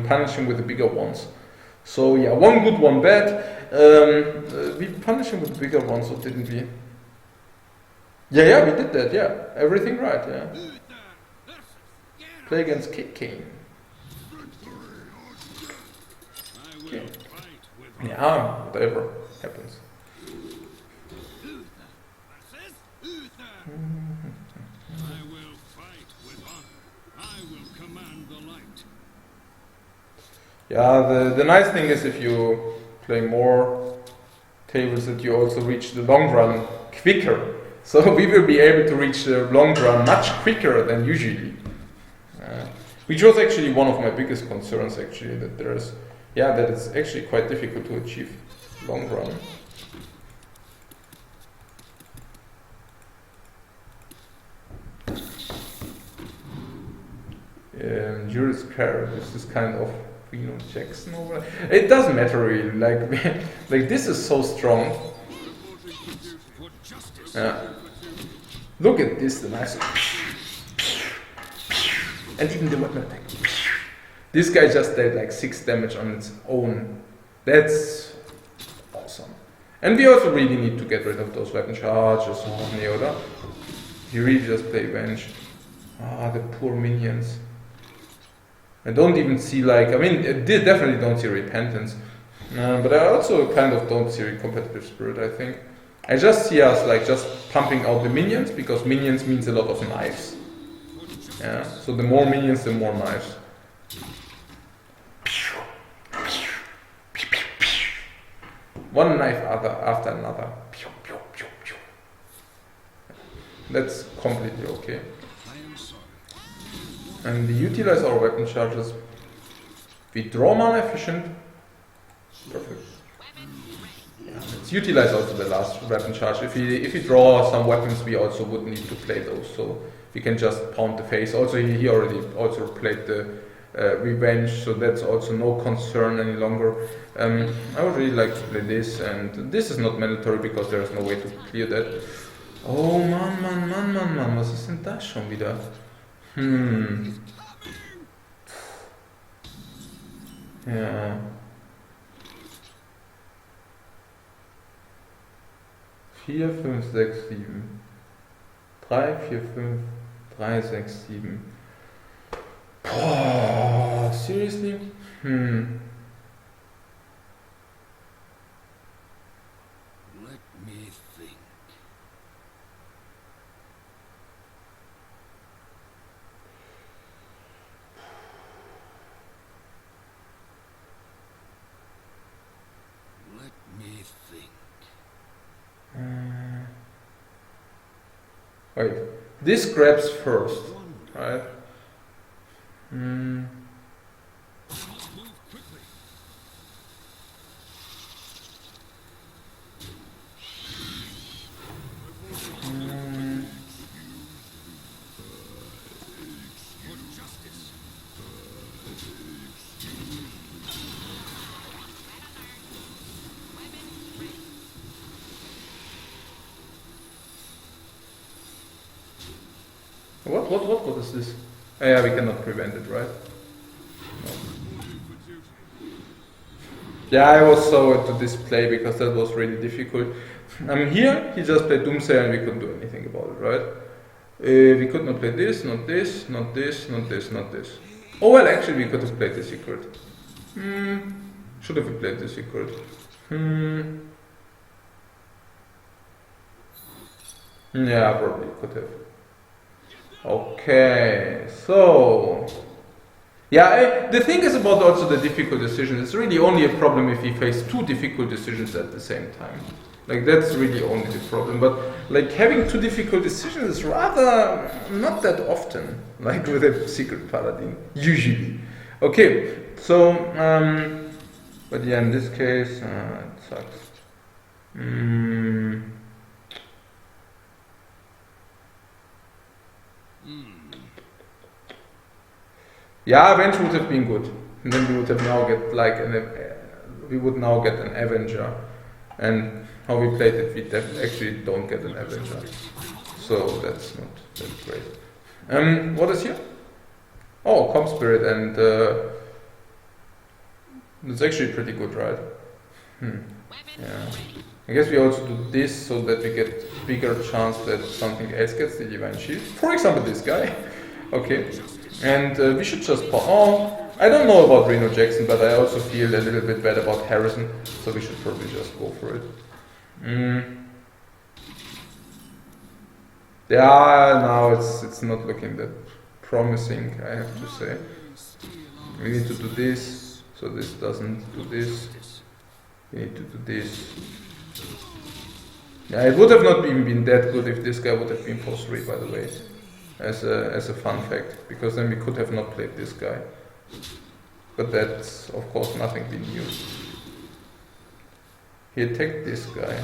punished him with the bigger ones. So yeah, 1 good, 1 bad. We punished him with the bigger ones, or didn't we? Yeah, we did that, yeah. Everything right, yeah. Play against Kane. Okay. Yeah, whatever happens. I will fight with honor. I will command the light. Yeah, the nice thing is if you play more tables that you also reach the long run quicker. So we will be able to reach the long run much quicker than usually. Which was actually one of my biggest concerns actually, that that it's actually quite difficult to achieve. long run. Juris Carrot is this kind of Reno Jackson over. It doesn't matter really. Like, like this is so strong. Yeah. Look at this, the nice. And even the weapon attack. This guy just did like 6 damage on its own. That's awesome. And we also really need to get rid of those weapon charges. Oh, Neoda. You really just play Venge. Ah, the poor minions. I don't even see like, I mean, I definitely don't see Repentance. But I also kind of don't see Competitive Spirit, I think. I just see us like just pumping out the minions, because minions means a lot of knives. Yeah, so the more minions, the more knives. One knife after another. That's completely okay. And we utilize our weapon charges. We draw mana efficient. Perfect. Yeah, let's utilize also the last weapon charge. If we draw some weapons, we also would need to play those. So we can just pound the face. Also, he already also played the Revenge, so that's also no concern any longer. I would really like to play this, and this is not mandatory because there is no way to clear that. Oh Mann, was ist denn das schon wieder? Ja. 4, 5, 6, 7. 3, 4, 5, 3, 6, 7. Boah, seriously? Let me think. Let me think. Wait, this grabs first, right? Move quickly. For justice. What is this? Oh, yeah, we cannot prevent it, right? No. Yeah, I was so into this play because that was really difficult. Here, he just played Doomsayer and we couldn't do anything about it, right? We could not play this, not this, not this, not this, not this. Oh well, actually we could have played the secret. Should have played the secret. Yeah, probably could have. Okay, so yeah, the thing is about also the difficult decisions. It's really only a problem if we face 2 difficult decisions at the same time. Like that's really only the problem. But like having 2 difficult decisions is rather not that often. Like with a secret paladin, usually. Okay, so but yeah, in this case, it sucks. Yeah, Avenge would have been good. And then we would have now get like we would now get an Avenger. And how we played it, we actually don't get an Avenger. So that's not that great. What is here? Oh, Comp Spirit, and it's actually pretty good, right? Yeah. I guess we also do this so that we get bigger chance that something else gets the Divine Shield. For example, this guy. Okay. And we should just pop. Oh, I don't know about Reno Jackson, but I also feel a little bit bad about Harrison, so we should probably just go for it. Yeah, now it's not looking that promising, I have to say. We need to do this, so this doesn't do this. We need to do this. Yeah, it would have not even been that good if this guy would have been for 3, by the way. As a fun fact, because then we could have not played this guy. But that's of course nothing we knew. He attacked this guy.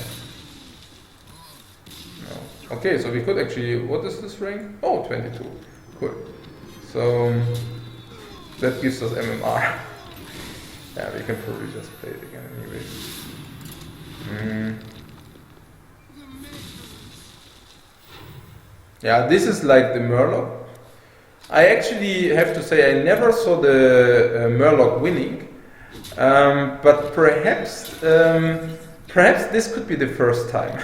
No. Okay, so we could actually... What is this rank? Oh, 22. Cool. So... that gives us MMR. Yeah, we can probably just play it again anyway. Yeah, this is like the Murloc. I actually have to say I never saw the Murloc winning, but perhaps this could be the first time.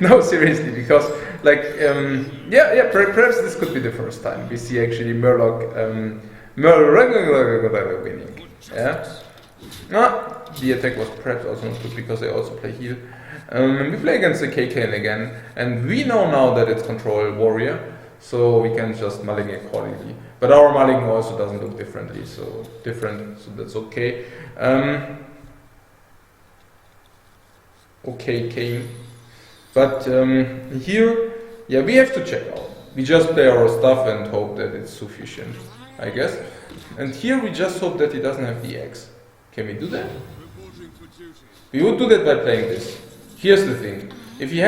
No, seriously, because like perhaps this could be the first time we see actually Murloc winning. Yeah. The attack was perhaps also not good because I also play heal. We play against the K-Kane again, and we know now that it's control warrior, so we can just mulling accordingly. But our mulling also doesn't look differently, so that's okay. Okay, Kane. But here, yeah, we have to check out. We just play our stuff and hope that it's sufficient, I guess. And here we just hope that he doesn't have the X. Can we do that? We would do that by playing this. Here's the thing. If he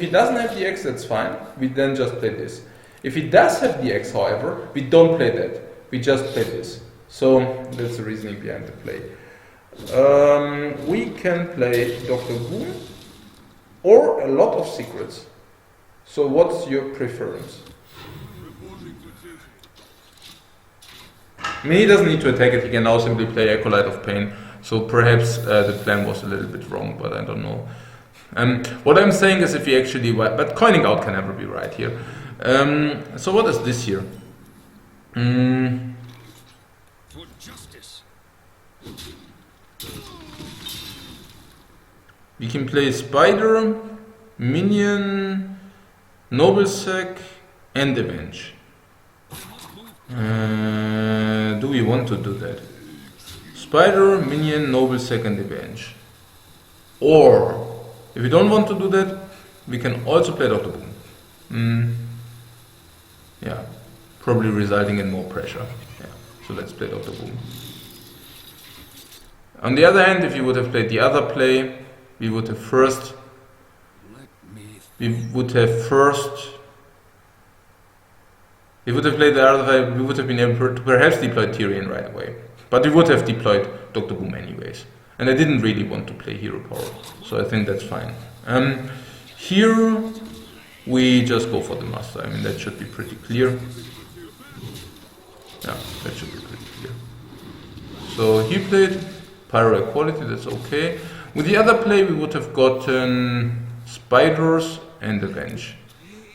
doesn't have the X, that's fine. We then just play this. If he does have the X, however, we don't play that. We just play this. So that's the reasoning behind the play. We can play Dr. Boom or a lot of secrets. So what's your preference? I mean, he doesn't need to attack it. He can now simply play Acolyte of Pain. So perhaps the plan was a little bit wrong, but I don't know. What I'm saying is if he actually... But coining out can never be right here. So what is this here? For justice. We can play Spider, Minion, Noble Sack, and Avenge. Do we want to do that? Spider, Minion, Noble Sack, and Avenge. Or, if we don't want to do that, we can also play Dr. Boom. Yeah, probably resulting in more pressure. Yeah, so let's play Dr. Boom. On the other hand, if you would have played the other play, we would have played the other play, we would have been able to perhaps deploy Tyrion right away. But we would have deployed Dr. Boom anyways. And I didn't really want to play hero power, so I think that's fine. Here we just go for the master. I mean, that should be pretty clear. Yeah, that should be pretty clear. So he played Pyro Equality, that's okay. With the other play we would have gotten Spiders and Avenge,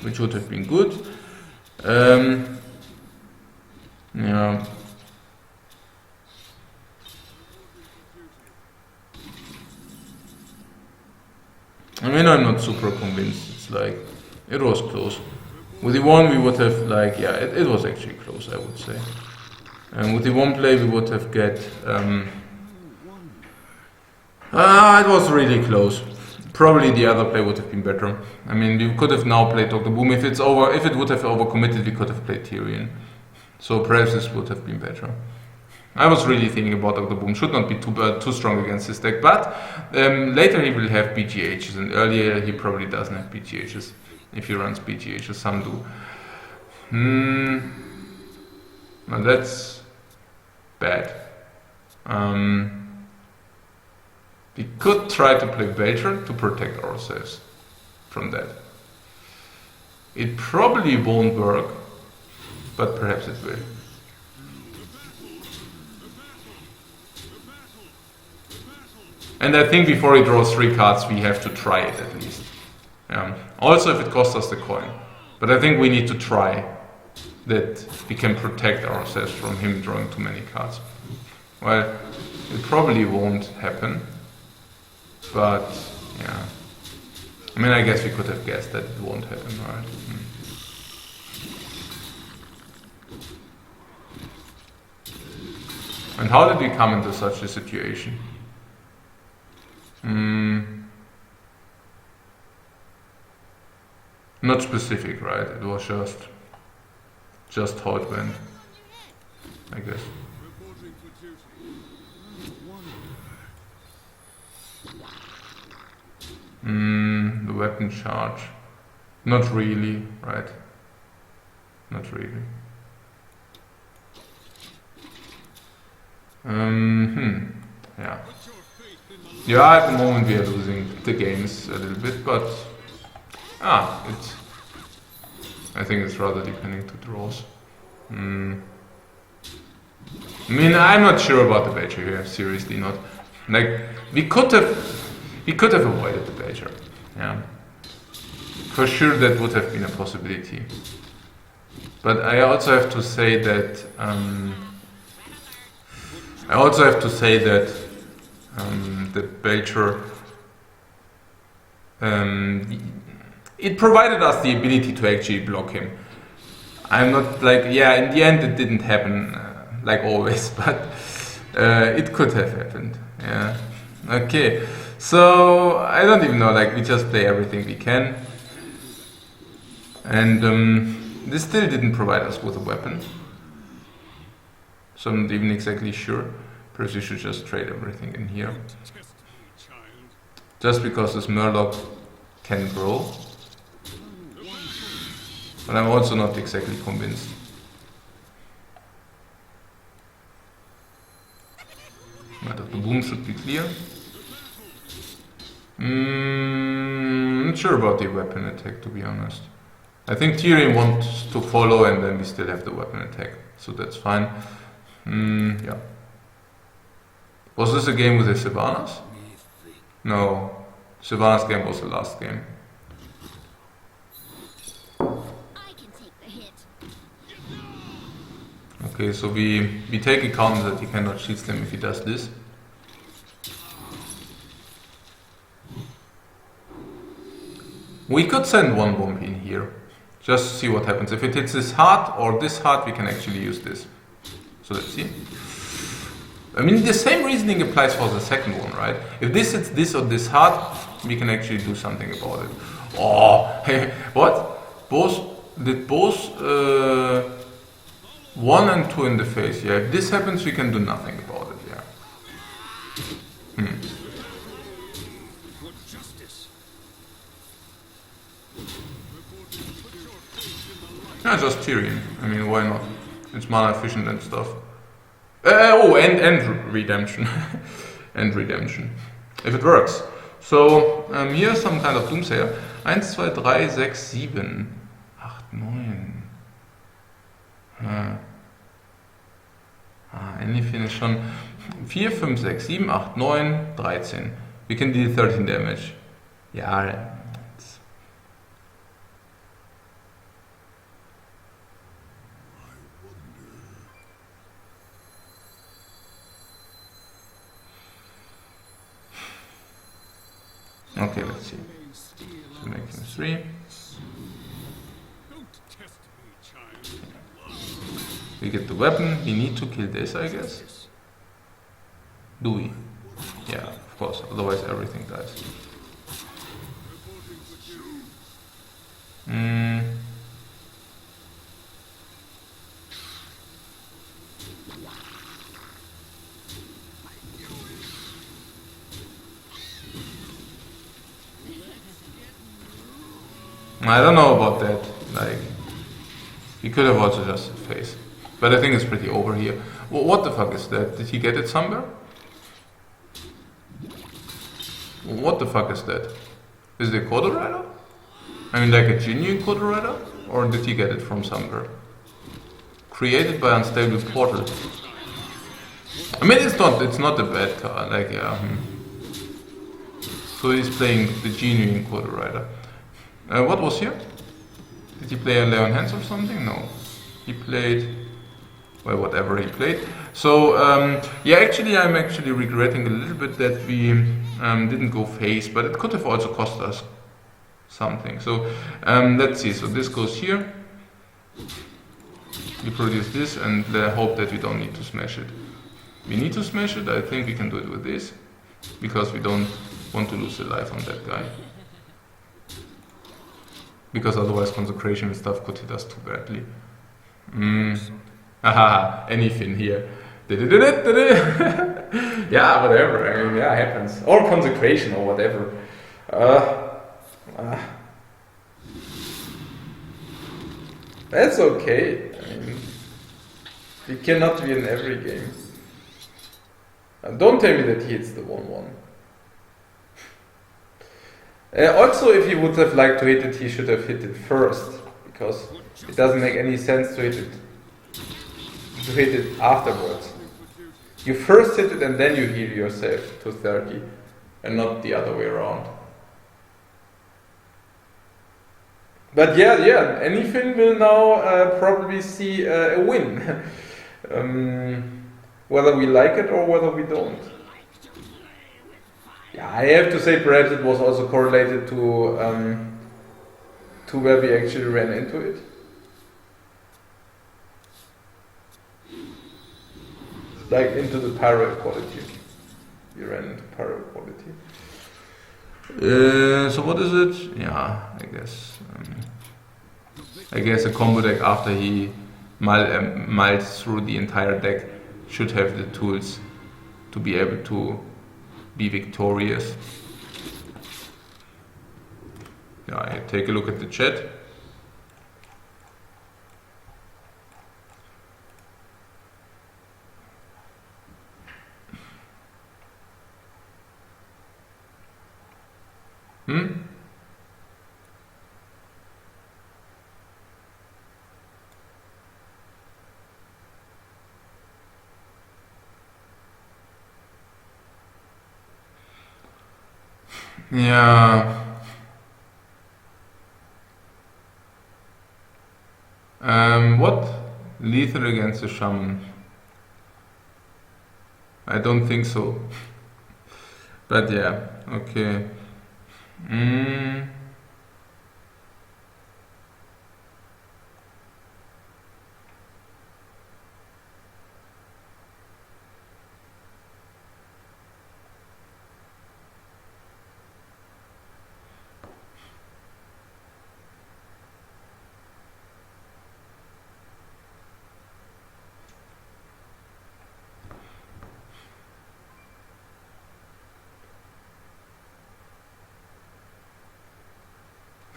which would have been good. Yeah. I mean, I'm not super convinced. It's like, it was close. With the one we would have like, yeah, it was actually close, I would say. And with the one play we would have get, it was really close. Probably the other play would have been better. I mean, we could have now played Dr. Boom. If it would have overcommitted, we could have played Tyrion. So perhaps this would have been better. I was really thinking about Dr. Boom. Should not be too strong against this deck, but later he will have BGHs, and earlier he probably doesn't have BGHs. If he runs BGHs, some do. Now that's bad. We could try to play Belcher to protect ourselves from that. It probably won't work, but perhaps it will. And I think before he draws 3 cards, we have to try it at least. Also, if it costs us the coin. But I think we need to try that we can protect ourselves from him drawing too many cards. Well, it probably won't happen. But, yeah. I mean, I guess we could have guessed that it won't happen, right? And how did we come into such a situation? Not specific, right? It was just how it went, I guess. The weapon charge. Not really, right? Not really. Yeah. Yeah, at the moment we are losing the games a little bit, but I think it's rather depending to draws. I mean, I'm not sure about the Badger here, seriously not. Like, we could have avoided the Badger. Yeah. For sure that would have been a possibility. But I also have to say that the Badger it provided us the ability to actually block him. I'm not like, yeah, in the end it didn't happen like always, but it could have happened. Yeah. Okay. So I don't even know, like we just play everything we can. And this still didn't provide us with a weapon. So I'm not even exactly sure. Perhaps we should just trade everything in here. Just because this Murloc can grow. But I'm also not exactly convinced. But the boom should be clear. Not sure about the weapon attack, to be honest. I think Tyrion wants to follow and then we still have the weapon attack. So that's fine. Yeah. Was this a game with the Sylvanas? No. Sylvanas game was the last game. Okay, so we take account that he cannot shield them if he does this. We could send one bomb in here, just to see what happens. If it hits this heart or this heart, we can actually use this. So let's see. I mean, the same reasoning applies for the second one, right? If this hits this or this heart, we can actually do something about it. Oh, hey, what? Both 1 and 2 in the face. Yeah, if this happens, we can do nothing about it. Yeah. Yeah, just Tyrion. I mean, why not? It's mana efficient and stuff. And redemption. And redemption. If it works. So, here's some kind of Doomsayer. 1, 2, 3, 6, 7, 8, 9. Anything is schon 4, 5, 6, 7, 8, 9, 13. We can deal 13 damage. Yeah. Okay, let's see. So make him 3. We get the weapon. We need to kill this, I guess. Do we? Yeah, of course. Otherwise everything dies. I don't know about that. Like, he could have also just face. But I think it's pretty over here. What the fuck is that? Did he get it somewhere? What the fuck is that? Is it a Quarter Rider? I mean, like a genuine Quarter Rider? Or did he get it from somewhere? Created by Unstable Portal. I mean, it's not a bad card. Like, yeah. So he's playing the genuine Quarter Rider. What was here? Did he play a Leon Hands or something? No. He played... well, whatever he played. So, yeah, actually I'm actually regretting a little bit that we didn't go face, but it could have also cost us something. So, let's see. So this goes here. We produce this and hope that we don't need to smash it. We need to smash it. I think we can do it with this, because we don't want to lose the life on that guy. Because otherwise consecration and stuff could hit us too badly. Haha, anything here. Yeah, whatever. I mean, yeah, happens. Or consecration or whatever. That's okay. I mean, we cannot win every game. And don't tell me that he hits the 1-1. Also, if he would have liked to hit it, he should have hit it first, because it doesn't make any sense to hit it afterwards. You first hit it and then you heal yourself to 30, and not the other way around. But yeah, anything will now probably see a win. Whether we like it or whether we don't. Yeah, I have to say perhaps it was also correlated to where we actually ran into it. Like into the pyro quality. We ran into pyro quality. So what is it? Yeah, I guess a combo deck after he mulled through the entire deck should have the tools to be able to be victorious. Yeah, take a look at the chat. Yeah. What? Lethal against the shaman? I don't think so. But yeah, okay.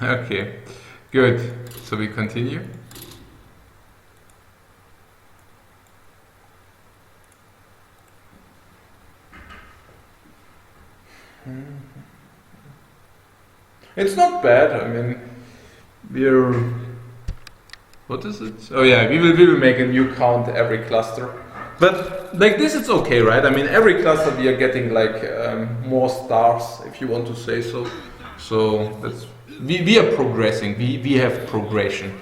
Okay, good. So we continue. It's not bad. I mean, we're... What is it? Oh yeah, we will make a new count every cluster. But like this, it's okay, right? I mean, every cluster we are getting like more stars, if you want to say so. So that's... We are progressing, we have progression.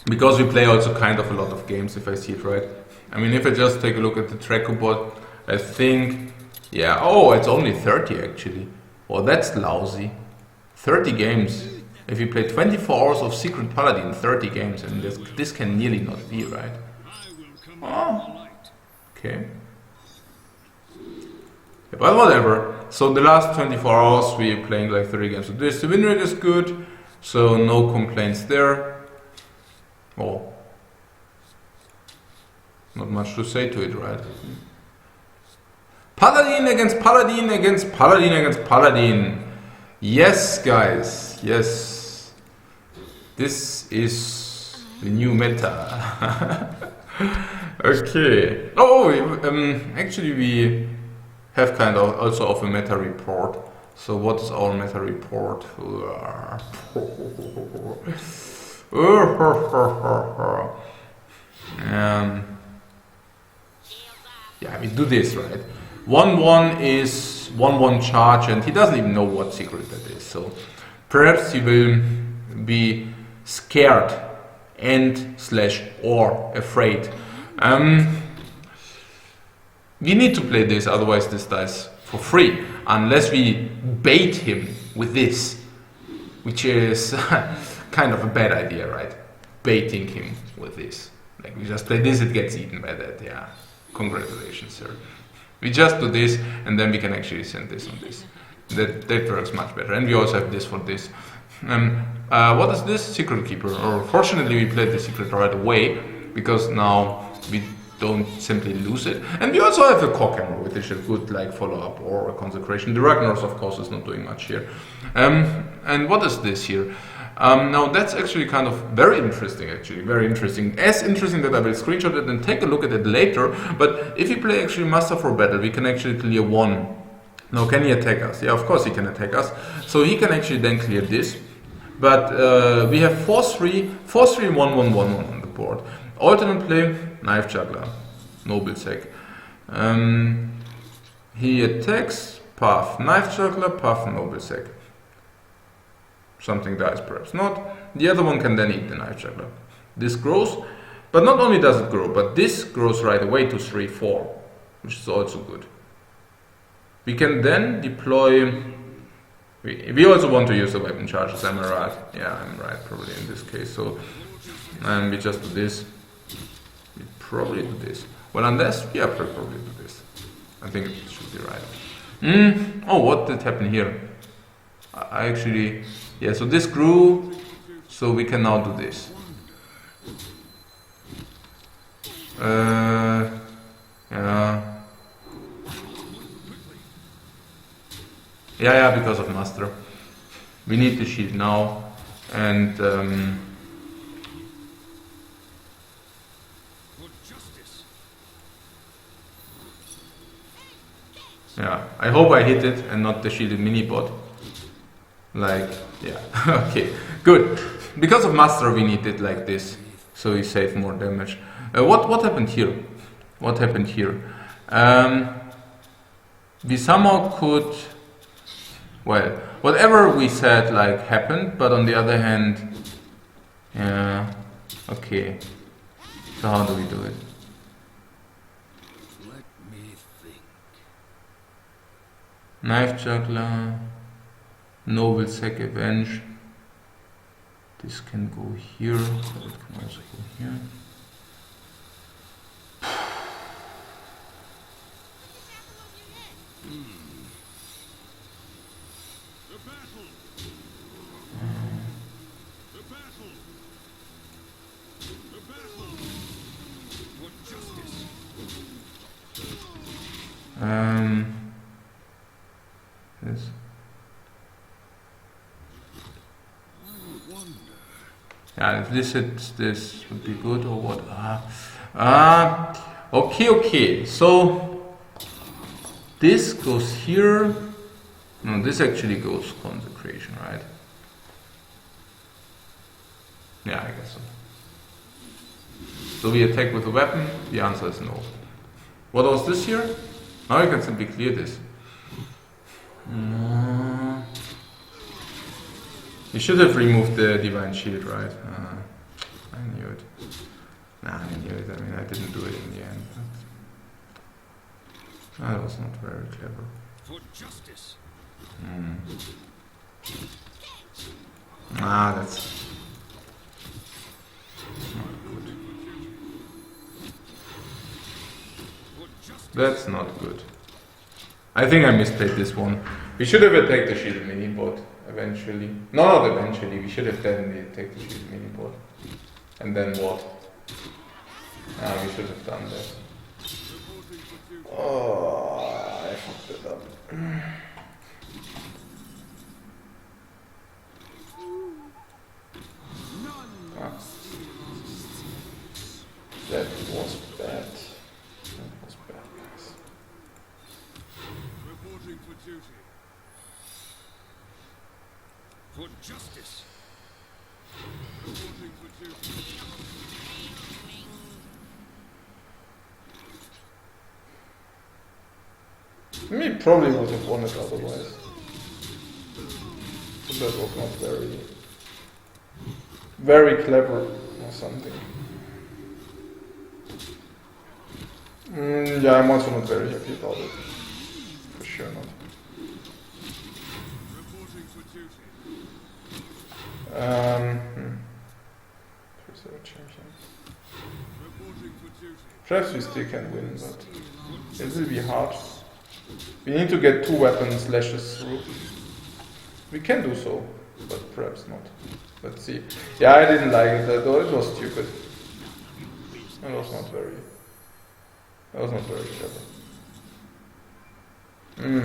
Because we play also kind of a lot of games, if I see it right. I mean, if I just take a look at the Treco board, I think, yeah, oh, it's only 30 actually. Well, that's lousy. 30 games. If you play 24 hours of Secret Paladin, 30 games, and this can nearly not be, right? Oh, okay. Yeah, but whatever. So the last 24 hours we are playing like 30 games. So this, the win rate is good, so no complaints there. Oh, not much to say to it, right? Paladin against Paladin against Paladin against Paladin. Yes, guys, yes. This is the new meta. Okay. Oh, actually we have kind of also of a meta report. So what is our meta report? Yeah, we do this, right? 1-1 is 1-1 charge, and he doesn't even know what secret that is. So perhaps he will be scared and/or afraid. We need to play this, otherwise this dies for free, unless we bait him with this, which is kind of a bad idea, right? Baiting him with this. Like we just play this, it gets eaten by that, yeah. Congratulations, sir. We just do this, and then we can actually send this on this. That works much better. And we also have this for this. What is this? Secret Keeper. Or fortunately we played the secret right away, because now we don't simply lose it. And we also have a Cock Hammer, which is a good like follow-up or a Consecration. The Ragnar's of course is not doing much here. And what is this here? Now that's actually kind of very interesting, very interesting. As interesting that I will screenshot it and take a look at it later. But if you play actually Master for Battle, we can actually clear 1. Now can he attack us? Yeah, of course he can attack us. So he can actually then clear this. But we have 4-3, 4-3, 1-1-1-1 on the board. Alternate play, Knife Juggler, Noble Sack. He attacks, Path, Knife Juggler, Path, Noble Sack. Something dies, perhaps not. The other one can then eat the Knife Juggler. This grows, but not only does it grow, but this grows right away to 3-4, which is also good. We can then deploy. We also want to use the weapon charges, am I right? Yeah, I'm right, probably in this case. So, and we just do this. We probably do this. Well, unless, yeah, probably do this. I think it should be right. Oh, what did happen here? I actually, yeah, so this grew, so we can now do this. Yeah, because of Master. We need the shield now, and yeah, I hope I hit it and not the shielded mini bot. Like, yeah, okay, good. Because of Master we need it like this, so we save more damage. What happened here? What happened here? We somehow could, well, whatever we said like happened, but on the other hand, yeah, okay. So how do we do it? Let me think. Knife Juggler, Noble Sack Avenge. This can go here, but it can also go here. This. Yeah, if this hits this would be good or what? Okay. So this goes here. No, this actually goes Consecration, right? Yeah, I guess so. So we attack with a weapon. The answer is no. What was this here? Now you can simply clear this. You should have removed the Divine Shield, right? I knew it. Nah, I knew it. I mean, I didn't do it in the end. But that was not very clever. For justice. That's not good. That's not good. I think I misplayed this one. We should have attacked the shield mini bot eventually. No, not eventually. We should have definitely attacked the shield mini bot. And then what? We should have done that. Oh, I fucked it up. That was bad. Guys. Reporting for duty. For justice. Reporting for duty. We probably would have won it otherwise. But that was not very clever or something. Yeah, I'm also not very happy about it. For sure not. Reporting for duty. Reporting for duty. Perhaps we still can win, but it will be hard. We need to get 2 weapon slashes through. We can do so, but perhaps not. Let's see. Yeah, I didn't like it, though it was stupid. It was not very That was not very clever. Hmm.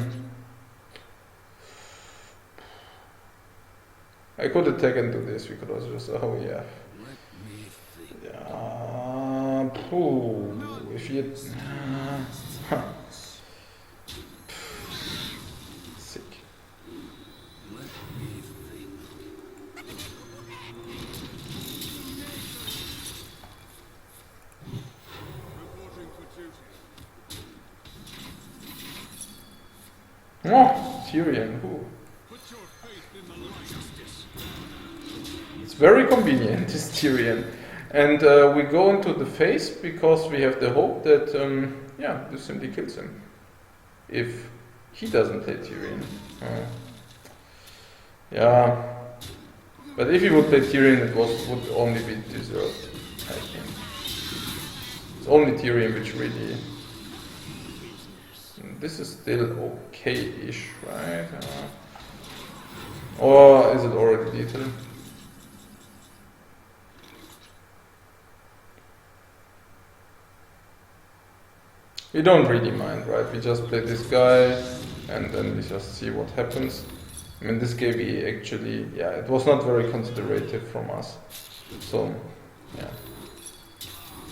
I could attack into this, we could also just, oh yeah. Let me think. Yeah, if you... huh. Sick. Let me think. Reporting for duty. Oh, Tyrion, who? Put your faith in the light. Justice. It's very convenient, this Tyrion. And we go into the face because we have the hope that, yeah, this simply kills him. If he doesn't play Tyrion. Yeah. But if he would play Tyrion, it would only be deserved, I think. It's only Tyrion which really... This is still okay-ish, right? Or is it already lethal? We don't really mind, right? We just play this guy and then we just see what happens. I mean, this game we actually, yeah, it was not very considerative from us. So, yeah.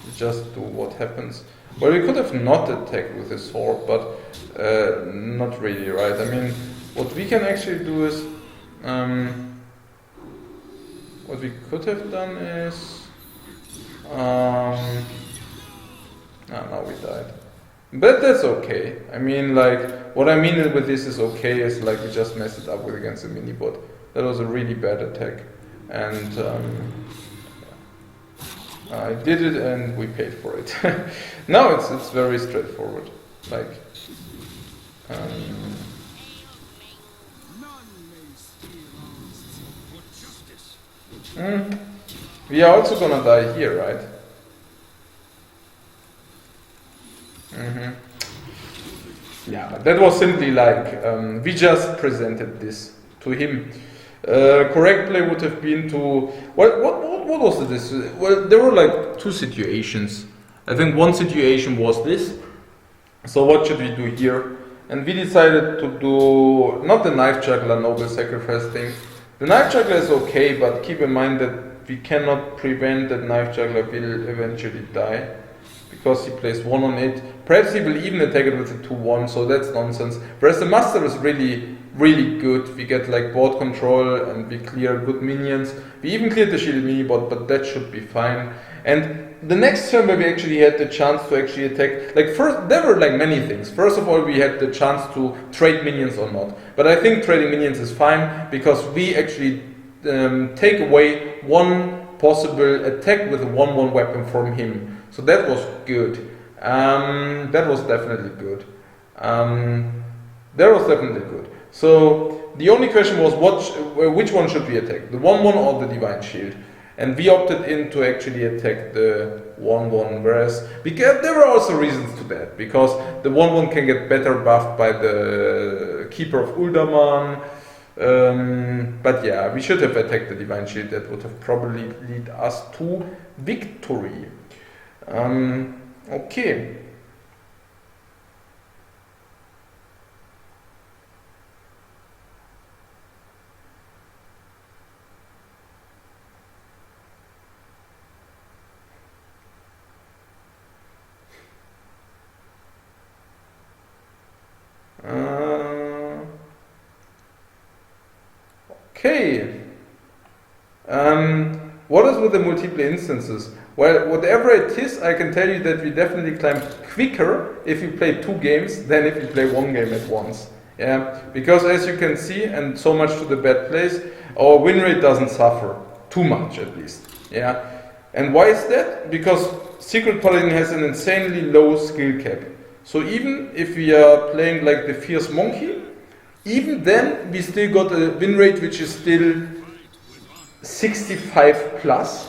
We just do what happens. Well, we could have not attacked with the sword, but not really, right? I mean, what we can actually do is, what we could have done is, now we died. But that's okay. I mean, like, what I mean with this is okay is like we just messed it up with against the mini-bot. That was a really bad attack. And I did it and we paid for it. Now it's very straightforward. Like, None may steal for justice. we are also gonna die here, right? Yeah, that was simply like, we just presented this to him. Correct play would have been to... Well, what was this? Well, there were like two situations. I think one situation was this. So what should we do here? And we decided to do not the knife juggler noble sacrifice thing. The knife juggler is okay, but keep in mind that we cannot prevent that knife juggler will eventually die. Because he plays 1 on it. Perhaps he will even attack it with a 2-1, so that's nonsense. Whereas the master is really, really good. We get like board control and we clear good minions. We even cleared the shielded mini bot, but that should be fine. And the next turn where we actually had the chance to actually attack, like first, there were like many things. First of all, we had the chance to trade minions or not. But I think trading minions is fine because we actually take away one possible attack with a 1-1 weapon from him. So that was good. That was definitely good. So the only question was which one should we attack? The 1-1 or the Divine Shield? And we opted in to actually attack the 1-1, whereas there were also reasons to that, because the 1-1 can get better buffed by the Keeper of Uldaman. But yeah, we should have attacked the Divine Shield. That would have probably lead us to victory. Okay. Okay. What is with the multiple instances? Well, whatever it is, I can tell you that we definitely climb quicker if you play 2 games than if you play 1 game at once. Yeah, because as you can see, and so much to the bad place, our win rate doesn't suffer too much, at least. Yeah, and why is that? Because Secret Paladin has an insanely low skill cap. So even if we are playing like the Fierce Monkey, even then we still got a win rate which is still 65 plus.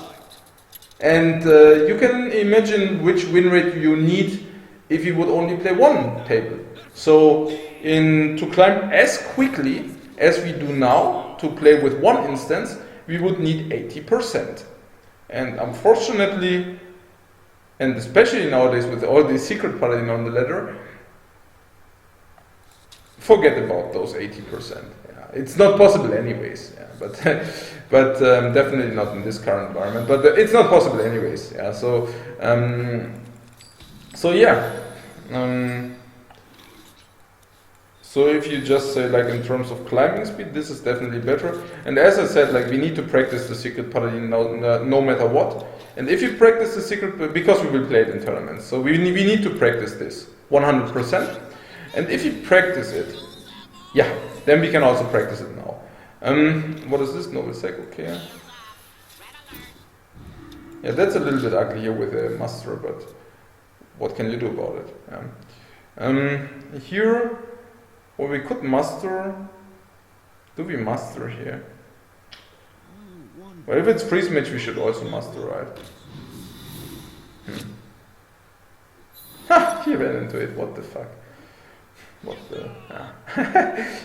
And you can imagine which win rate you need if you would only play 1 table. So to climb as quickly as we do now to play with 1 instance, we would need 80%. And unfortunately, and especially nowadays with all these secret paladin on the ladder, forget about those 80%. Yeah, it's not possible anyways. Yeah, but definitely not in this current environment. But it's not possible anyways. Yeah. So yeah. So if you just say like in terms of climbing speed, this is definitely better. And as I said, like we need to practice the secret paladin no matter what. And if you practice the secret, because we will play it in tournaments, so we need to practice this 100%. And if you practice it, yeah, then we can also practice it now. What is this? Noble Sec, okay. Yeah, that's a little bit ugly here with a muster, but what can you do about it? Here, well, we could muster. Do we muster here? Well, if it's freeze match, we should also muster, right? Ha! He ran into it. What the fuck? What the?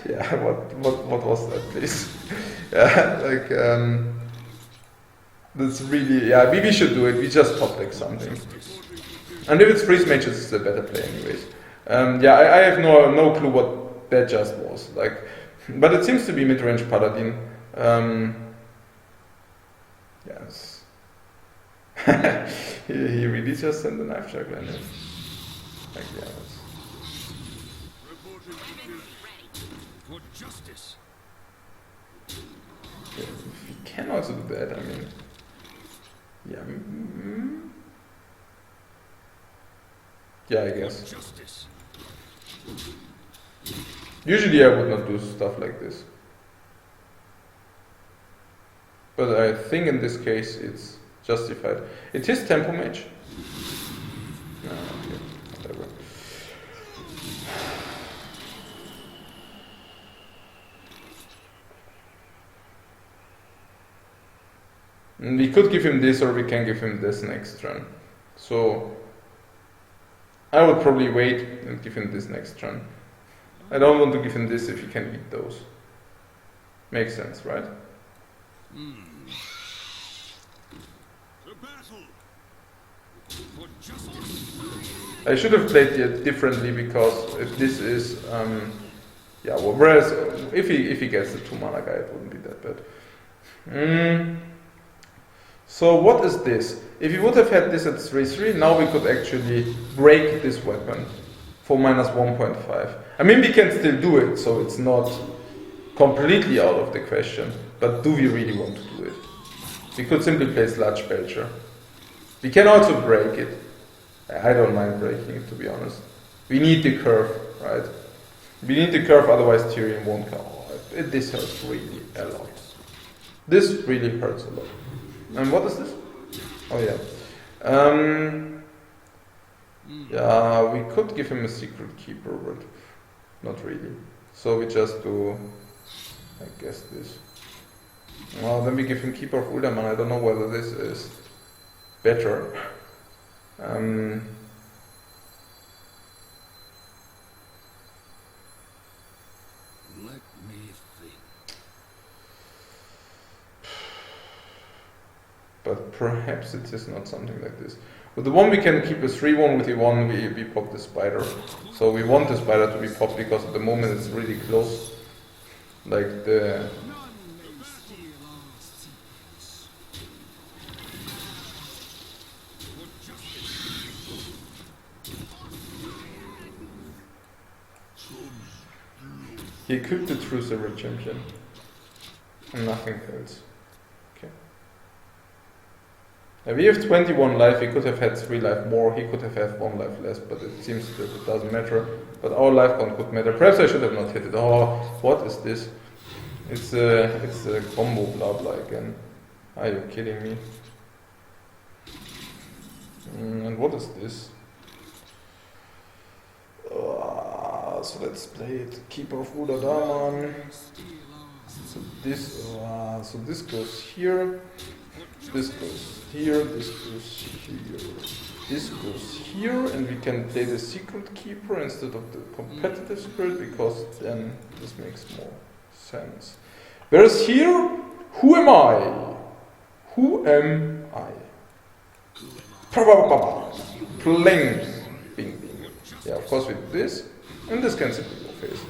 Yeah. What was that, please? Yeah, like that's really, yeah. We should do it. We just top deck something. And if it's freeze matches, it's a better play, anyways. Yeah, I have no clue what that just was like, but it seems to be mid-range paladin. Yes. he really just sent a knife juggler in it. Like, yeah, For justice. yeah, we can also do that. I mean, yeah. Yeah, I guess. Justice. Usually I would not do stuff like this. But I think in this case it's justified. It is tempo mage. No, okay, whatever. And we could give him this, or we can give him this next turn. So I would probably wait and give him this next turn. I don't want to give him this if he can eat those. Makes sense, right? To battle. For justice. I should have played it differently, because if this is yeah, well, whereas if he gets the 2 mana guy, it wouldn't be that bad. So what is this? If we would have had this at 3/3, now we could actually break this weapon for -1.5. I mean, we can still do it, so it's not completely out of the question. But do we really want to do it? We could simply play Sludge Belcher. We can also break it. I don't mind breaking it, to be honest. We need the curve, right? We need the curve, otherwise Tyrion won't come. Oh, this hurts really a lot. This really hurts a lot. And what is this? Oh yeah. Yeah, we could give him a secret keeper, but not really. So we just do, I guess, this. Well, then we give him Keeper of Uldaman. I don't know whether this is better. Let me think. But perhaps it is not something like this. With the one we can keep a 3/1, with the one we pop the spider. So we want the spider to be popped because at the moment it's really close. Like the... He equipped the True Silver Champion. And nothing else. Okay. We have 21 life, he could have had 3 life more, he could have had 1 life less, but it seems that it doesn't matter. But our life count could matter. Perhaps I should have not hit it. Oh, what is this? It's a combo blah blah again. Are you kidding me? And what is this? So let's play it. Keeper of Uldaman. So this goes here. This goes here. This goes here. This goes here, and we can play the secret keeper instead of the competitive spirit, because then this makes more sense. Whereas here, who am I? Who am I? Fling! Bing, bing. Yeah, of course we do this. And this can simply go face.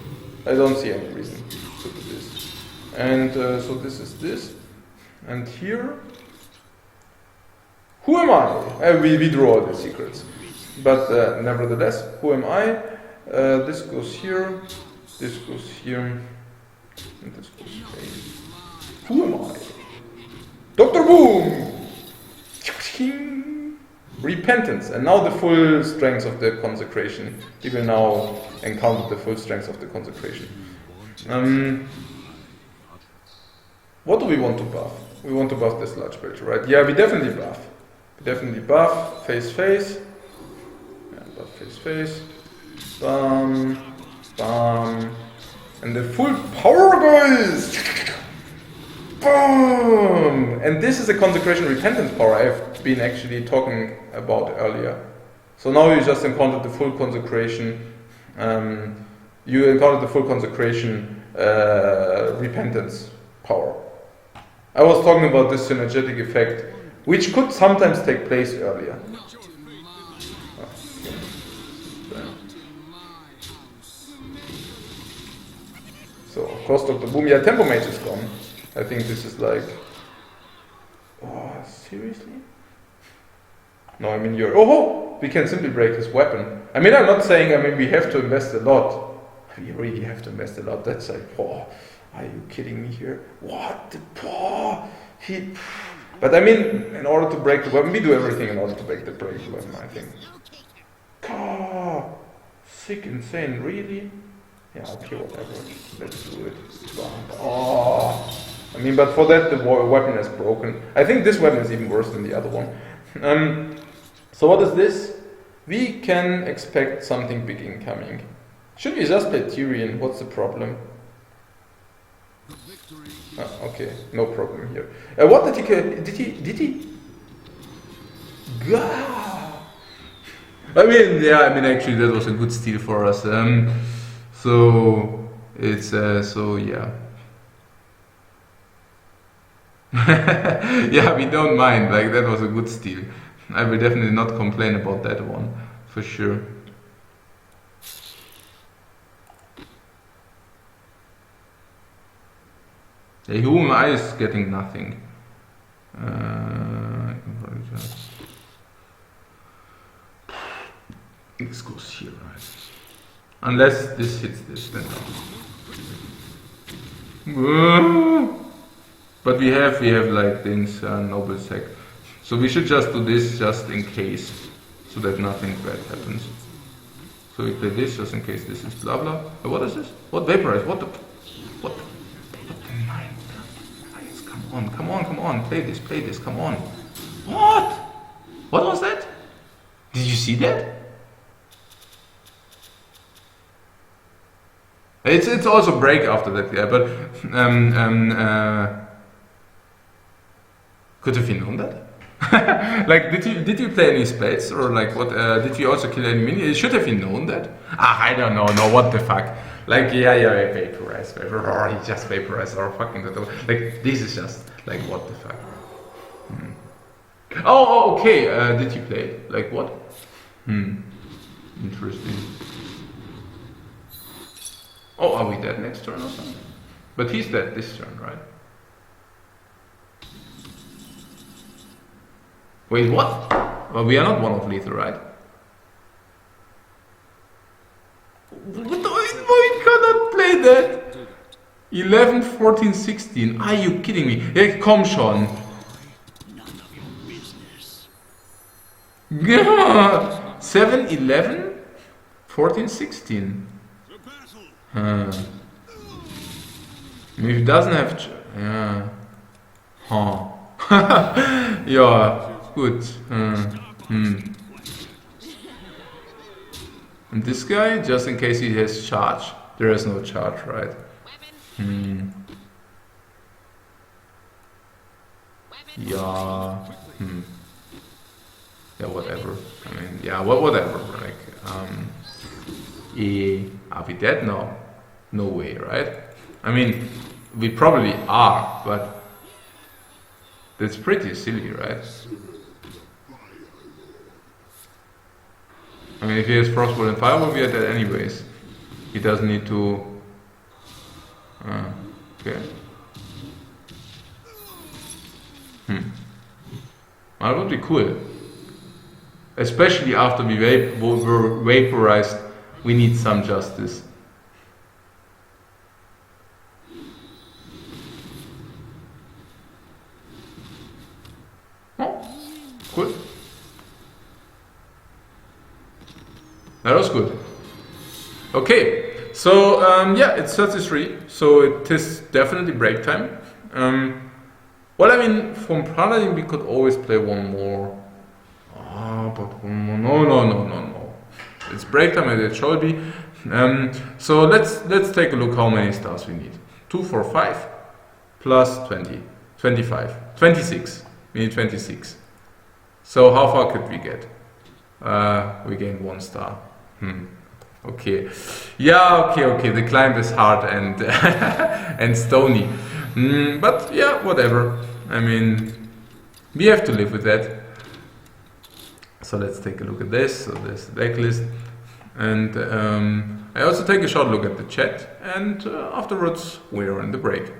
I don't see any reason to do this. And so this is this. And here... Who am I? We draw all the secrets. But nevertheless, who am I? This goes here. This goes here. And this goes here. Who am I? Dr. Boom! Repentance, and now the full strength of the consecration. We will now encounter the full strength of the consecration. What do we want to buff? We want to buff the sludge belt, right? Yeah, we definitely buff. We definitely buff face. Yeah, buff face. Bam, bam, and the full power, guys. Boom! And this is a consecration repentance power I've been actually talking about earlier. So now you just encountered the full consecration. You encountered the full consecration repentance power. I was talking about this synergetic effect, which could sometimes take place earlier. So of course, Dr. Boom. Yeah, Tempo Mage is gone. I think this is like, oh, seriously? No, I mean we can simply break his weapon. I mean, I'm not saying, we have to invest a lot. We really have to invest a lot. That's like, oh, are you kidding me here? What the, but I mean, in order to break the weapon, we do everything in order to break the weapon, I think. Oh, sick, insane, really? Yeah, okay, whatever. Let's do it. Oh. I mean, but for that the weapon is broken. I think this weapon is even worse than the other one. So what is this? We can expect something big incoming. Should we just play Tyrion? What's the problem? Okay, no problem here. What did he? Gah! Actually that was a good steal for us. So it's so yeah. Yeah, we don't mind, like that was a good steal. I will definitely not complain about that one, for sure. The human eye is getting nothing. This goes here, right? Unless this hits this, then no. But we have like things, noble sec. So we should just do this just in case, so that nothing bad happens. So we play this just in case this is blah blah. What is this? What vaporize? What the mind? Come on, play this, come on. What? What was that? Did you see that? It's also break after that, yeah, but could have you known that? Like, did you play any spells, or like what? Did you also kill any minions? You should have you known that. I don't know. No, what the fuck? Like, yeah, vaporize. He just vaporized our fucking. Like, this is just like what the fuck. Oh, okay. Did you play? Like what? Interesting. Oh, are we dead next turn or something? But he's dead this turn, right? Wait, what? Well, we are not one of lethal, right? We cannot play that! 11, 14, 16. Are you kidding me? Yeah, come, Sean. None of your business. 7, 11, 14, 16. If it doesn't have... yeah. Huh. Yeah. Good. And this guy, just in case he has charge. There is no charge, right? Yeah. Yeah, whatever. I mean, yeah, whatever. Like, are we dead? No. No way, right? I mean, we probably are, but that's pretty silly, right? I mean, if he has Frostbolt and Firewall, we are dead anyways. He doesn't need to... okay. That would be cool. Especially after we were vaporized, we need some justice. Oh, cool. That was good. Okay, so yeah, it's 33, so it is definitely break time. Well, I mean, from Paladin we could always play one more. But no. It's break time as it should be. So let's take a look how many stars we need. 2, 4, 5 plus 20, 25, 26. We need 26. So how far could we get? We gained 1 star. Okay. Yeah, okay. The climb is hard and and stony. But yeah, whatever. I mean, we have to live with that. So let's take a look at this. So there's the deck list. And I also take a short look at the chat. And afterwards, we're in the break.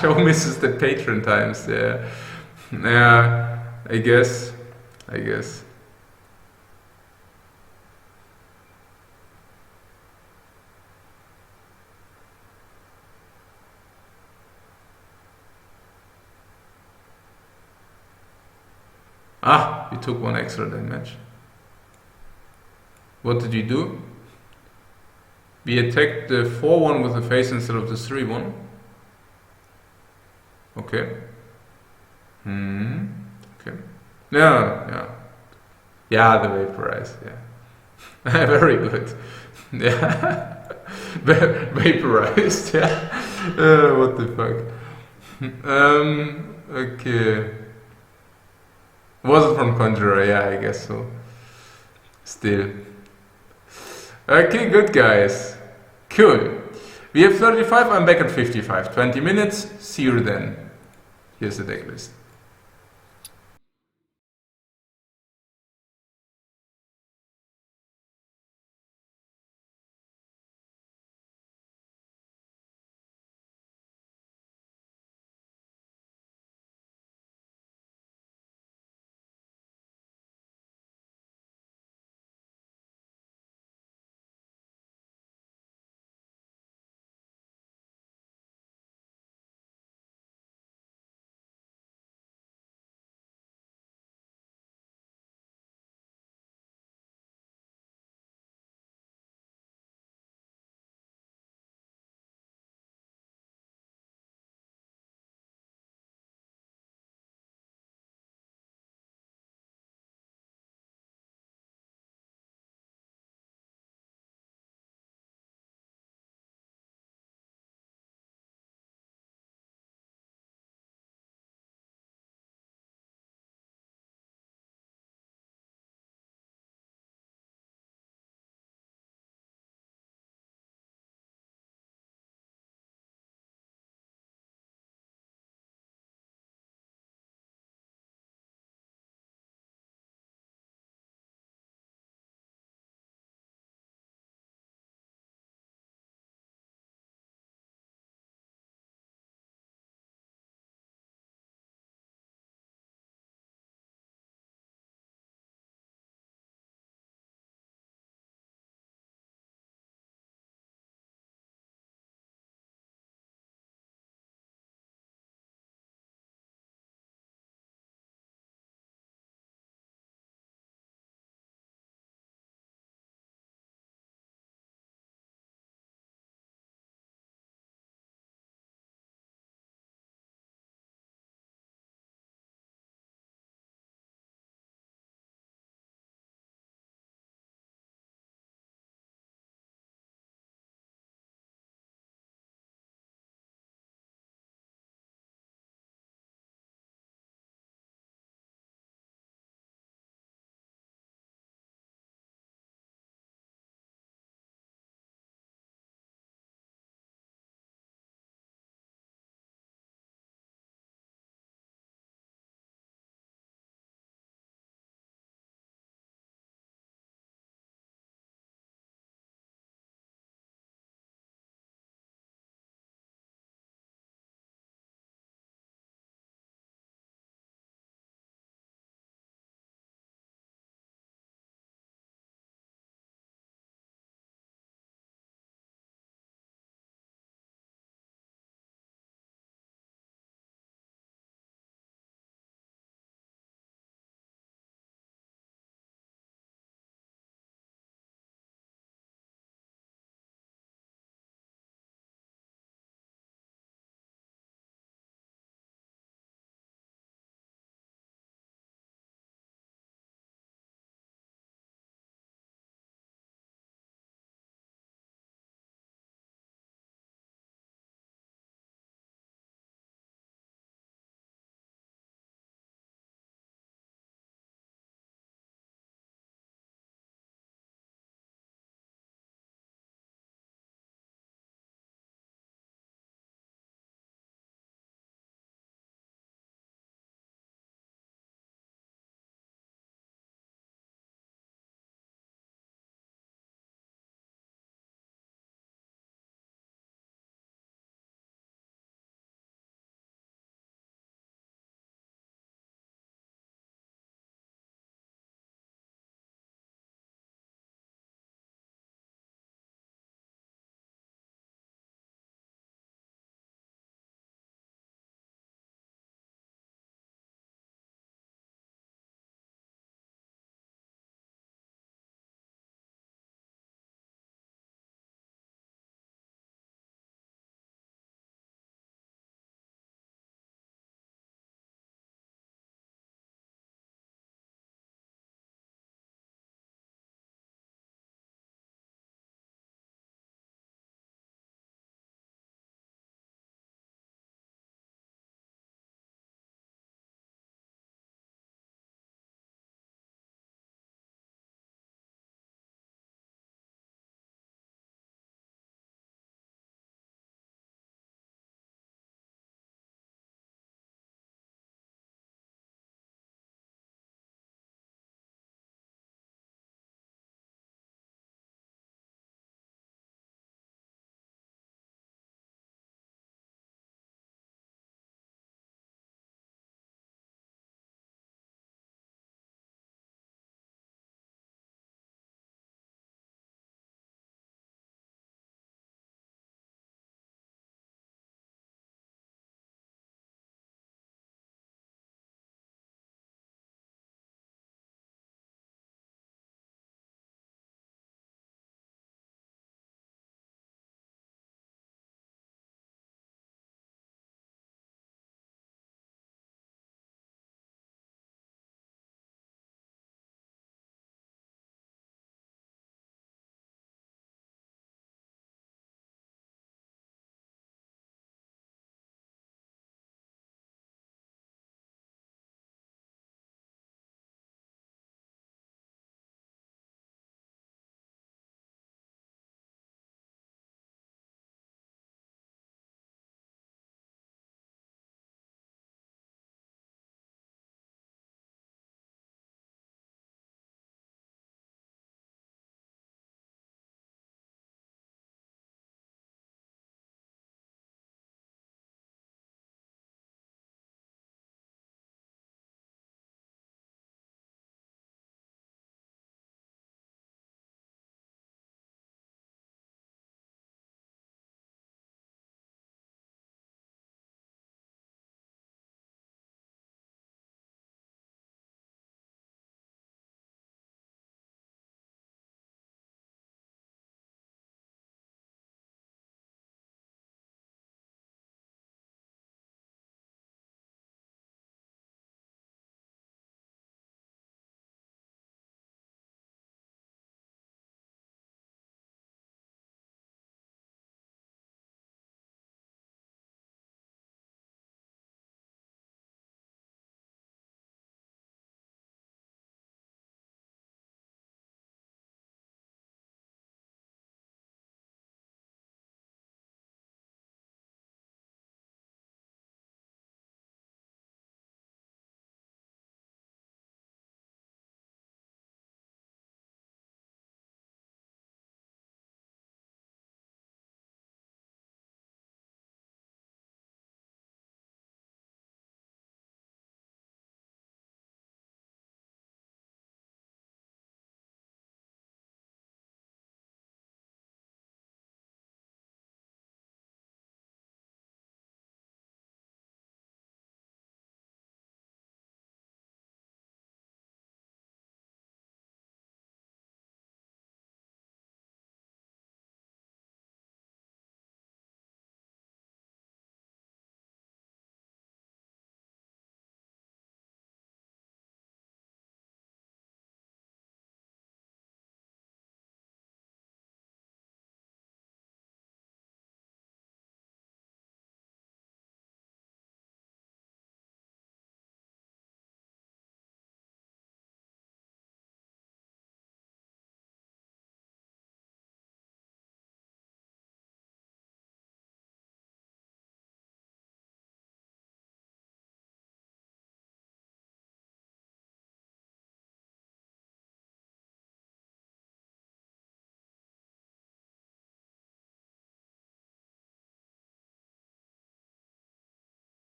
Show misses the patron times, yeah. Yeah, I guess. We took 1 extra damage. What did you do? We attacked the 4-1 with the face instead of the 3-1. Okay. Okay. Yeah, the vaporize, yeah. Very good. Yeah. Vaporized, yeah. What the fuck? Okay. Was it from Conjurer? Yeah, I guess so. Still. Okay, good guys. Cool. We have 35, I'm back at 55. 20 minutes, see you then. Here's the deck list.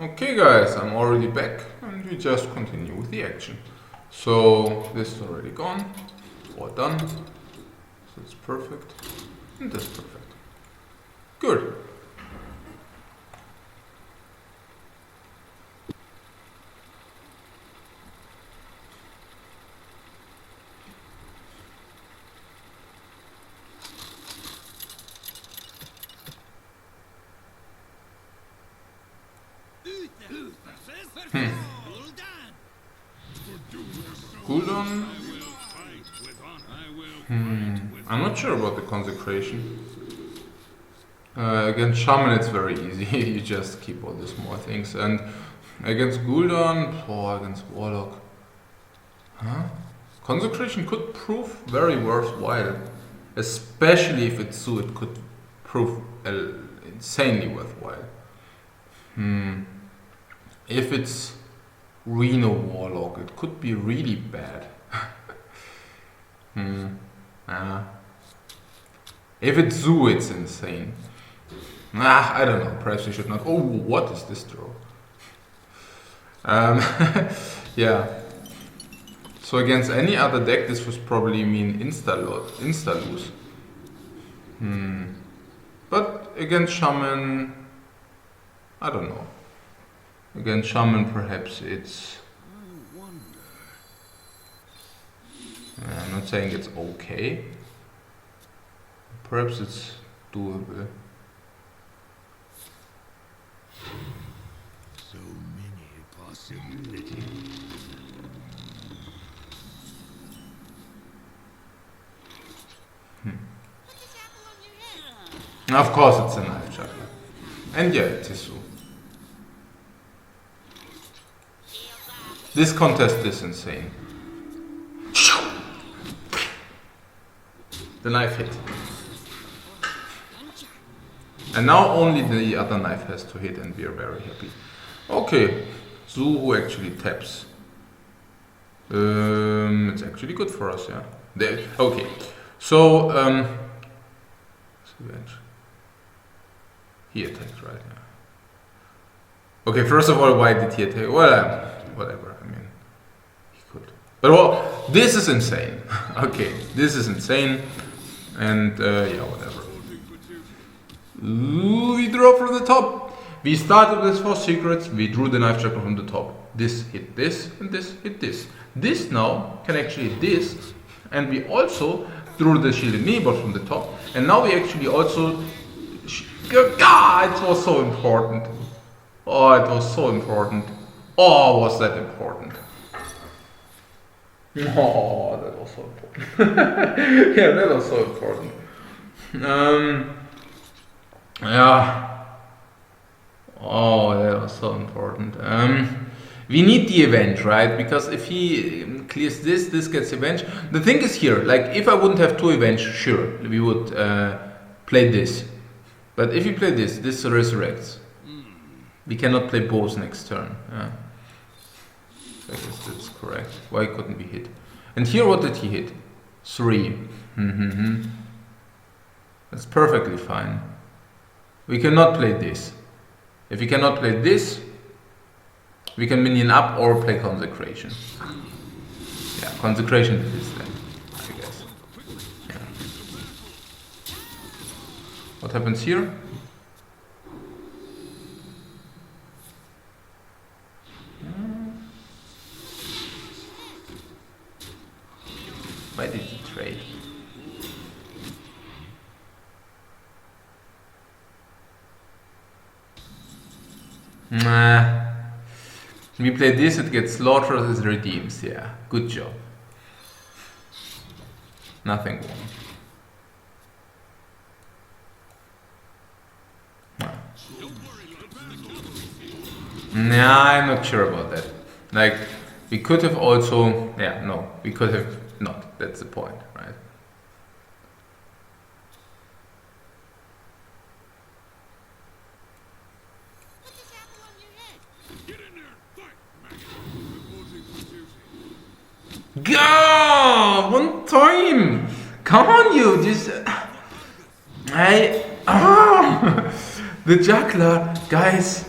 Okay guys, I'm already back and we just continue with the action. So this is already gone, or done, so it's perfect, and that's perfect. Good. Cooldown. I'm not sure about the consecration. Against Shaman it's very easy, you just keep all the small things. And against Gul'dan, or against Warlock. Huh? Consecration could prove very worthwhile. Especially if it's so, it could prove insanely worthwhile. If it's Reno Warlock, it could be really bad. If it's Zoo, it's insane. I don't know, perhaps we should not. Oh, what is this throw? Yeah. So against any other deck, this would probably mean insta-lose. But against Shaman, I don't know. Against Shaman, perhaps it's... I'm not saying it's okay. Perhaps it's doable. So many possibilities. Of course it's a knife juggler. And yeah, it is so. This contest is insane. The knife hit. And now only the other knife has to hit and we are very happy. Okay, Zoo who actually taps. It's actually good for us, yeah. Okay, so he attacked, right? Yeah. Okay, first of all, why did he attack? Well, whatever. I mean, he could. But well, this is insane. Okay, this is insane, and yeah, whatever. Ooh, we draw from the top. We started with 4 secrets. We drew the knife juggler from the top. This hit this, and this hit this. This now can actually hit this, and we also drew the shielded Neebot from the top. And now we actually also. God, it was so important. Oh, it was so important. Oh, was that important? Oh, that was so important. Yeah, that was so important. Yeah. Oh, that was so important. We need the event, right? Because if he clears this, this gets avenged. The thing is here, like if I wouldn't have 2 events, sure, we would play this. But if you play this, this resurrects. We cannot play both next turn. Yeah. I guess that's correct. Why couldn't we hit? And here, what did he hit? 3. That's perfectly fine. We cannot play this. If we cannot play this, we can minion up or play consecration. Yeah, consecration it is then, I guess. Yeah. What happens here? Why did he trade? Nah. We play this, it gets slaughtered, it redeems. Yeah, good job. Nothing wrong. Nah, I'm not sure about that. Like, we could have also... Yeah, no, we could have not. That's the point, right? Go! One time! Come on, you! Just... The juggler, guys.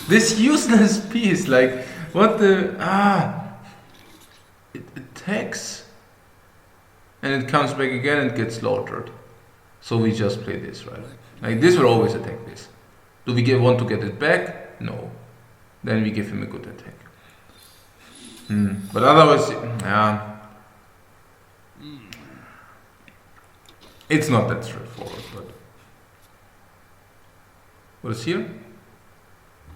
This useless piece, like, what the... It attacks, and it comes back again and gets slaughtered. So we just play this, right? Like, this will always attack this. Do we want to get it back? No. Then we give him a good attack. But otherwise, yeah. It's not that straightforward, but... What is here?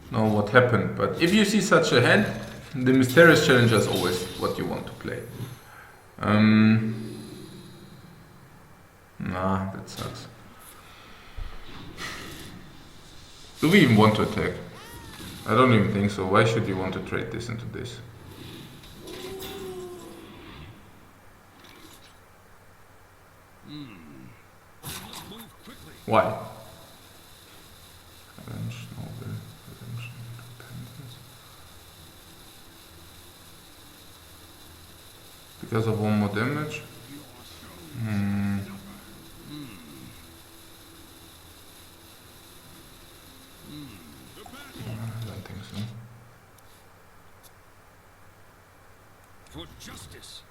No, what happened? But if you see such a hand, the Mysterious Challenger is always what you want to play. Nah, that sucks. Do we even want to attack? I don't even think so. Why should you want to trade this into this? Why? Revenge, noble, redemption, repentance. Because of one more damage? I don't think so. For justice.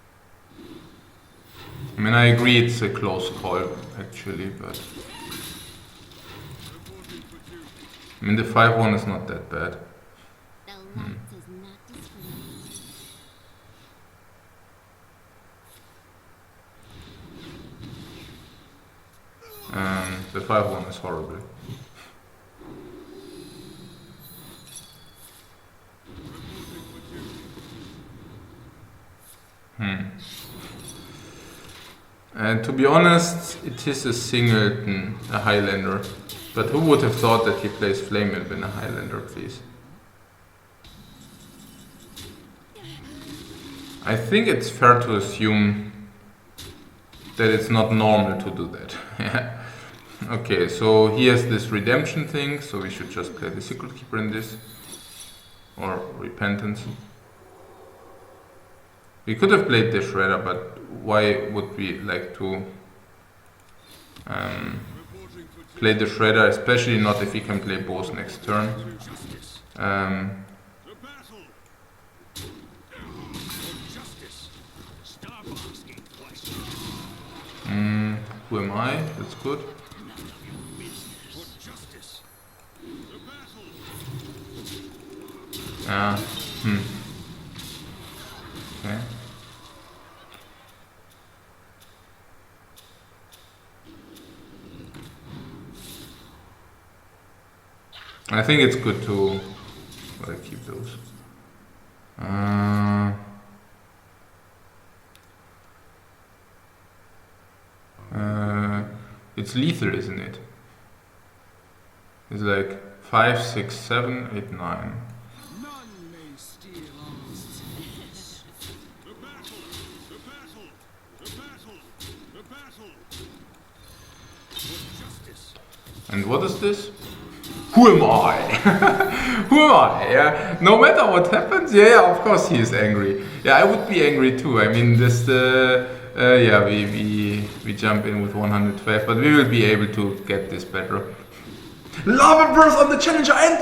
I mean, I agree it's a close call, actually, but... I mean, the 5-1 is not that bad. The light does not discriminate. The 5-1 is horrible. And to be honest, it is a singleton, a Highlander. But who would have thought that he plays Flame Imp in a Highlander, please? I think it's fair to assume that it's not normal to do that. Okay, so he has this redemption thing, so we should just play the Secret Keeper in this. Or Repentance. We could have played the Shredder, but why would we like to play the Shredder, especially not if we can play both next turn. Who am I? That's good. Okay. I think it's good to keep those. It's lethal, isn't it? It's like 5, 6, 7, 8, 9. And what is this? Who am I? Who am I? Yeah. No matter what happens, yeah, of course he is angry. Yeah, I would be angry too. I mean, this yeah, we jump in with 112, but we will be able to get this better. Lava burst on the challenger and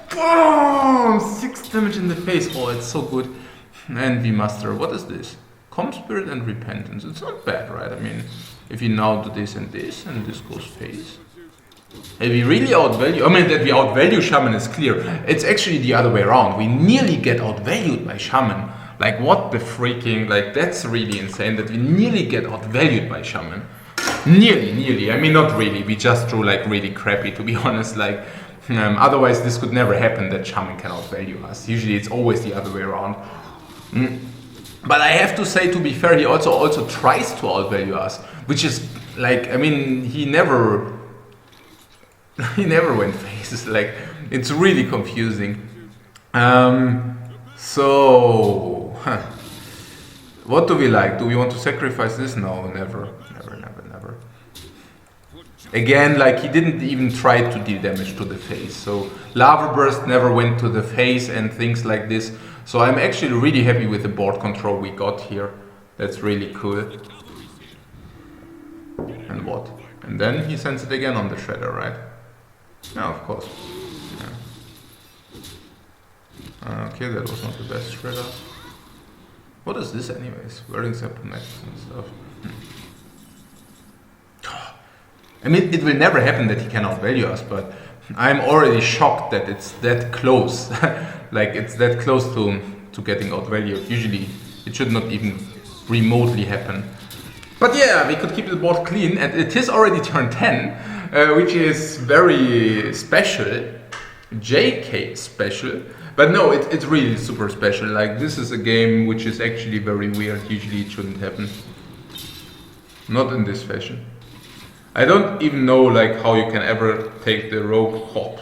boom! 6 damage in the face. Oh, it's so good. And we master. What is this? Calm Spirit and Repentance. It's not bad, right? I mean, if you now do this and this goes face. If we really outvalue, I mean that we outvalue Shaman is clear. It's actually the other way around. We nearly get outvalued by Shaman. Like what the freaking, like that's really insane that we nearly get outvalued by Shaman. Nearly. I mean not really, we just drew like really crappy to be honest. Like otherwise this could never happen that Shaman can outvalue us. Usually it's always the other way around. But I have to say, to be fair, he also tries to outvalue us. Which is like, I mean, he never went face. Like, it's really confusing. What do we like? Do we want to sacrifice this? No, never. Again, like, he didn't even try to deal damage to the face. So, Lava Burst never went to the face and things like this. So I'm actually really happy with the board control we got here. That's really cool. And what? And then he sends it again on the Shredder, right? Yeah, of course. Yeah. Okay, that was not the best shredder. What is this anyways? Wearing supplements and stuff. I mean, it will never happen that he can outvalue us, but I'm already shocked that it's that close. Like, it's that close to getting outvalued. Usually, it should not even remotely happen. But yeah, we could keep the board clean, and it is already turn 10, which is very special. JK special. But no, it's really super special. Like, this is a game which is actually very weird. Usually it shouldn't happen. Not in this fashion. I don't even know like how you can ever take the rogue hop.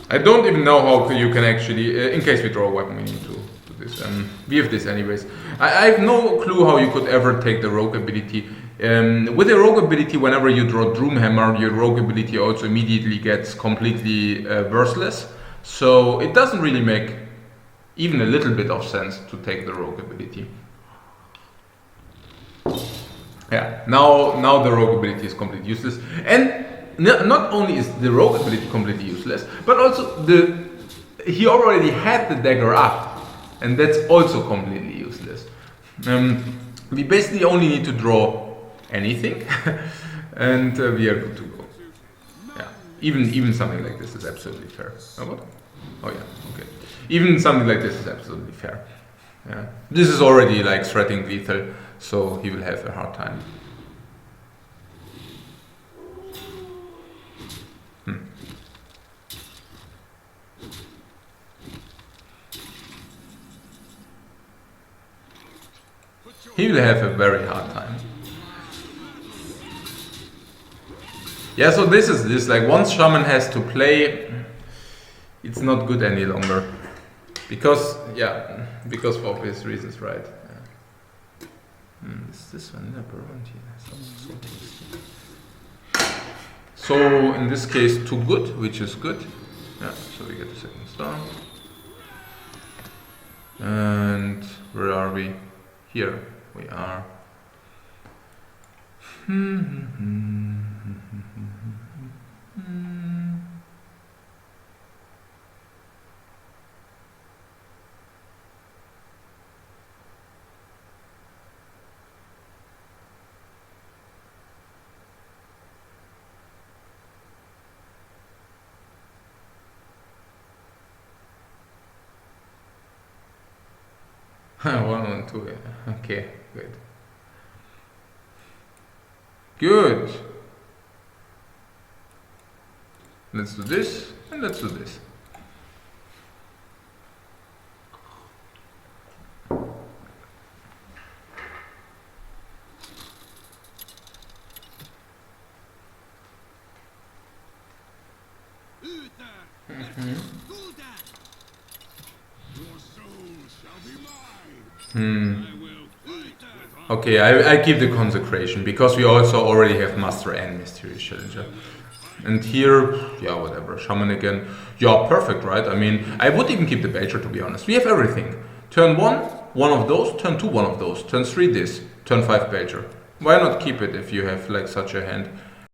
I don't even know how you can actually, in case we draw a weapon, we need to do this. We have this anyways. I have no clue how you could ever take the rogue ability. With the rogue ability, whenever you draw Doomhammer, your rogue ability also immediately gets completely worthless. So it doesn't really make even a little bit of sense to take the rogue ability. Yeah, now the rogue ability is completely useless. And not only is the rogue ability completely useless, but also he already had the dagger up, and that's also completely useless. We basically only need to draw anything, and we are good to go. Yeah, even something like this is absolutely fair. Oh, what? Oh yeah, okay. Even something like this is absolutely fair. Yeah, this is already like threatening lethal, so he will have a hard time. He will have a very hard time. Yeah, so this is this. Like, once Shaman has to play, it's not good any longer. Because for obvious reasons, right? Yeah. Is this one around here? So in this case, too good, which is good. Yeah, so we get the second star. And where are we? Here we are. One and two, yeah. Okay, good. Good. Let's do this, and let's do this. Okay, I keep the consecration because we also already have master and mysterious challenger. And here, yeah, whatever, shaman again. Yeah, perfect, right? I mean, I would even keep the Bager, to be honest. We have everything. Turn 1, one of those. Turn 2, one of those. Turn 3, this. Turn 5, Bager. Why not keep it if you have like such a hand?